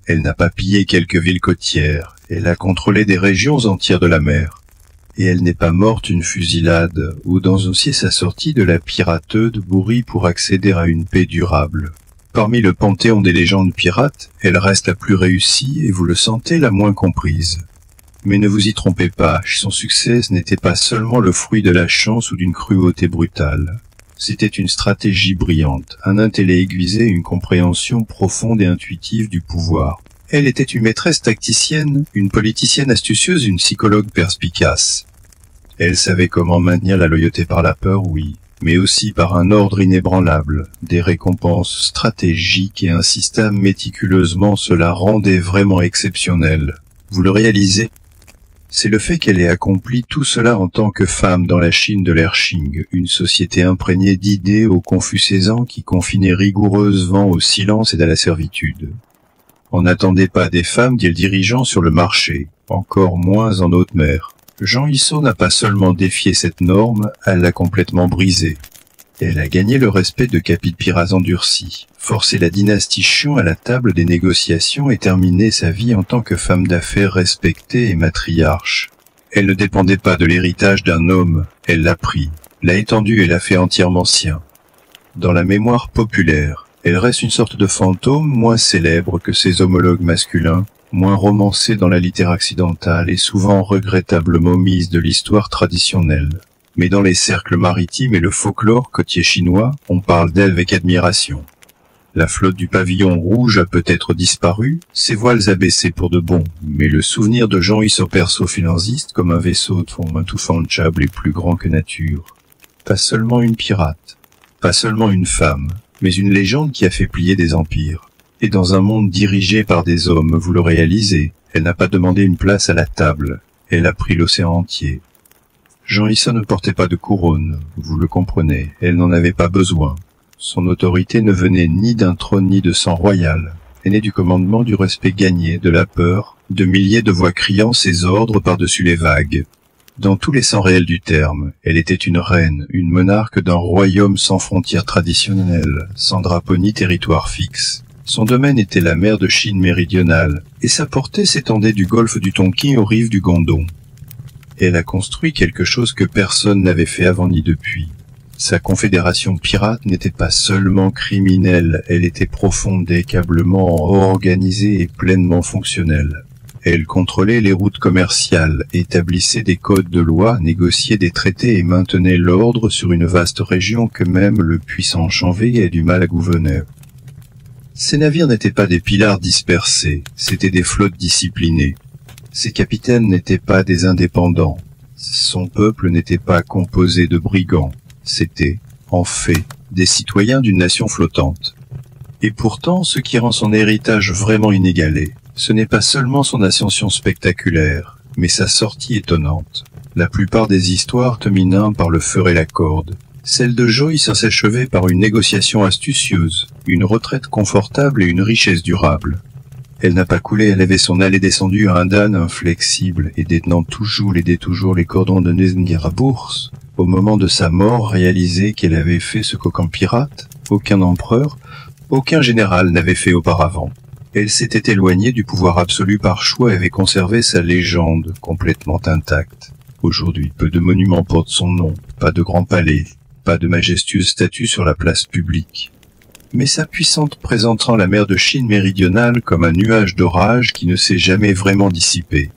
Speaker 1: Elle n'a pas pillé quelques villes côtières, elle a contrôlé des régions entières de la mer. Et elle n'est pas morte une fusillade, ou dans aussi sa sortie de la pirateuse bourrie pour accéder à une paix durable. Parmi le panthéon des légendes pirates, elle reste la plus réussie et vous le sentez la moins comprise. Mais ne vous y trompez pas, son succès n'était pas seulement le fruit de la chance ou d'une cruauté brutale. C'était une stratégie brillante, un intellect aiguisé, une compréhension profonde et intuitive du pouvoir. Elle était une maîtresse tacticienne, une politicienne astucieuse, une psychologue perspicace. Elle savait comment maintenir la loyauté par la peur, oui, mais aussi par un ordre inébranlable, des récompenses stratégiques et un système méticuleusement, cela rendait vraiment exceptionnel. Vous le réalisez? C'est le fait qu'elle ait accompli tout cela en tant que femme dans la Chine de l'ère Qing, une société imprégnée d'idées aux confucéisants qui confinait rigoureusement au silence et à la servitude. On n'attendait pas des femmes d'y dirigeants sur le marché, encore moins en haute mer. Jean Guisson n'a pas seulement défié cette norme, elle l'a complètement brisée. Elle a gagné le respect de capit-pirates endurcis, forcé la dynastie Xiong à la table des négociations et terminé sa vie en tant que femme d'affaires respectée et matriarche. Elle ne dépendait pas de l'héritage d'un homme, elle l'a pris, l'a étendu et l'a fait entièrement sien. Dans la mémoire populaire, elle reste une sorte de fantôme moins célèbre que ses homologues masculins, moins romancée dans la littérature occidentale et souvent regrettablement mise de l'histoire traditionnelle. Mais dans les cercles maritimes et le folklore côtier chinois, on parle d'elle avec admiration. La flotte du pavillon rouge a peut-être disparu, ses voiles abaissés pour de bon, mais le souvenir de Jean-Hugues Perso finansiste comme un vaisseau de fond intouchable et plus grand que nature. Pas seulement une pirate, pas seulement une femme, mais une légende qui a fait plier des empires. Et dans un monde dirigé par des hommes, vous le réalisez, elle n'a pas demandé une place à la table, elle a pris l'océan entier. Jean-Hugues ne portait pas de couronne, vous le comprenez, elle n'en avait pas besoin. Son autorité ne venait ni d'un trône ni de sang royal, elle nait du commandement du respect gagné, de la peur, de milliers de voix criant ses ordres par-dessus les vagues. Dans tous les sens réels du terme, elle était une reine, une monarque d'un royaume sans frontières traditionnelles, sans drapeau ni territoire fixe. Son domaine était la mer de Chine méridionale, et sa portée s'étendait du golfe du Tonkin aux rives du Gondon. Elle a construit quelque chose que personne n'avait fait avant ni depuis. Sa confédération pirate n'était pas seulement criminelle, elle était profondément organisée et pleinement fonctionnelle. Elle contrôlait les routes commerciales, établissait des codes de loi, négociait des traités et maintenait l'ordre sur une vaste région que même le puissant Chanvé a du mal à gouverner. Ces navires n'étaient pas des pillards dispersés, c'étaient des flottes disciplinées. Ses capitaines n'étaient pas des indépendants. Son peuple n'était pas composé de brigands. C'étaient, en fait, des citoyens d'une nation flottante. Et pourtant, ce qui rend son héritage vraiment inégalé, ce n'est pas seulement son ascension spectaculaire, mais sa sortie étonnante. La plupart des histoires terminent par le feu et la corde. Celle de Joyce s'achevait par une négociation astucieuse, une retraite confortable et une richesse durable. Elle n'a pas coulé, elle avait son allée descendue à un Dan inflexible et détenant toujours les cordons de Nesngira-Bourse. Au moment de sa mort, réalisé qu'elle avait fait ce qu'aucun pirate, aucun empereur, aucun général n'avait fait auparavant. Elle s'était éloignée du pouvoir absolu par choix et avait conservé sa légende complètement intacte. Aujourd'hui, peu de monuments portent son nom, pas de grands palais, pas de majestueuses statues sur la place publique. Mais sa puissante présentant la mer de Chine méridionale comme un nuage d'orage qui ne s'est jamais vraiment dissipé.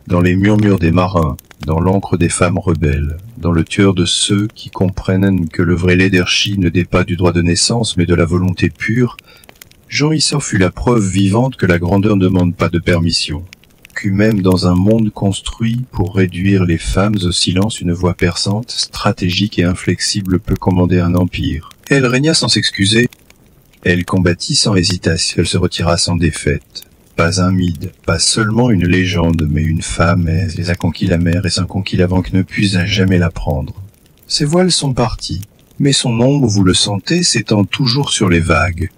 Speaker 1: Dans les murmures des marins, dans l'encre des femmes rebelles, dans le tueur de ceux qui comprennent que le vrai leadership ne dépend pas du droit de naissance mais de la volonté pure, Jean Issor fut la preuve vivante que la grandeur ne demande pas de permission, que même dans un monde construit pour réduire les femmes au silence, une voix perçante, stratégique et inflexible peut commander un empire. Elle régna sans s'excuser, elle combattit sans hésitation, elle se retira sans défaite. Pas un mythe, pas seulement une légende, mais une femme, elle a conquis la mer et s'en conquis l'avant que ne puisse jamais la prendre. Ses voiles sont partis, mais son ombre, vous le sentez, s'étend toujours sur les vagues.